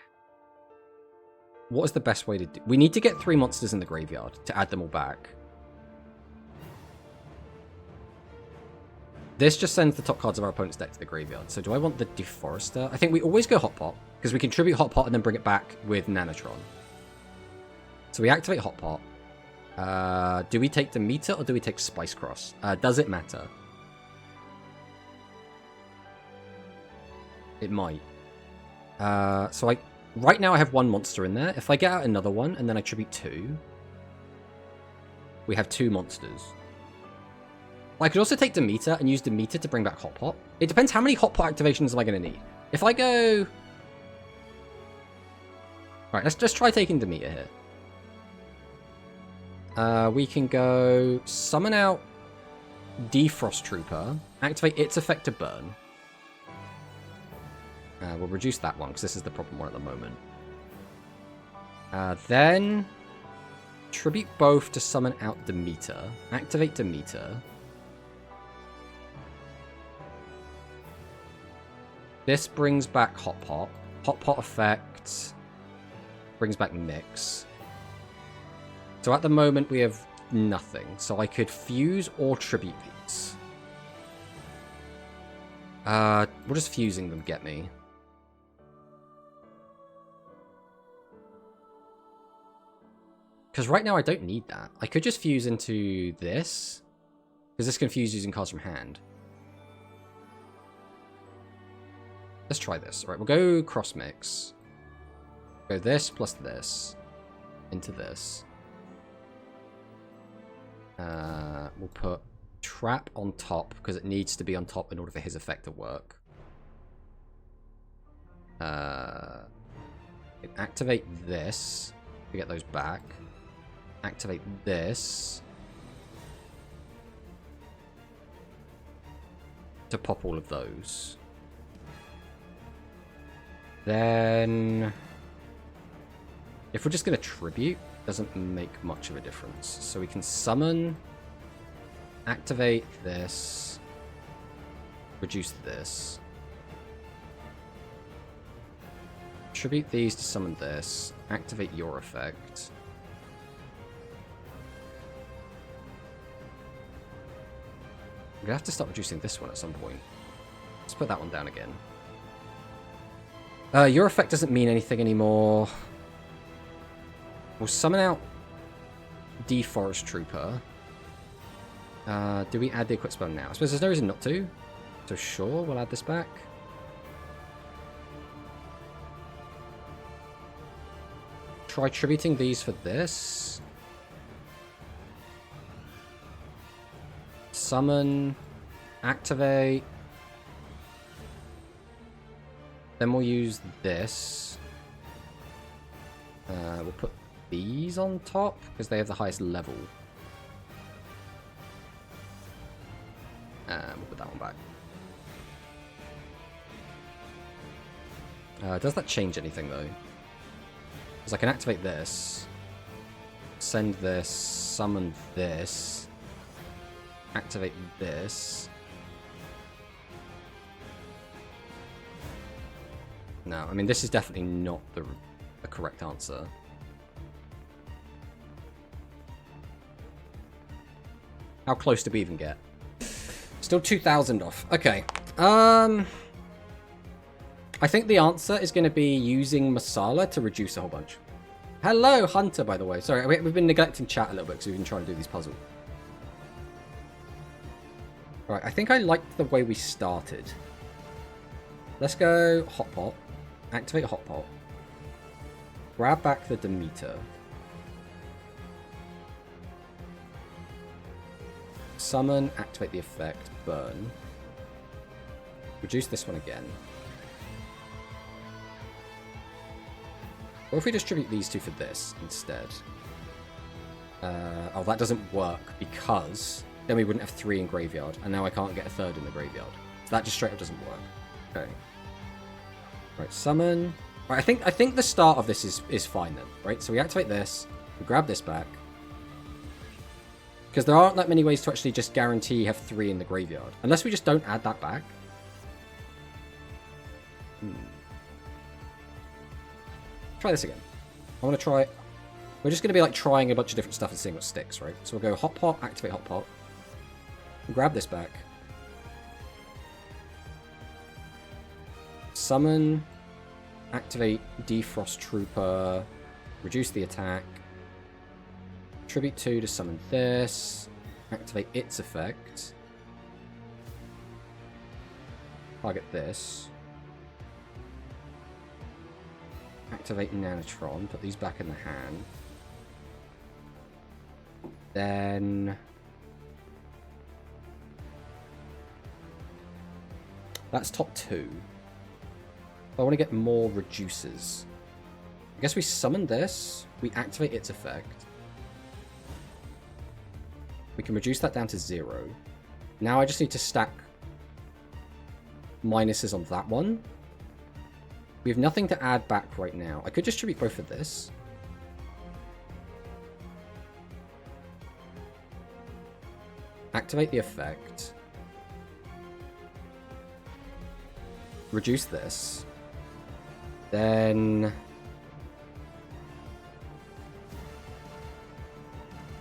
S1: what is the best way to do? We need to get 3 monsters in the graveyard to add them all back. This just sends the top cards of our opponent's deck to the graveyard. So do I want the Deforester? I think we always go Hot Pot, because we contribute Hot Pot and then bring it back with Nanotron. So we activate Hot Pot. Do we take Demeter or do we take Spice Cross? Does it matter? It might. So right now I have 1 monster in there. If I get out another one and then I tribute 2, we have 2 monsters. I could also take Demeter and use Demeter to bring back Hot Pot. It depends how many Hot Pot activations am I going to need. If I go... Alright, let's just try taking Demeter here. We can go summon out Defrost Trooper, activate its effect to burn. We'll reduce that one, because this is the problem one at the moment. Then tribute both to summon out Demeter. Activate Demeter. This brings back Hot Pot. Hot Pot effect brings back Mix. So at the moment we have nothing. So I could fuse or tribute these. What does fusing them get me? Because right now I don't need that. I could just fuse into this. Because this can fuse using cards from hand. Let's try this. Alright, we'll go cross mix. Go this plus this. Into this. We'll put trap on top because it needs to be on top in order for his effect to work. Activate this to get those back. Activate this to pop all of those. Then, if we're just going to tribute, doesn't make much of a difference. So we can summon, activate this, reduce this. Tribute these to summon this, activate your effect. I'm going to have to start reducing this one at some point. Let's put that one down again. Your effect doesn't mean anything anymore. We'll summon out Deforest Trooper. Do we add the equip spell now? I suppose there's no reason not to. So sure, we'll add this back. Try tributing these for this. Summon. Activate. Then we'll use this. We'll put these on top because they have the highest level. We'll put that one back. Does that change anything though? Because I can activate this, send this, summon this, activate this. No, I mean, this is definitely not the correct answer. How close did we even get? Still 2,000 off. Okay. I think the answer is going to be using Masala to reduce a whole bunch. Hello, Hunter, by the way. Sorry, we've been neglecting chat a little bit because we've been trying to do these puzzles. Right, I think I liked the way we started. Let's go Hot Pot. Activate Hot Pot. Grab back the Demeter. Summon, activate the effect, burn. Reduce this one again. Or if we distribute these two for this instead. Oh, that doesn't work because then we wouldn't have 3 in graveyard, and now I can't get a 3rd in the graveyard. So that just straight up doesn't work. Okay. Right, summon. Right, I think the start of this is fine then, right? So we activate this, we grab this back. Because there aren't that many ways to actually just guarantee you have 3 in the graveyard. Unless we just don't add that back. Try this again. I want to try... We're just going to be like trying a bunch of different stuff and seeing what sticks, right? So we'll go Hot Pot, activate Hot Pot. Grab this back. Summon. Activate Defrost Trooper. Reduce the attack. Tribute 2 to summon this. Activate its effect. Target this. Activate Nanotron. Put these back in the hand. Then... That's top 2. I want to get more reducers. I guess we summon this. We activate its effect. We can reduce that down to 0. Now I just need to stack minuses on that one. We have nothing to add back right now. I could distribute both of this. Activate the effect. Reduce this. Then...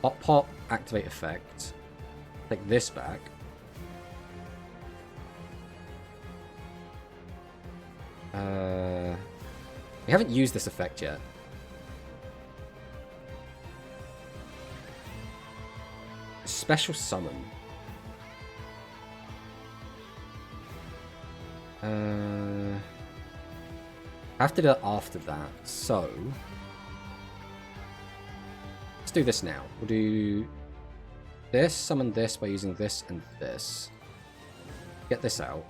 S1: Hot Pot, activate effect. Take this back. We haven't used this effect yet. Special summon. I have to do that after that, so... Let's do this now. We'll do this, summon this by using this and this. Get this out.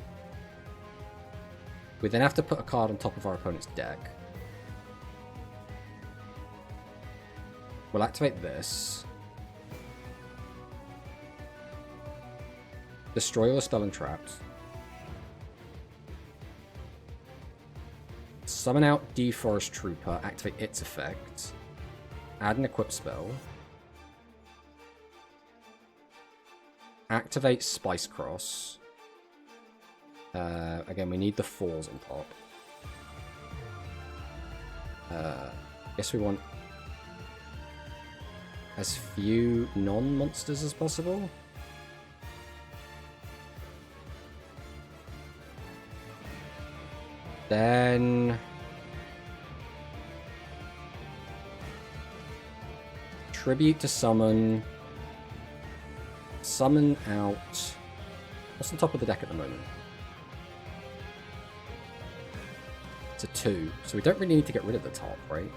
S1: We then have to put a card on top of our opponent's deck. We'll activate this. Destroy all the spell and traps. Summon out Deforest Trooper, activate its effect. Add an equip spell. Activate Spice Cross. Again, we need the 4s on top. Guess we want as few non-monsters as possible. Then... Tribute to summon. Summon out... What's on top of the deck at the moment? It's a 2, so we don't really need to get rid of the top, right?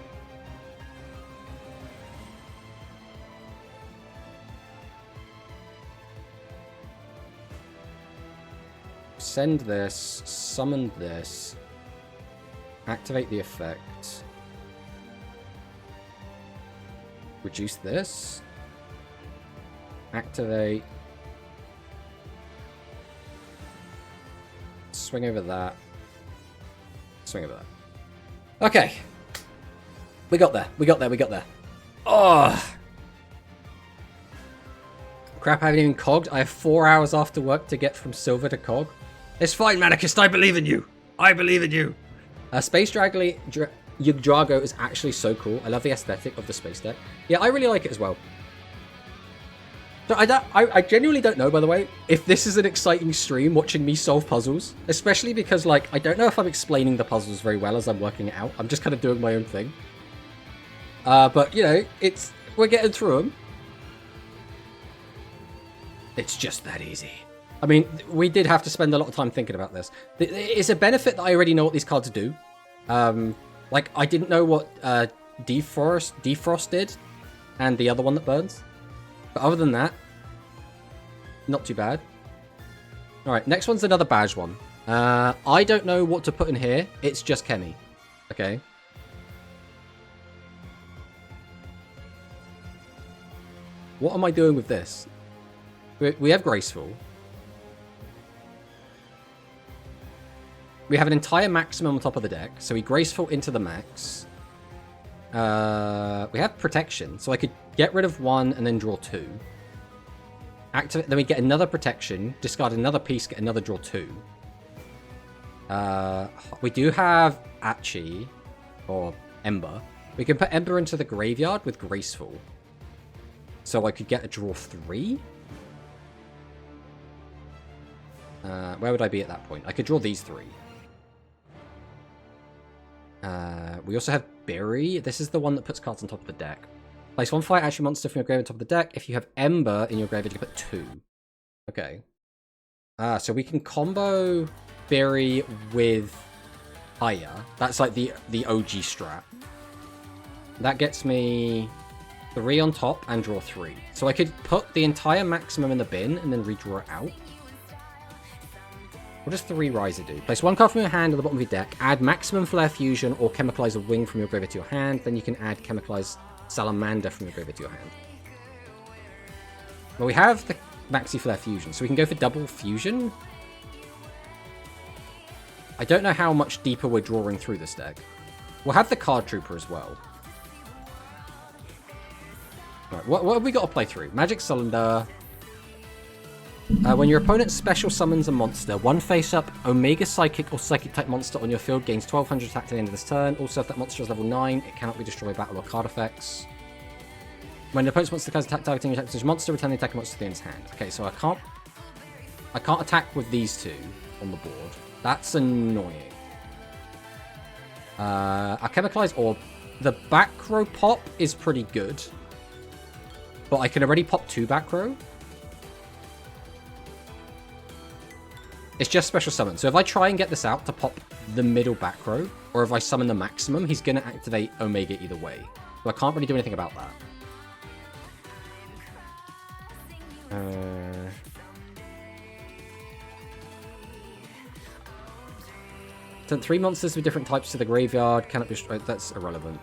S1: Send this, summon this, activate the effect, reduce this, activate, swing over that, swing over that. Okay. We got there. We got there. We got there. Oh! Crap, I haven't even cogged. I have 4 hours after work to get from silver to cog. It's fine, Manicist. I believe in you. I believe in you. Space Yggdrago is actually so cool. I love the aesthetic of the space deck. Yeah, I really like it as well. So I genuinely don't know, by the way, if this is an exciting stream watching me solve puzzles. Especially because, like, I don't know if I'm explaining the puzzles very well as I'm working it out. I'm just kind of doing my own thing. But, you know, we're getting through them. It's just that easy. I mean, we did have to spend a lot of time thinking about this. It's a benefit that I already know what these cards do. Like, I didn't know what Defrost did, and the other one that burns. But other than that, not too bad. Alright, next one's another badge one. I don't know what to put in here. It's just Kenny. Okay. What am I doing with this? We have Graceful. We have an entire maximum on top of the deck, so we Graceful into the max. We have Protection, so I could get rid of one and then draw two. Activate, then we get another Protection, discard another piece, get another draw two. We do have Achi, or Ember. We can put Ember into the graveyard with Graceful. So I could get a draw three? Where would I be at that point? I could draw these three. We also have Berry. This is the one that puts cards on top of the deck. Place one fire action monster from your graveyard on top of the deck. If you have Ember in your graveyard, you can put two. Okay. So we can combo Berry with Aya. That's like the OG strat. That gets me 3 on top and draw 3. So I could put the entire maximum in the bin and then redraw it out. What does 3 Riser do? Place one card from your hand at the bottom of your deck, add Maximum Flare Fusion or Chemicalize a Wing from your graveyard to your hand, then you can add Chemicalize Salamander from your graveyard to your hand. Well, we have the Maxi Flare Fusion, so we can go for double Fusion. I don't know how much deeper we're drawing through this deck. We'll have the Card Trooper as well. Right, what have we got to play through? Magic Cylinder. When your opponent special summons a monster, one face-up Omega Psychic or Psychic-type monster on your field gains 1200 attack to the end of this turn. Also, if that monster is level 9, it cannot be destroyed by battle or card effects. When the opponent's monster cards attack targeting your attack monster, return the attack monster to the end of his hand. Okay, so I can't attack with these two on the board. That's annoying. I Chemicalize Orb. The back row pop is pretty good. But I can already pop 2 back row. It's just special summon. So if I try and get this out to pop the middle back row, or if I summon the maximum, he's going to activate Omega either way. So I can't really do anything about that. Sent 3 monsters with different types to the graveyard. Cannot be destroyed. That's irrelevant.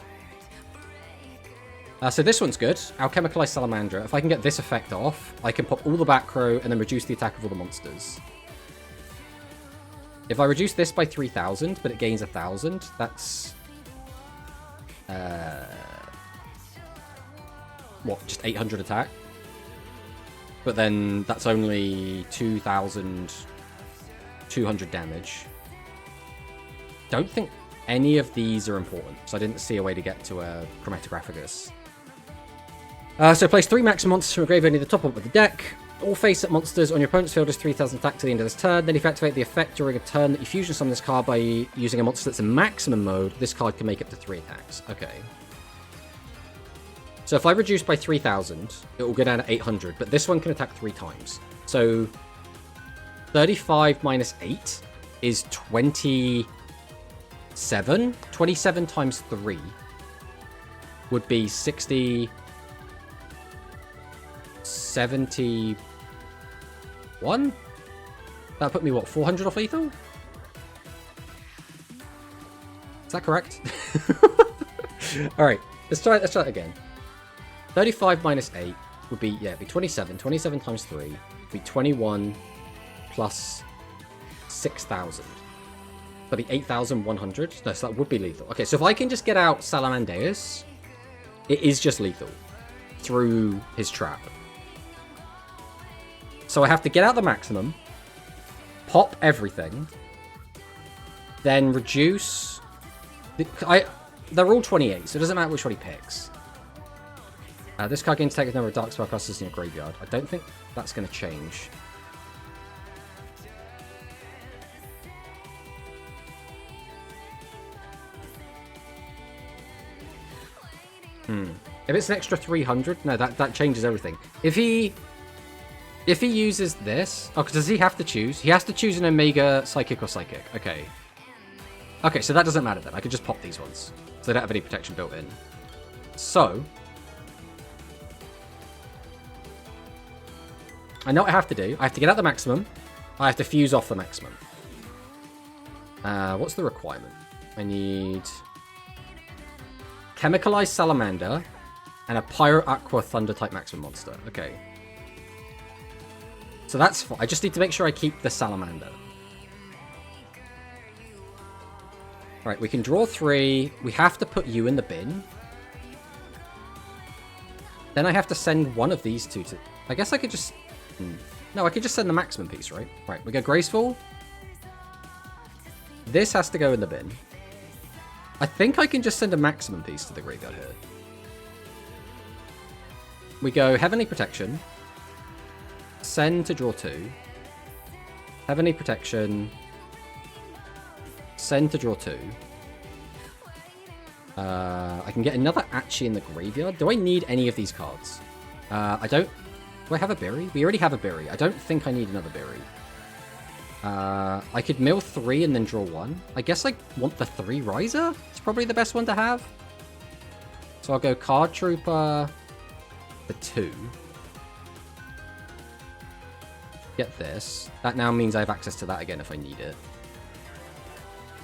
S1: So this one's good. Alchemicalize Salamandra. If I can get this effect off, I can pop all the back row and then reduce the attack of all the monsters. If I reduce this by 3,000, but it gains 1,000, that's... what, just 800 attack? But then that's only 2,200 damage. Don't think any of these are important, so I didn't see a way to get to a Chromatographagus. So place 3 maximum monsters from a graveyard near the top of the deck. All face-up monsters on your opponent's field is 3,000 attack to the end of this turn. Then if you activate the effect during a turn that you fusion summon this card by using a monster that's in maximum mode, this card can make up to 3 attacks. Okay. So if I reduce by 3,000, it will go down to 800, but this one can attack 3 times. So 35 minus 8 is 27. 27 times 3 would be 60... 71? That put me, what, 400 off lethal? Is that correct? Alright, let's try it again. 35 minus 8 would be, yeah, it'd be 27. 27 times 3 would be 21 plus 6,000. That'd be 8,100. No, so that would be lethal. Okay, so if I can just get out Salamandeus, it is just lethal through his trap. So I have to get out the maximum, pop everything, then reduce... They're all 28, so it doesn't matter which one he picks. This card gains take a number of dark spellcasters in your graveyard. I don't think that's going to change. If it's an extra 300, no, that changes everything. If he uses this... Oh, does he have to choose? He has to choose an Omega Psychic or Psychic. Okay. Okay, so that doesn't matter then. I could just pop these ones. So they don't have any protection built in. So... I know what I have to do. I have to get out the maximum. I have to fuse off the maximum. What's the requirement? I need... Chemicalized Salamander and a Pyro Aqua Thunder type maximum monster. Okay. So that's fine. I just need to make sure I keep the salamander. Right, we can draw 3. We have to put you in the bin. Then I have to send one of these two to... I guess I could just... No, I could just send the maximum piece, right? Right, we go Graceful. This has to go in the bin. I think I can just send a maximum piece to the graveyard here. We go Heavenly Protection. Send to draw 2. Heavenly Protection. Send to draw 2. I can get another Achi in the graveyard. Do I need any of these cards? I don't... Do I have a berry? We already have a berry. I don't think I need another berry. I could mill 3 and then draw 1. I guess I want the 3 Riser. It's probably the best one to have. So I'll go Card Trooper for 2. Get this. That now means I have access to that again if I need it.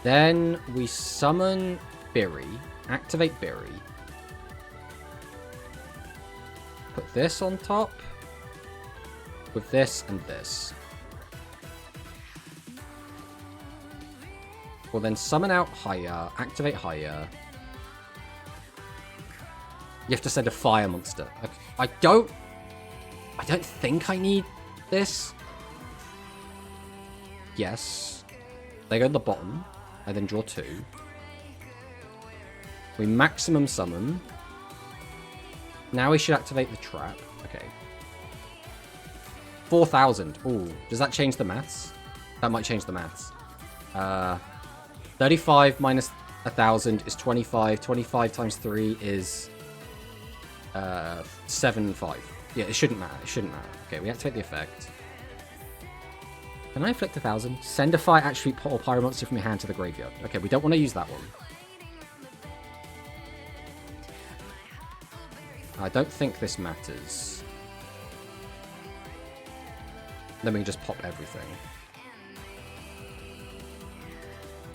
S1: Then we summon Berry. Activate Berry. Put this on top. With this and this. We'll then summon out Higher. Activate Higher. You have to send a fire monster. Okay. I don't think I need this. Yes. They go to the bottom. I then draw 2. We maximum summon. Now we should activate the trap. Okay. 4,000. Ooh, does that change the maths? That might change the maths. 35 minus 1,000 is 25. 25 times 3 is 7,500. Yeah, it shouldn't matter. It shouldn't matter. Okay, we activate the effect. Can I inflict 1,000? Send a fire attribute or pyro monster from your hand to the graveyard. Okay, we don't want to use that one. I don't think this matters. Then we can just pop everything.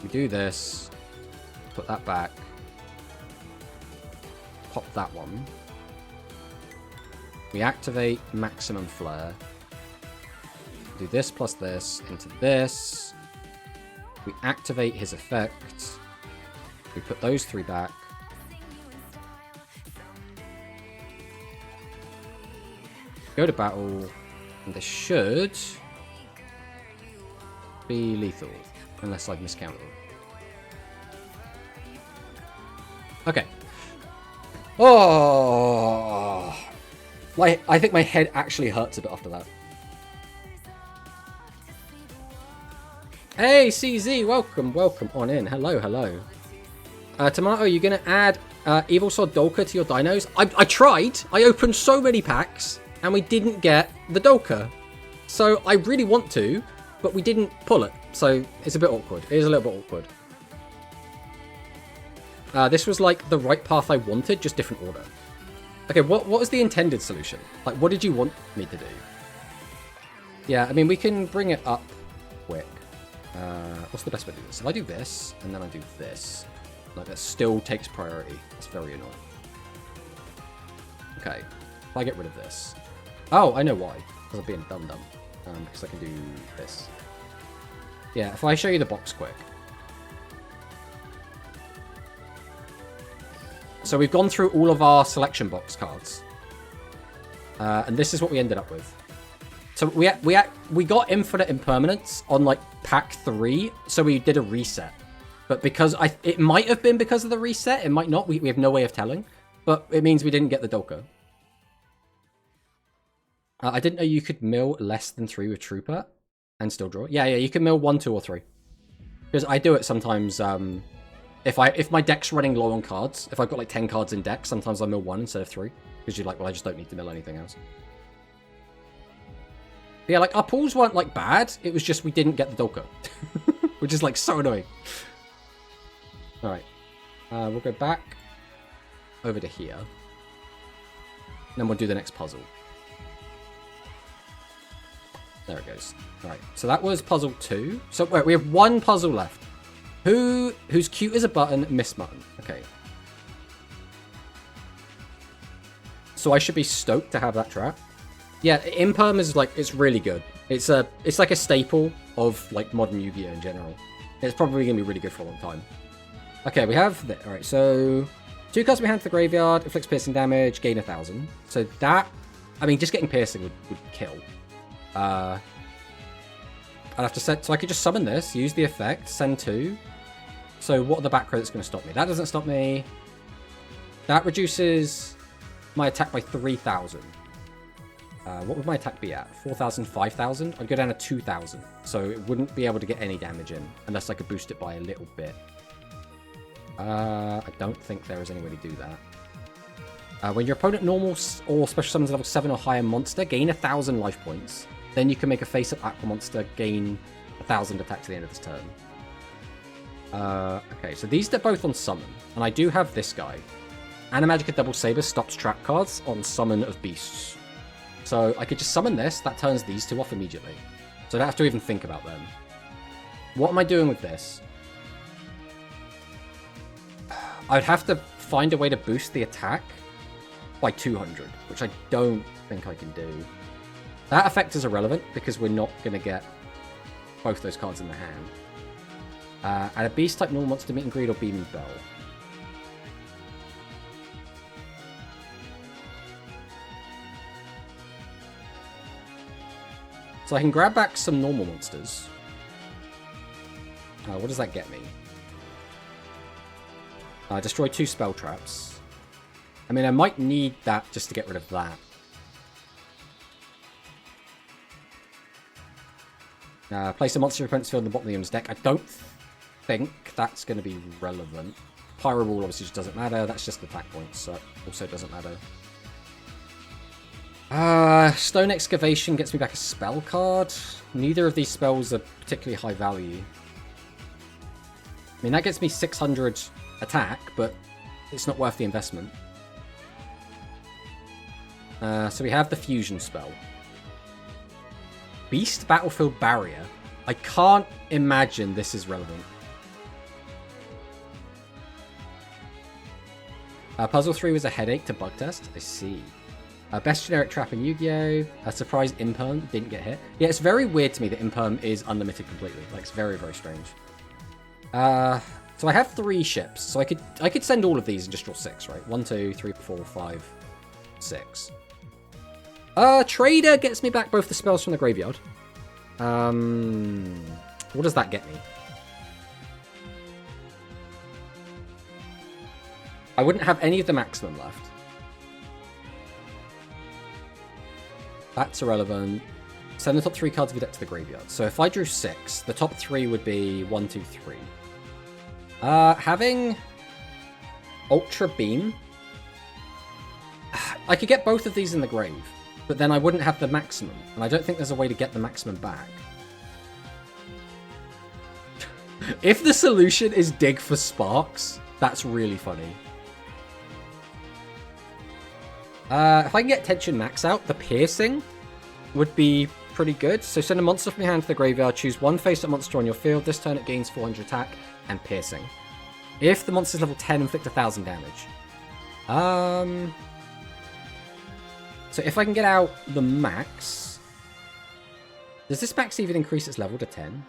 S1: We do this. Put that back. Pop that one. We activate Maximum Flare. Do this plus this into this. We activate his effect. We put those 3 back. Go to battle. And this should be lethal. Unless I've miscounted. Okay. Oh! I think my head actually hurts a bit after that. Hey, CZ, welcome on in. Hello. Tomato, you gonna add Evil Sword Dolka to your dinos? I tried. I opened so many packs, and we didn't get the Dolka. So I really want to, but we didn't pull it. So it's a bit awkward. It is a little bit awkward. This was like the right path I wanted, just different order. Okay, what was the intended solution? Like, what did you want me to do? Yeah, I mean, we can bring it up quick. What's the best way to do this? If I do this, and then I do this, like, that still takes priority. That's very annoying. Okay, if I get rid of this. Oh, I know why. Because I'm being dumb. Because I can do this. Yeah, if I show you the box quick. So we've gone through all of our selection box cards. And this is what we ended up with. So we got Infinite Impermanence on like pack 3, so we did a reset. But because it might have been because of the reset, it might not. We have no way of telling. But it means we didn't get the Dolka. I didn't know you could mill less than 3 with Trooper and still draw. Yeah, you can mill 1, 2, or 3. Because I do it sometimes. If my deck's running low on cards, if I've got like 10 cards in deck, sometimes I mill 1 instead of 3. Because you're like, well, I just don't need to mill anything else. But yeah, like, our pulls weren't like bad. It was just we didn't get the Dolka. Which is like so annoying. Alright. We'll go back over to here. And then we'll do the next puzzle. There it goes. Alright, so that was puzzle 2. So wait, we have 1 puzzle left. Who's cute as a button? Miss Mutton. Okay. So I should be stoked to have that trap. Yeah, Imperm is like, it's really good. It's like a staple of like modern Yu-Gi-Oh in general. It's probably gonna be really good for a long time. Okay, we have all right. So 2 cards we hand to the graveyard, inflicts piercing damage, gain 1,000. So that, I mean, just getting piercing would kill. I'd have to set, so I could just summon this, use the effect, send 2. So what are the back row that's going to stop me? That doesn't stop me. That reduces my attack by 3,000. What would my attack be at? 4,000, 5,000? I'd go down to 2,000. So it wouldn't be able to get any damage in unless I could boost it by a little bit. I don't think there is any way to do that. When your opponent normal or special summons level 7 or higher monster, gain 1,000 life points. Then you can make a face-up aqua monster, gain 1,000 attack to the end of this turn. Okay, so these are both on summon. And I do have this guy. Animagica Double Saber stops trap cards on summon of beasts. So I could just summon this, that turns these 2 off immediately. So I don't have to even think about them. What am I doing with this? I'd have to find a way to boost the attack by 200, which I don't think I can do. That effect is irrelevant because we're not going to get both those cards in the hand. Add a beast type normal monster, meet and greet, or beaming bell. So I can grab back some normal monsters. What does that get me? Destroy 2 spell traps. I mean, I might need that just to get rid of that. Place a monster in your opponent's field in the bottom of the opponent's deck. I don't think that's going to be relevant. Pyro Ball obviously just doesn't matter. That's just attack points, so it also doesn't matter. Stone Excavation gets me back a spell card. Neither of these spells are particularly high value. I mean, that gets me 600 attack, but it's not worth the investment. So we have the Fusion spell. Beast Battlefield Barrier. I can't imagine this is relevant. Puzzle 3 was a headache to bug test. I see. Best generic trap in Yu-Gi-Oh! A surprise Imperm didn't get hit. Yeah, it's very weird to me that Imperm is unlimited completely. Like, it's very, very strange. So I have 3 ships. So I could send all of these and just draw 6, right? 1, 2, 3, 4, 5, 6. Trader gets me back both the spells from the graveyard. What does that get me? I wouldn't have any of the maximum left. That's irrelevant. Send the top 3 cards of your deck to the graveyard. So if I drew 6, the top 3 would be 1, 2, 3. Having Ultra Beam. I could get both of these in the grave, but then I wouldn't have the maximum, and I don't think there's a way to get the maximum back. If the solution is dig for sparks, that's really funny. If I can get Tension Max out, the Piercing would be pretty good. So send a monster from your hand to the graveyard, choose 1 face-up monster on your field. This turn it gains 400 attack and Piercing. If the monster's level 10, inflict 1,000 damage. So if I can get out the max... Does this max even increase its level to 10?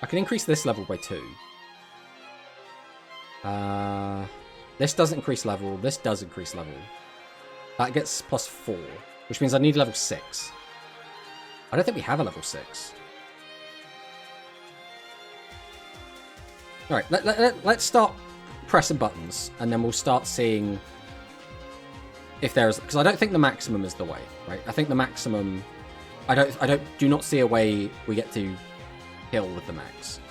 S1: I can increase this level by 2. This doesn't increase level. This does increase level. That gets plus 4, which means I need level 6. I don't think we have a level 6. Alright, let's start pressing buttons, and then we'll start seeing if there's... Because I don't think the maximum is the way, right? I think the maximum... do not see a way we get to kill with the max.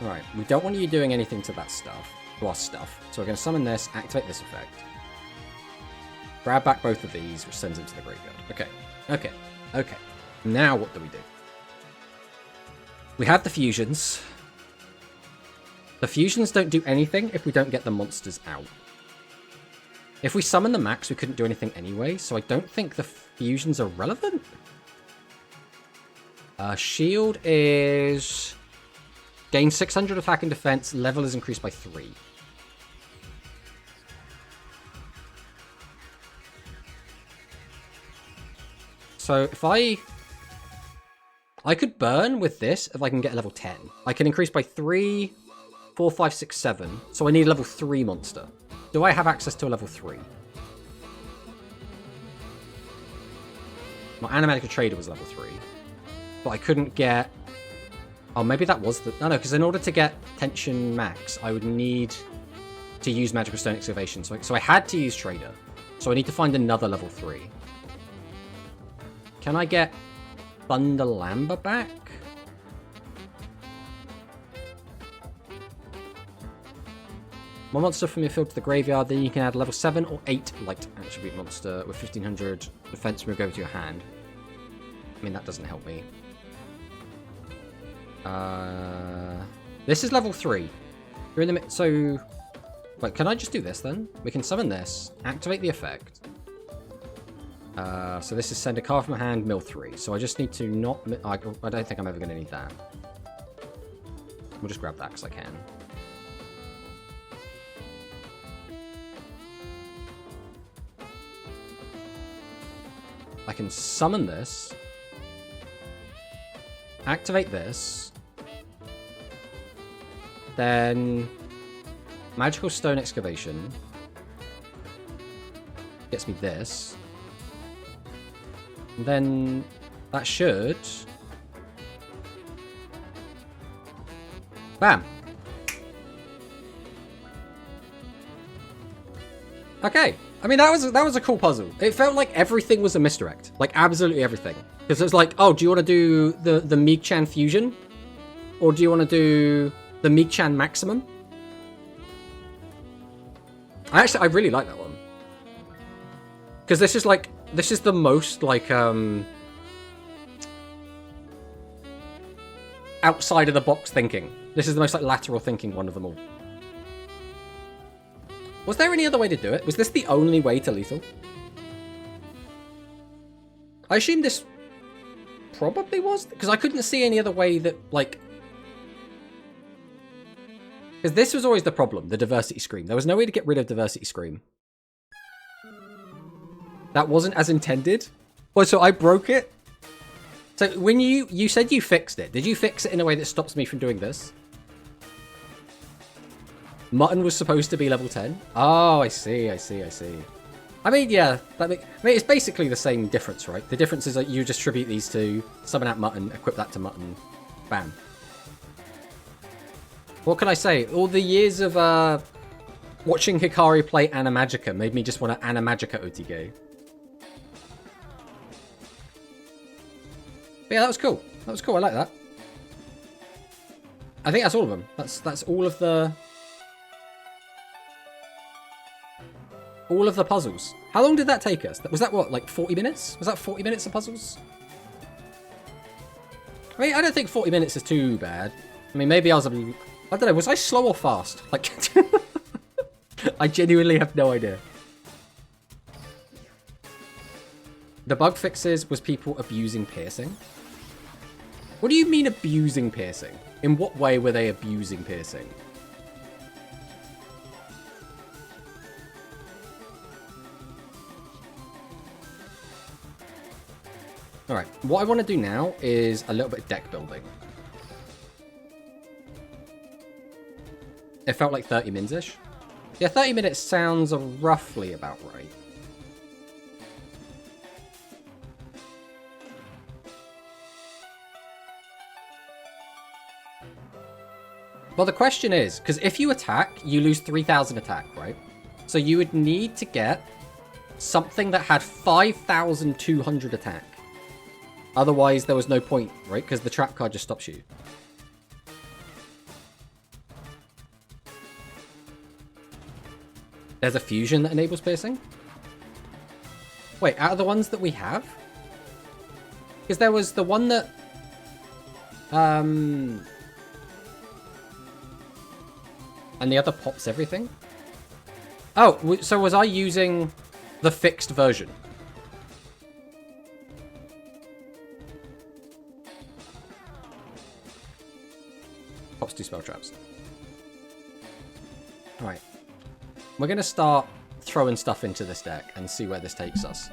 S1: Alright, we don't want you doing anything to that stuff, to our stuff. So we're going to summon this, activate this effect. Grab back both of these, which sends them to the graveyard. Okay. Now what do we do? We have the fusions. The fusions don't do anything if we don't get the monsters out. If we summon the max, we couldn't do anything anyway, so I don't think the fusions are relevant. Shield is Gain 600 attack and defense. Level is increased by 3. So if I could burn with this if I can get a level 10. I can increase by 3, 4, 5, 6, 7. So I need a level 3 monster. Do I have access to a level 3? My Animagica Trader was level 3. But I couldn't get... Oh, maybe that was the... No, because in order to get Tension Max, I would need to use Magical Stone Excavation. So I had to use Trader. So I need to find another level 3. Can I get Thunderlamba back? One monster from your field to the graveyard, then you can add level 7 or 8 light attribute monster with 1500 defense move over to your hand. I mean, that doesn't help me. This is level 3. You're in the so... Wait, can I just do this then? We can summon this, activate the effect. So this is send a card from a hand, mill 3. So I just need to not... I don't think I'm ever going to need that. We'll just grab that because I can. I can summon this. Activate this. Then... Magical Stone Excavation. Gets me this. And then... That should... Bam! Okay. I mean, that was a cool puzzle. It felt like everything was a misdirect. Like, absolutely everything. Because it was like, oh, do you want to do the Meek-chan fusion? Or do you want to do the Meek-chan maximum? I really like that one. Because this is the most, like, outside of the box thinking. This is the most, like, lateral thinking one of them all. Was there any other way to do it? Was this the only way to lethal? I assume this probably was, because I couldn't see any other way that, like... Because this was always the problem, the diversity scream. There was no way to get rid of diversity scream. That wasn't as intended. Oh, so I broke it? So when you said you fixed it, did you fix it in a way that stops me from doing this? Mutton was supposed to be level 10? Oh, I see. I mean, yeah, it's basically the same difference, right? The difference is that you distribute these two, summon out Mutton, equip that to Mutton, bam. What can I say? All the years of watching Hikari play Animagica made me just want to Animagica OTG. But yeah, that was cool. I like that. I think that's all of them. That's all of the... All of the puzzles. How long did that take us? Was that what, like 40 minutes? Was that 40 minutes of puzzles? I mean, I don't think 40 minutes is too bad. I mean, maybe I don't know, was I slow or fast? Like, I genuinely have no idea. The bug fixes was people abusing piercing. What do you mean abusing piercing? In what way were they abusing piercing? Alright, what I want to do now is a little bit of deck building. It felt like 30 mins-ish. Yeah, 30 minutes sounds roughly about right. Well, the question is, because if you attack, you lose 3,000 attack, right? So you would need to get something that had 5,200 attack. Otherwise, there was no point, right? Because the trap card just stops you. There's a fusion that enables piercing? Wait, out of the ones that we have? Because there was the one that... And the other pops everything? Oh, so was I using the fixed version? Pops 2 spell traps. Alright. We're going to start throwing stuff into this deck and see where this takes us.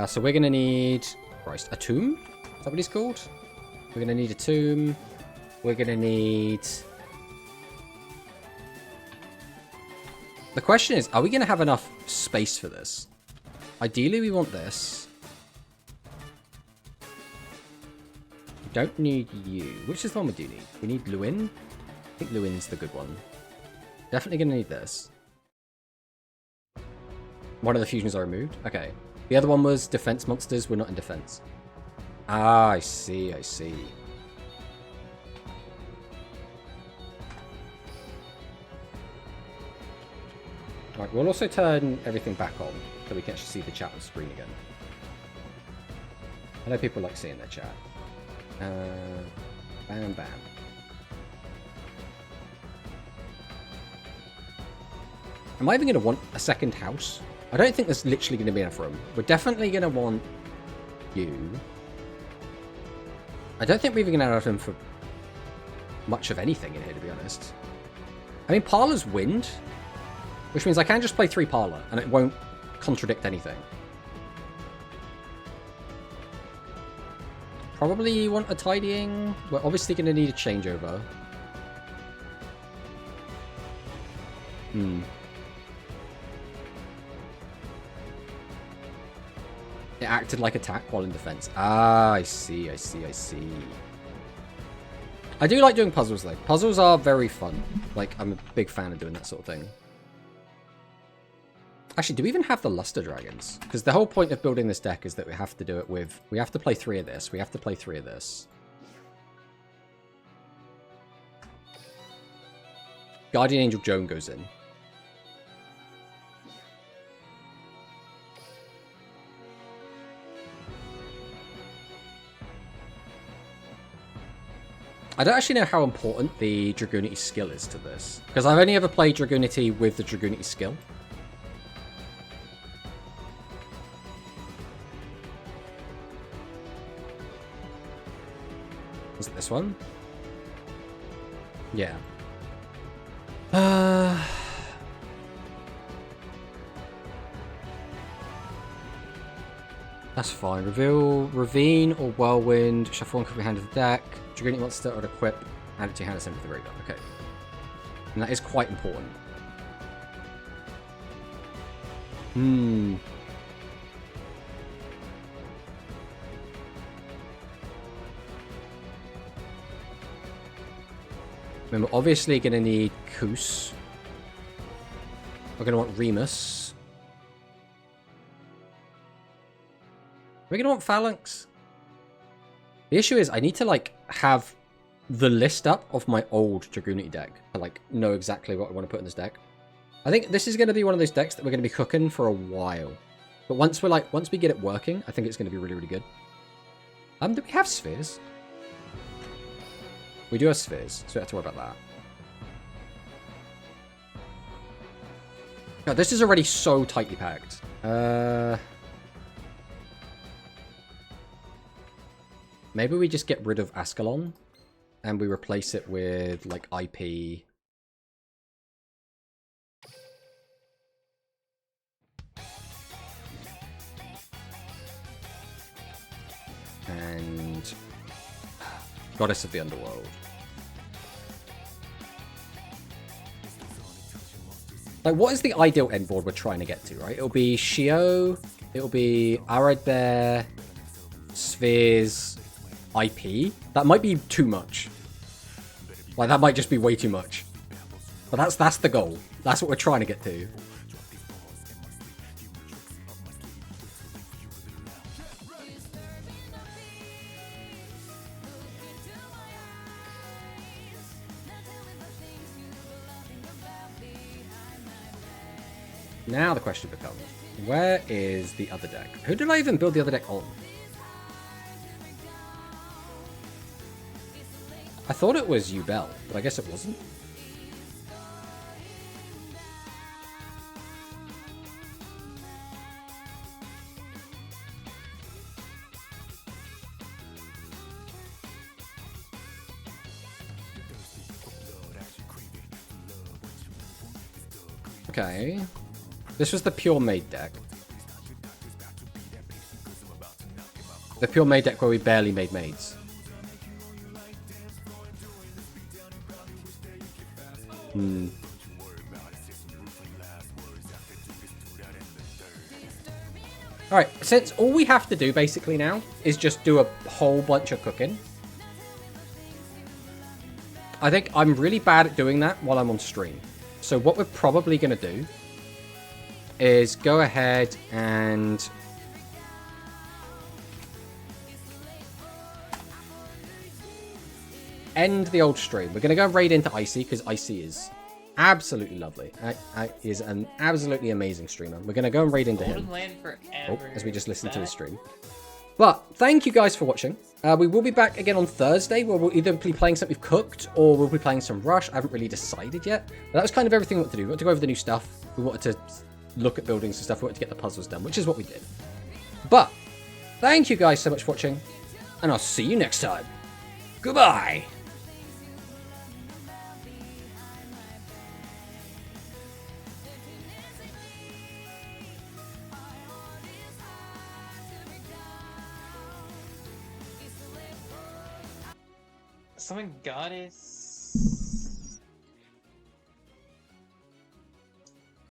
S1: So we're going to need... Christ, a tomb? Is that what he's called? We're going to need a tomb. We're going to need... The question is, are we going to have enough space for this? Ideally, we want this. We don't need you. Which is the one we do need? We need Lewin? I think Lewin's the good one. Definitely going to need this. One of the fusions are removed. Okay. The other one was defense monsters. We're not in defense. Ah, I see. I see. Right, we'll also turn everything back on so we can actually see the chat on screen again. I know people like seeing their chat. Bam, bam. Am I even going to want a second house? I don't think there's literally going to be enough room. We're definitely going to want you. I don't think we're even going to have room for much of anything in here, to be honest. I mean, Parlor's wind, which means I can just play 3 Parlor, and it won't contradict anything. Probably want a tidying. We're obviously going to need a changeover. It acted like attack while in defense. Ah, I see, I see, I see. I do like doing puzzles, though. Puzzles are very fun. Like, I'm a big fan of doing that sort of thing. Actually, do we even have the Luster Dragons? Because the whole point of building this deck is that we have to do it with... We have to play 3 of this. We have to play 3 of this. Guardian Angel Joan goes in. I don't actually know how important the Dragoonity skill is to this. Because I've only ever played Dragoonity with the Dragoonity skill. Was it this one? Yeah. That's fine. Reveal Ravine or Whirlwind. Shuffle one copy hand of the deck. Dragoonity monster or equip. Add it to your hand and send it to the graveyard. Okay. And that is quite important. Then we're obviously going to need Koos. We're going to want Remus. We're going to want Phalanx. The issue is I need to, like, have the list up of my old Dragoonity deck to, like, know exactly what I want to put in this deck. I think this is going to be one of those decks that we're going to be cooking for a while. But once we get it working, I think it's going to be really, really good. Do we have spheres? We do have spheres, so we don't have to worry about that. God, this is already so tightly packed. Maybe we just get rid of Ascalon and we replace it with, like, IP. And Goddess of the Underworld. Like, what is the ideal end board we're trying to get to, right? It'll be Shio, it'll be Aride Bear, Spheres, IP. That might be too much. Like, that might just be way too much. But that's the goal. That's what we're trying to get to. Now the question becomes, where is the other deck? Who did I even build the other deck on? I thought it was Ubel, but I guess it wasn't. Okay. This was the pure maid deck. The pure maid deck where we barely made maids. Alright, since all we have to do basically now is just do a whole bunch of cooking. I think I'm really bad at doing that while I'm on stream. So what we're probably going to do is go ahead and end the old stream. We're going to go raid into Icy because Icy is absolutely lovely. Is an absolutely amazing streamer. We're going to go and raid into him. As we just listen to his stream. But thank you guys for watching. We will be back again on Thursday where we'll either be playing something we've cooked or we'll be playing some Rush. I haven't really decided yet. But that was kind of everything we wanted to do. We wanted to go over the new stuff. We wanted to look at buildings and stuff. We wanted to get the puzzles done, which is what we did. But thank you guys so much for watching. And I'll see you next time. Goodbye.
S3: Summon Goddess.